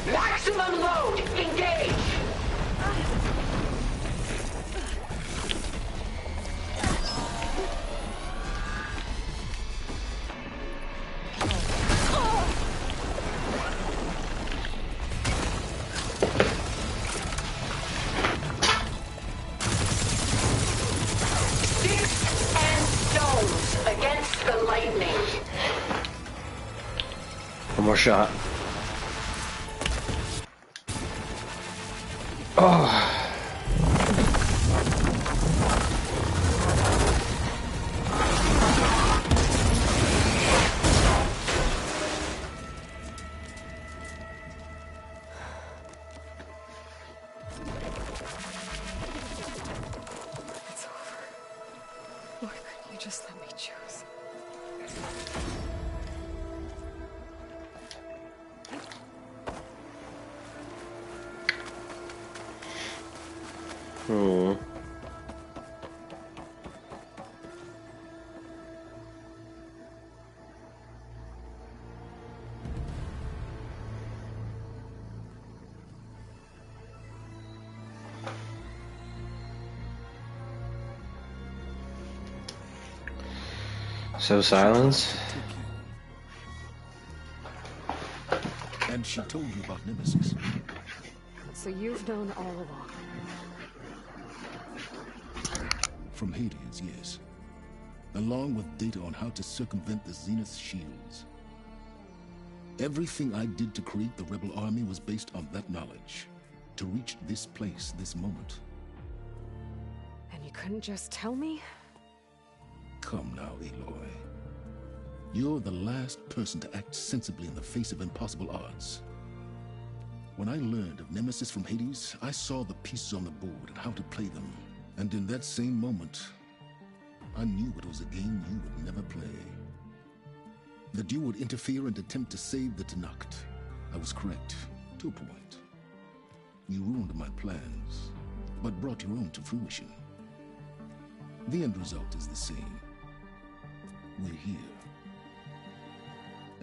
Speaker 15: Maximum load! Engage! Sticks and stones against the lightning.
Speaker 1: One more shot. Oh.
Speaker 6: It's over. Why couldn't you just let me choose?
Speaker 1: So Sylens?
Speaker 11: And she told you about Nemesis.
Speaker 6: So you've known all along.
Speaker 11: From Hades, yes. Along with data on how to circumvent the Zenith shields. Everything I did to create the rebel army was based on that knowledge. To reach this place, this moment.
Speaker 6: And you couldn't just tell me?
Speaker 11: Come now, Aloy. You're the last person to act sensibly in the face of impossible odds. When I learned of Nemesis from Hades, I saw the pieces on the board and how to play them. And in that same moment, I knew it was a game you would never play. That you would interfere and attempt to save the Tenakth. I was correct, to a point. You ruined my plans, but brought your own to fruition. The end result is the same. We're here.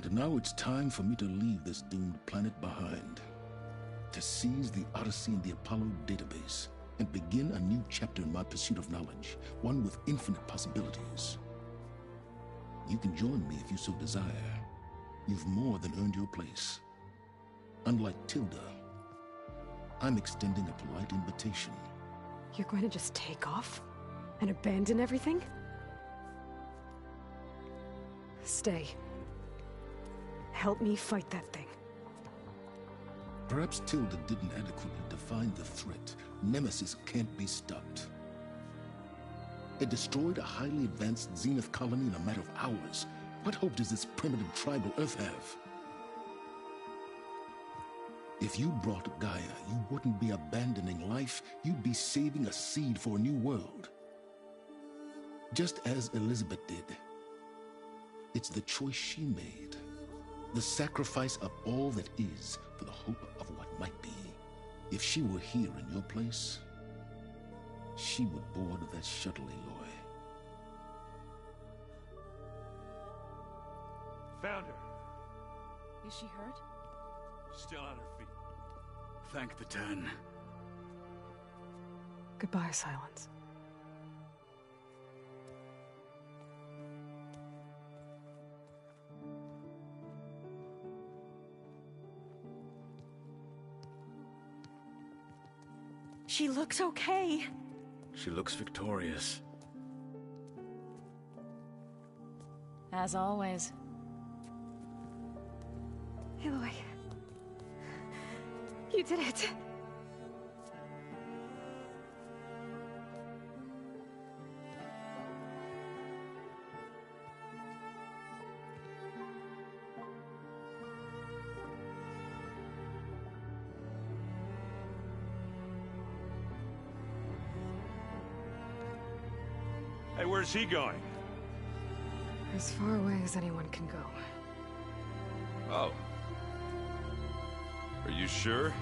Speaker 11: And now it's time for me to leave this doomed planet behind. To seize the Odyssey and the Apollo database, and begin a new chapter in my pursuit of knowledge, one with infinite possibilities. You can join me if you so desire. You've more than earned your place. Unlike Tilda, I'm extending a polite invitation.
Speaker 6: You're going to just take off? And abandon everything? Stay. Help me fight that thing.
Speaker 11: Perhaps Tilda didn't adequately define the threat. Nemesis can't be stopped. It destroyed a highly advanced Zenith colony in a matter of hours. What hope does this primitive tribal Earth have? If you brought Gaia, you wouldn't be abandoning life, you'd be saving a seed for a new world. Just as Elizabeth did. It's the choice she made. The sacrifice of all that is for the hope of what might be. If she were here in your place, she would board that shuttle, Aloy.
Speaker 2: Found her.
Speaker 18: Is she hurt?
Speaker 2: Still on her feet.
Speaker 14: Thank the Ten.
Speaker 6: Goodbye, Sylens.
Speaker 13: She looks okay.
Speaker 14: She looks victorious.
Speaker 18: As always.
Speaker 6: Aloy. You did it.
Speaker 7: Hey, where's he going?
Speaker 6: As far away as anyone can go.
Speaker 7: Oh. Are you sure?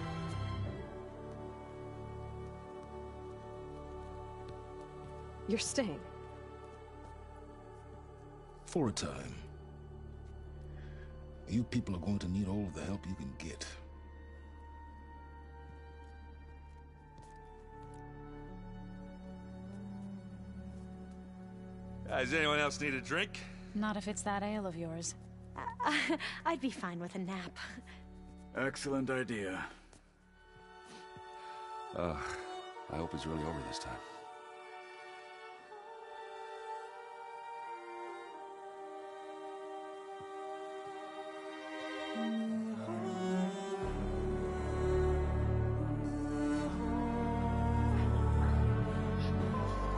Speaker 6: You're staying.
Speaker 11: For a time. You people are going to need all of the help you can get.
Speaker 7: Does anyone else need a drink?
Speaker 18: Not if it's that ale of yours.
Speaker 13: I'd be fine with a nap.
Speaker 14: Excellent idea.
Speaker 7: I hope it's really over this time.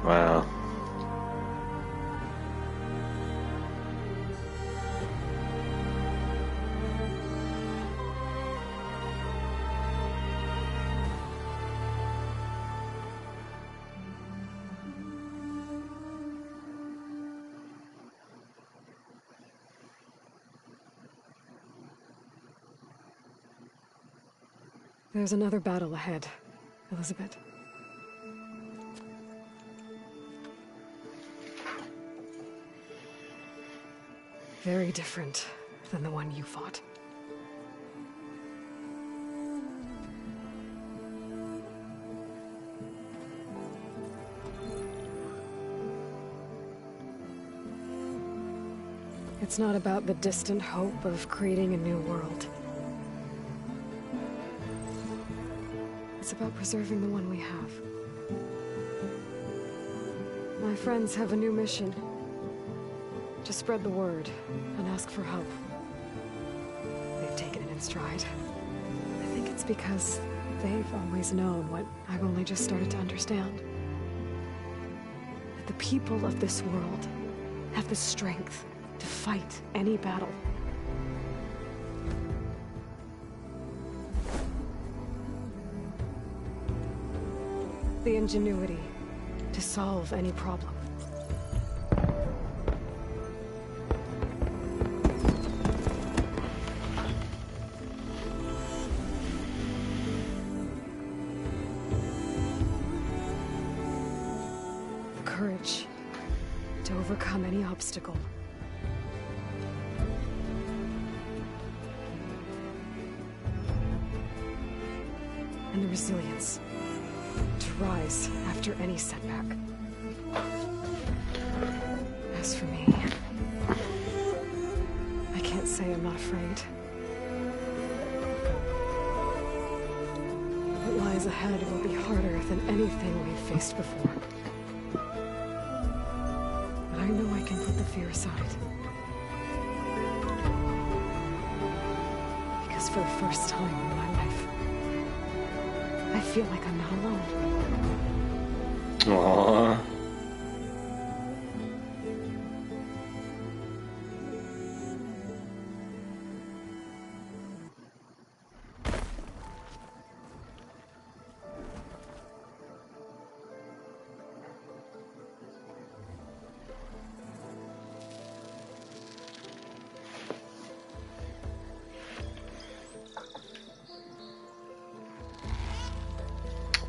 Speaker 1: Wow.
Speaker 6: There's another battle ahead, Elizabeth. Very different than the one you fought. It's not about the distant hope of creating a new world. It's about preserving the one we have. My friends have a new mission. To spread the word and ask for help. They've taken it in stride. I think it's because they've always known what I've only just started to understand. That the people of this world have the strength to fight any battle. The ingenuity to solve any problem. The courage to overcome any obstacle. And the resilience to rise after any setback. As for me, I can't say I'm not afraid. What lies ahead will be harder than anything we've faced before. But I know I can put the fear aside. Because for the first time in my life, I feel like I'm not alone.
Speaker 1: Aww.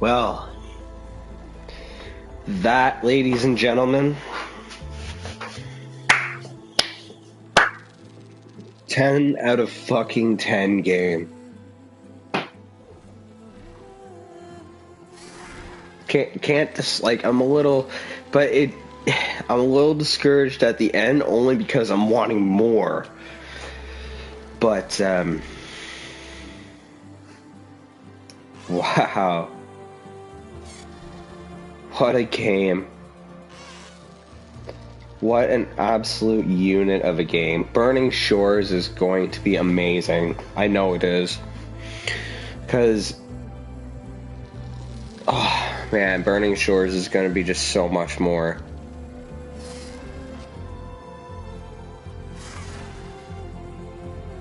Speaker 1: Well, that, ladies and gentlemen, 10 out of fucking 10 game. Can't just, like, I'm a little discouraged at the end only because I'm wanting more. But, wow. What a game. What an absolute unit of a game. Burning Shores is going to be amazing. I know it is. Because, oh man, Burning Shores is going to be just so much more.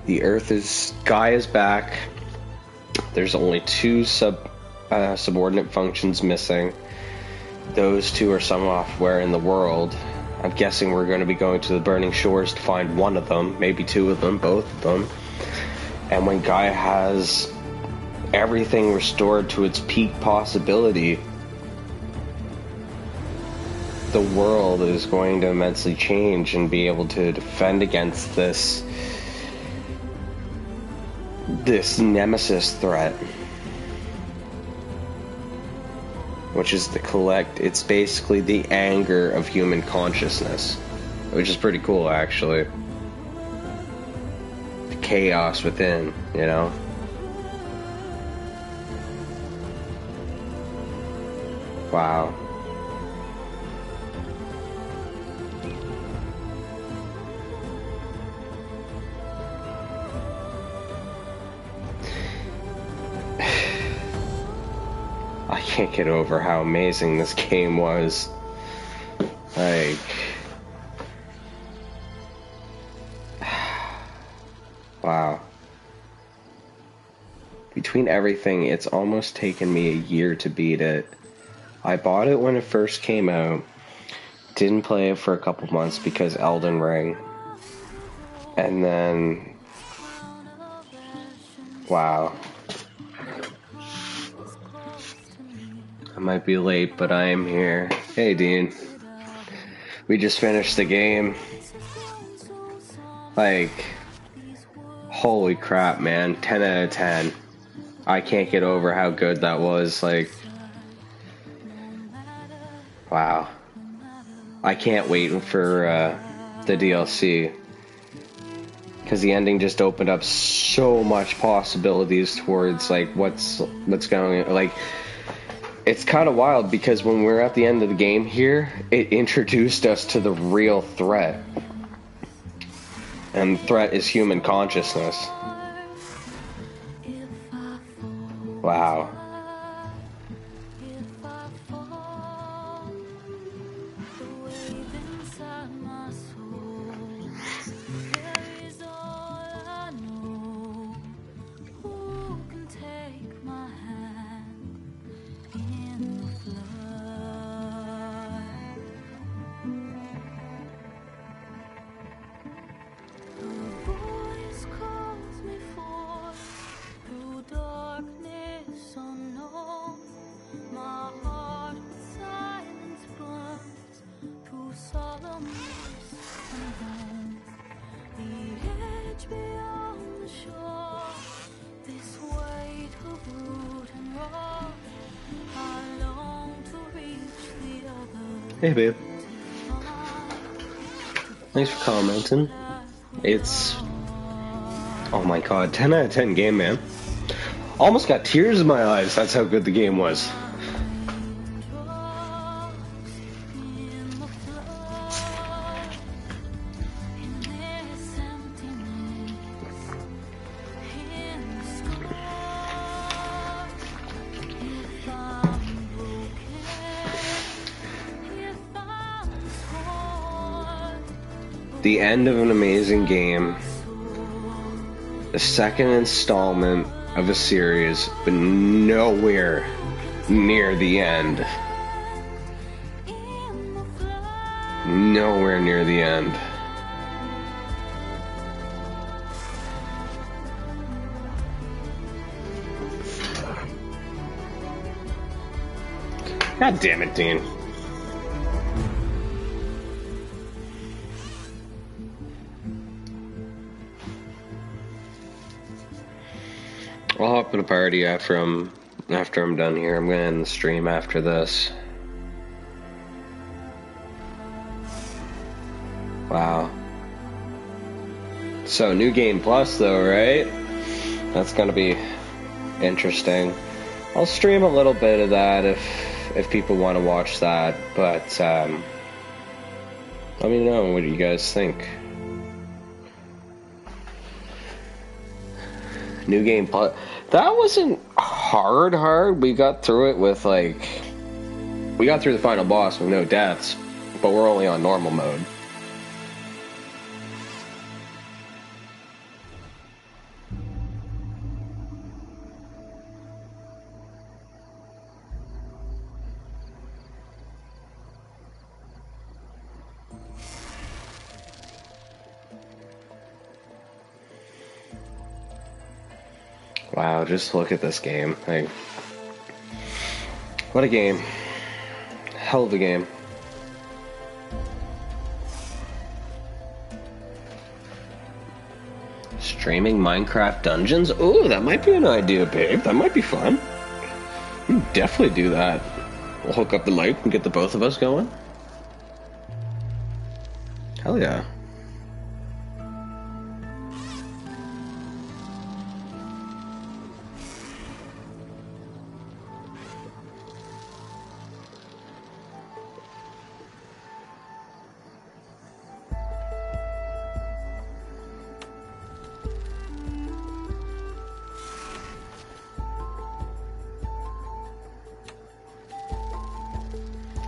Speaker 1: The Sky is back. There's only two subordinate functions missing. those two are somewhere in the world. I'm guessing we're going to be going to the Burning Shores to find one of them, maybe two of them, both of them. And when Gaia has everything restored to its peak possibility, the world is going to immensely change and be able to defend against this nemesis threat, which is it's basically the anger of human consciousness, which is pretty cool, actually. The chaos within, you know? Wow. I can't get over how amazing this game was. Like, wow. Between everything, it's almost taken me a year to beat it. I bought it when it first came out. Didn't play it for a couple months because Elden Ring. And then, wow. I might be late, but I am here. Hey, Dean. We just finished the game. Like, holy crap, man. 10 out of 10. I can't get over how good that was. Like, wow. I can't wait for the DLC. Because the ending just opened up so much possibilities towards, like, what's going on. Like, it's kind of wild because when we're at the end of the game here, it introduced us to the real threat. And the threat is human consciousness. Wow. Hey, babe. Thanks for commenting. It's... oh my god, 10 out of 10 game, man. Almost got tears in my eyes, that's how good the game was. The end of an amazing game. The second installment of a series, but nowhere near the end. Nowhere near the end. God damn it, Dean. I'll hop in a party after I'm done here. I'm gonna end the stream after this. Wow. So, New Game Plus though, right? That's gonna be interesting. I'll stream a little bit of that if people want to watch that, but let me know what you guys think. New Game Plus. That wasn't hard. We got through it with we got through the final boss with no deaths, but we're only on normal mode. Wow, just look at this game. Like, what a game. Hell of a game. Streaming Minecraft Dungeons? Ooh, that might be an idea, babe. That might be fun. You can definitely do that. We'll hook up the mic and get the both of us going. Hell yeah.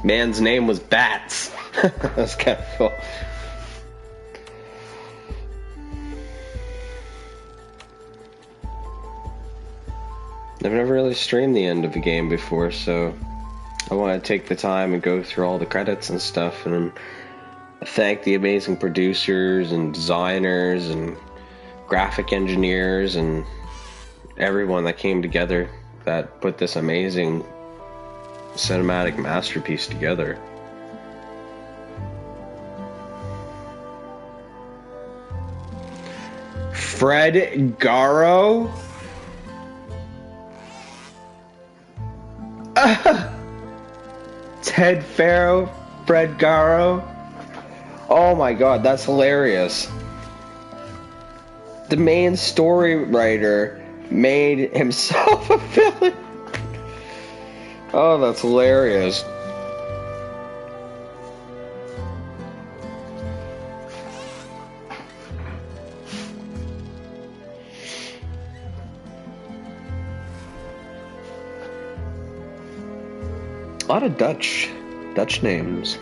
Speaker 1: Man's name was Bats. That's kind of cool. I've never really streamed the end of a game before, so I want to take the time and go through all the credits and stuff, and thank the amazing producers and designers and graphic engineers and everyone that came together that put this amazing cinematic masterpiece together. Fred Garrow? Ted Farrow, Fred Garrow. Oh my god, that's hilarious. The main story writer made himself a villain. Oh, that's hilarious. A lot of Dutch names.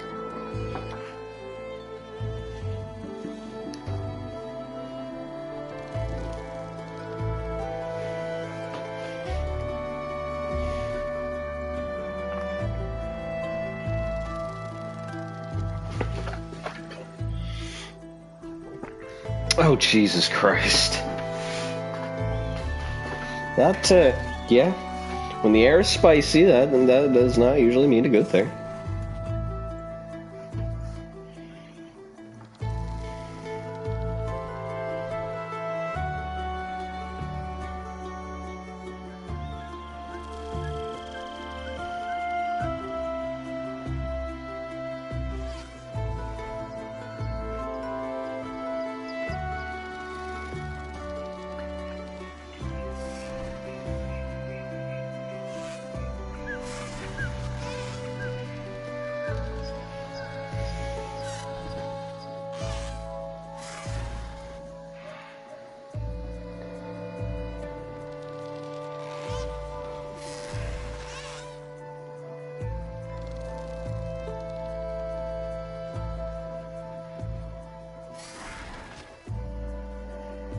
Speaker 1: Oh, Jesus Christ. That, yeah. When the air is spicy, that does not usually mean a good thing.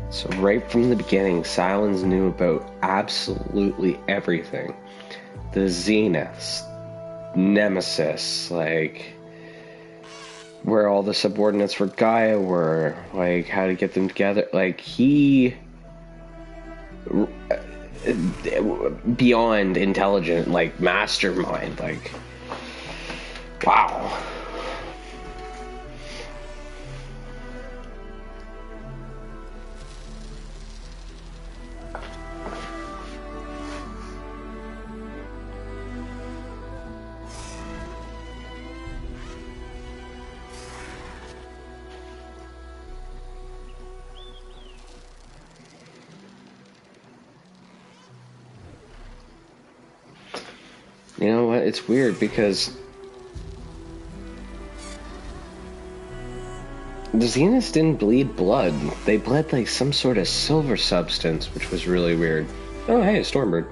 Speaker 1: So right from the beginning, Sylens knew about absolutely everything. The Zeniths, Nemesis, like where all the subordinates for Gaia were, like how to get them together. Like he, beyond intelligent, like mastermind, like wow. You know what? It's weird because the Zeniths didn't bleed blood. They bled like some sort of silver substance, which was really weird. Oh, hey, a Stormbird.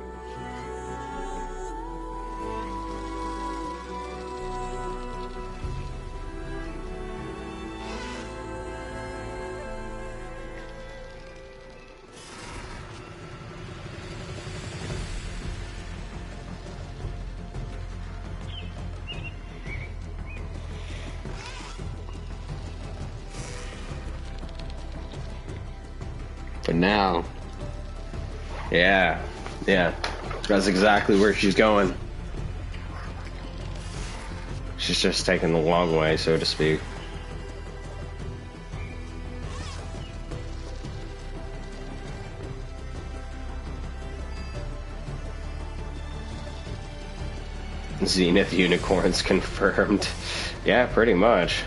Speaker 1: But now, Yeah. Yeah. That's exactly where she's going. She's just taking the long way, so to speak. Zenith unicorns confirmed. Yeah, pretty much.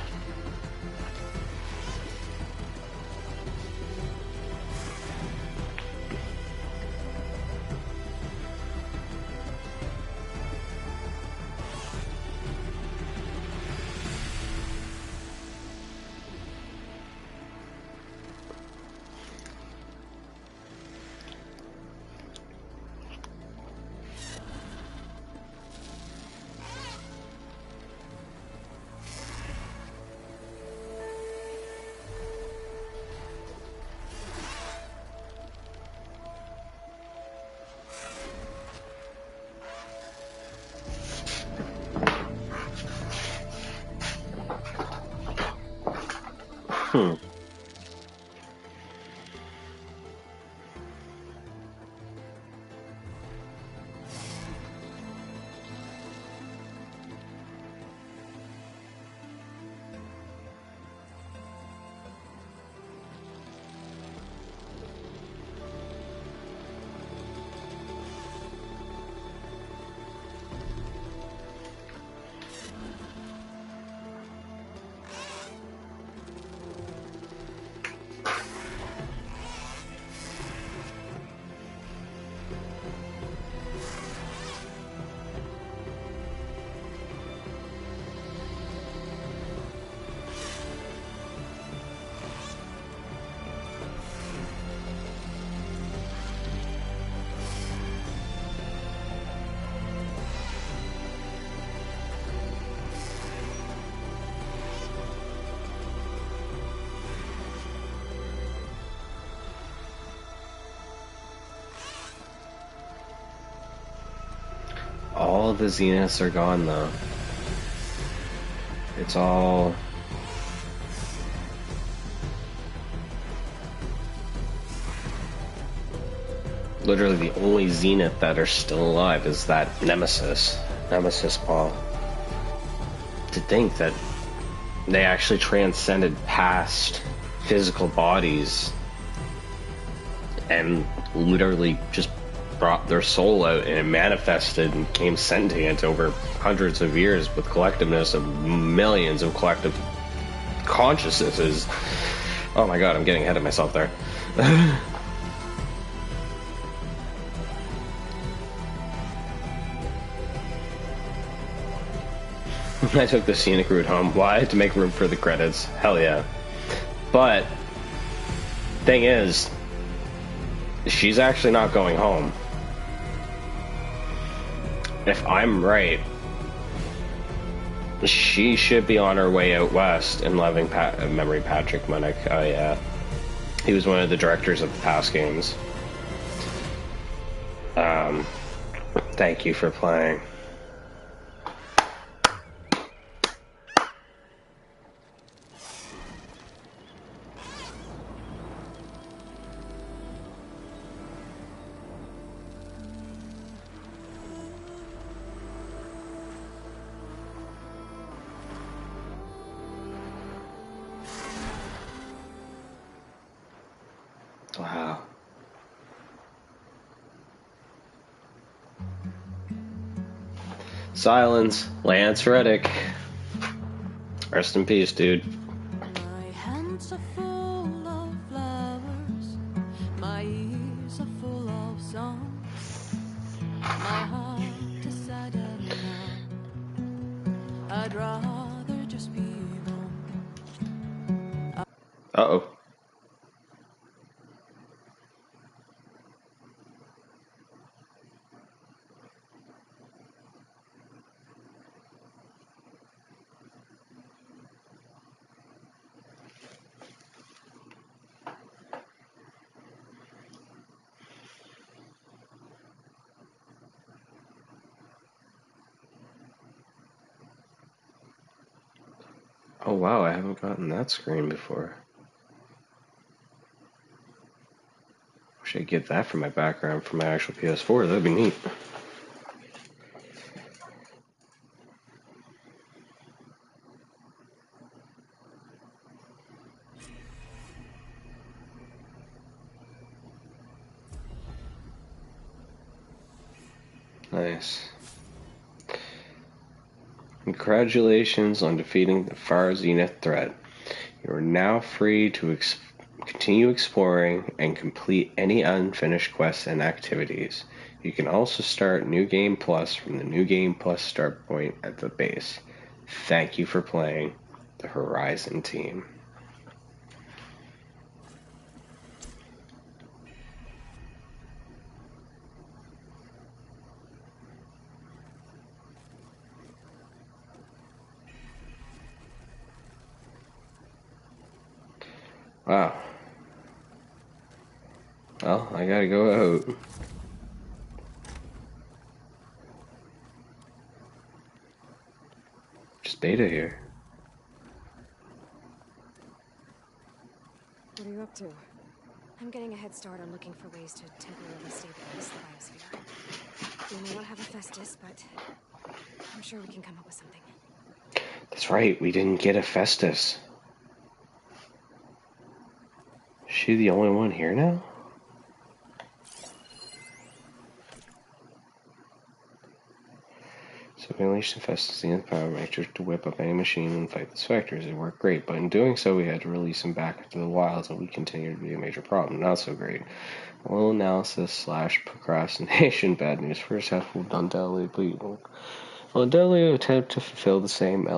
Speaker 1: All the Zeniths are gone, though. It's all... Literally the only Zenith that are still alive is that Nemesis Paul. To think that they actually transcended past physical bodies and literally just brought their soul out and it manifested and became sentient over hundreds of years with collectiveness of millions of collective consciousnesses. Oh my god, I'm getting ahead of myself there. I took the scenic route home. Why? To make room for the credits. Hell yeah. But, thing is, she's actually not going home. If I'm right, she should be on her way out west in loving memory Patrick Munnick. Oh yeah. He was one of the directors of the past games. Thank you for playing. Wow. Sylens, Lance Reddick. Rest in peace, dude.
Speaker 19: My hands are full of flowers, my ears are full of songs, my heart is sad and numb. I'd rather just be home.
Speaker 1: Uh-oh. Oh wow, I haven't gotten that screen before. Wish I could get that for my background for my actual PS4. That'd be neat. Nice. Congratulations on defeating the far zenith threat. You are now free to continue exploring and complete any unfinished quests and activities. You can also start New Game Plus from the New Game Plus start point at the base. Thank you for playing the Horizon team. Wow. Well, I gotta go out. Just Beta here.
Speaker 6: What are you up to?
Speaker 20: I'm getting a head start on looking for ways to temporarily stabilize the biosphere. We may not have Hephaestus, but I'm sure we can come up with something.
Speaker 1: That's right, we didn't get Hephaestus. Is she the only one here now? So we unleashed Hephaestus the power matrix to whip up any machine and fight the specters. It worked great, but in doing so we had to release him back into the wilds, and we continued to be a major problem. Not so great. A little analysis / procrastination. Bad news. First half will undoubtedly attempt to fulfill the same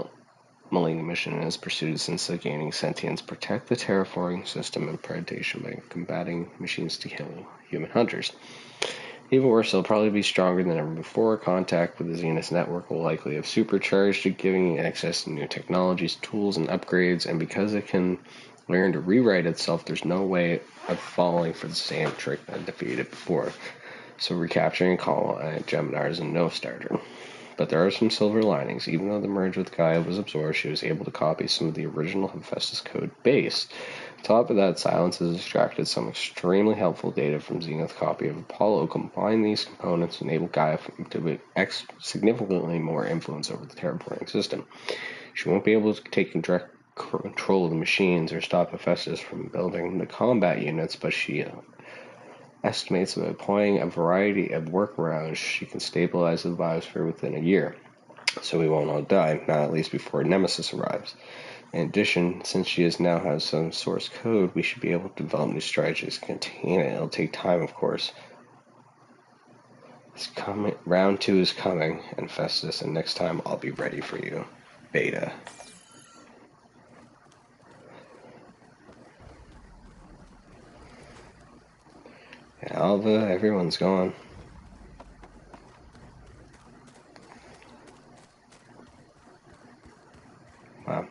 Speaker 1: Millennium mission as pursued since the gaining sentience, protect the terraforming system and predation by combating machines to kill human hunters. Even worse, they'll probably be stronger than ever before. Contact with the Zenith network will likely have supercharged it, giving access to new technologies, tools, and upgrades, and because it can learn to rewrite itself, there's no way of falling for the same trick that defeated it before. So recapturing Kala and Geminar is a no-starter. But there are some silver linings. Even though the merge with Gaia was absorbed, she was able to copy some of the original Hephaestus code base. On top of that, Sylens has extracted some extremely helpful data from Zenith copy of Apollo. Combine these components to enable Gaia to significantly more influence over the terraforming system. She won't be able to take direct control of the machines or stop Hephaestus from building the combat units, but she estimates that by applying a variety of workarounds, she can stabilize the biosphere within a year. So we won't all die, not at least before Nemesis arrives. In addition, since she now has some source code, we should be able to develop new strategies to contain it. It'll take time, of course. It's coming. Round 2 is coming, and Festus, and next time I'll be ready for you. Beta. Alva, everyone's gone. Wow.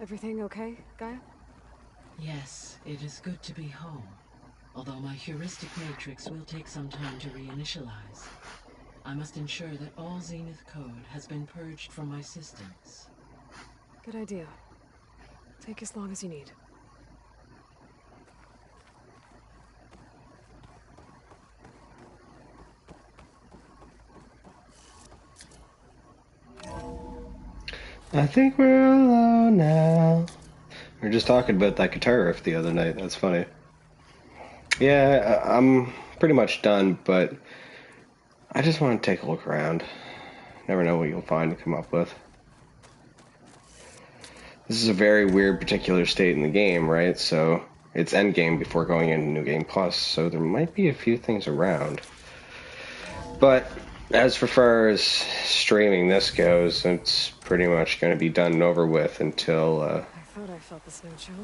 Speaker 6: Everything okay, Gaia?
Speaker 21: Yes, it is good to be home. Although my heuristic matrix will take some time to reinitialize. I must ensure that all Zenith code has been purged from my systems.
Speaker 6: Good idea. Take as long as you need.
Speaker 1: I think we're alone now. We were just talking about that guitar riff the other night. That's funny. Yeah, I'm pretty much done, but I just want to take a look around. Never know what you'll find to come up with. This is a very weird particular state in the game, right? So it's endgame before going into New Game Plus, so there might be a few things around. But as far as streaming this goes, it's pretty much going to be done and over with until...
Speaker 6: I thought I felt the snow chill.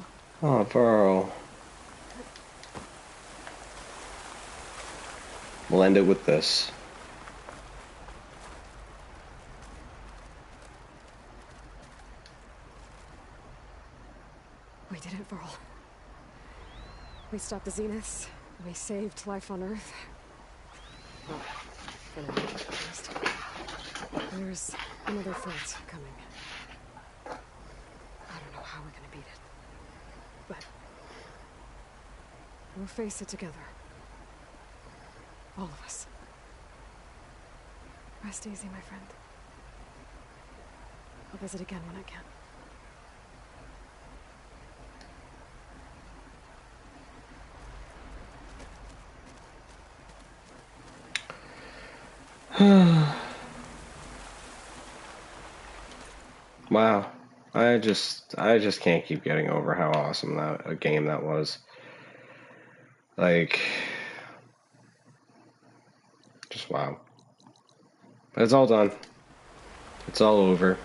Speaker 1: Oh, Varl. We'll end it with this.
Speaker 20: We stopped the Zeniths. We saved life on Earth. Well, for now, at least. There's another threat coming. I don't know how we're gonna beat it. But we'll face it together. All of us. Rest easy, my friend. I'll visit again when I can.
Speaker 1: Wow. I just can't keep getting over how awesome that a game that was. Like, just wow. But it's all done. It's all over.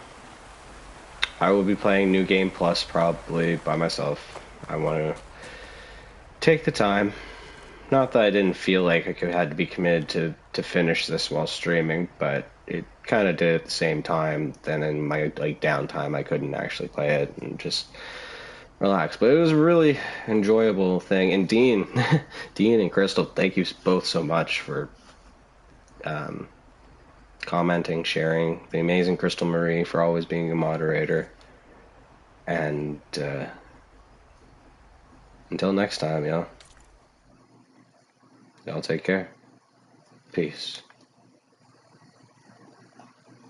Speaker 1: I will be playing New Game Plus probably by myself. I want to take the time. Not that I didn't feel like I had to be committed to finish this while streaming, but it kind of did at the same time. Then in my downtime, I couldn't actually play it and just relax. But it was a really enjoyable thing. And Dean, Dean and Crystal, thank you both so much for commenting, sharing. The amazing Crystal Marie for always being a moderator. And until next time, y'all take care. Peace.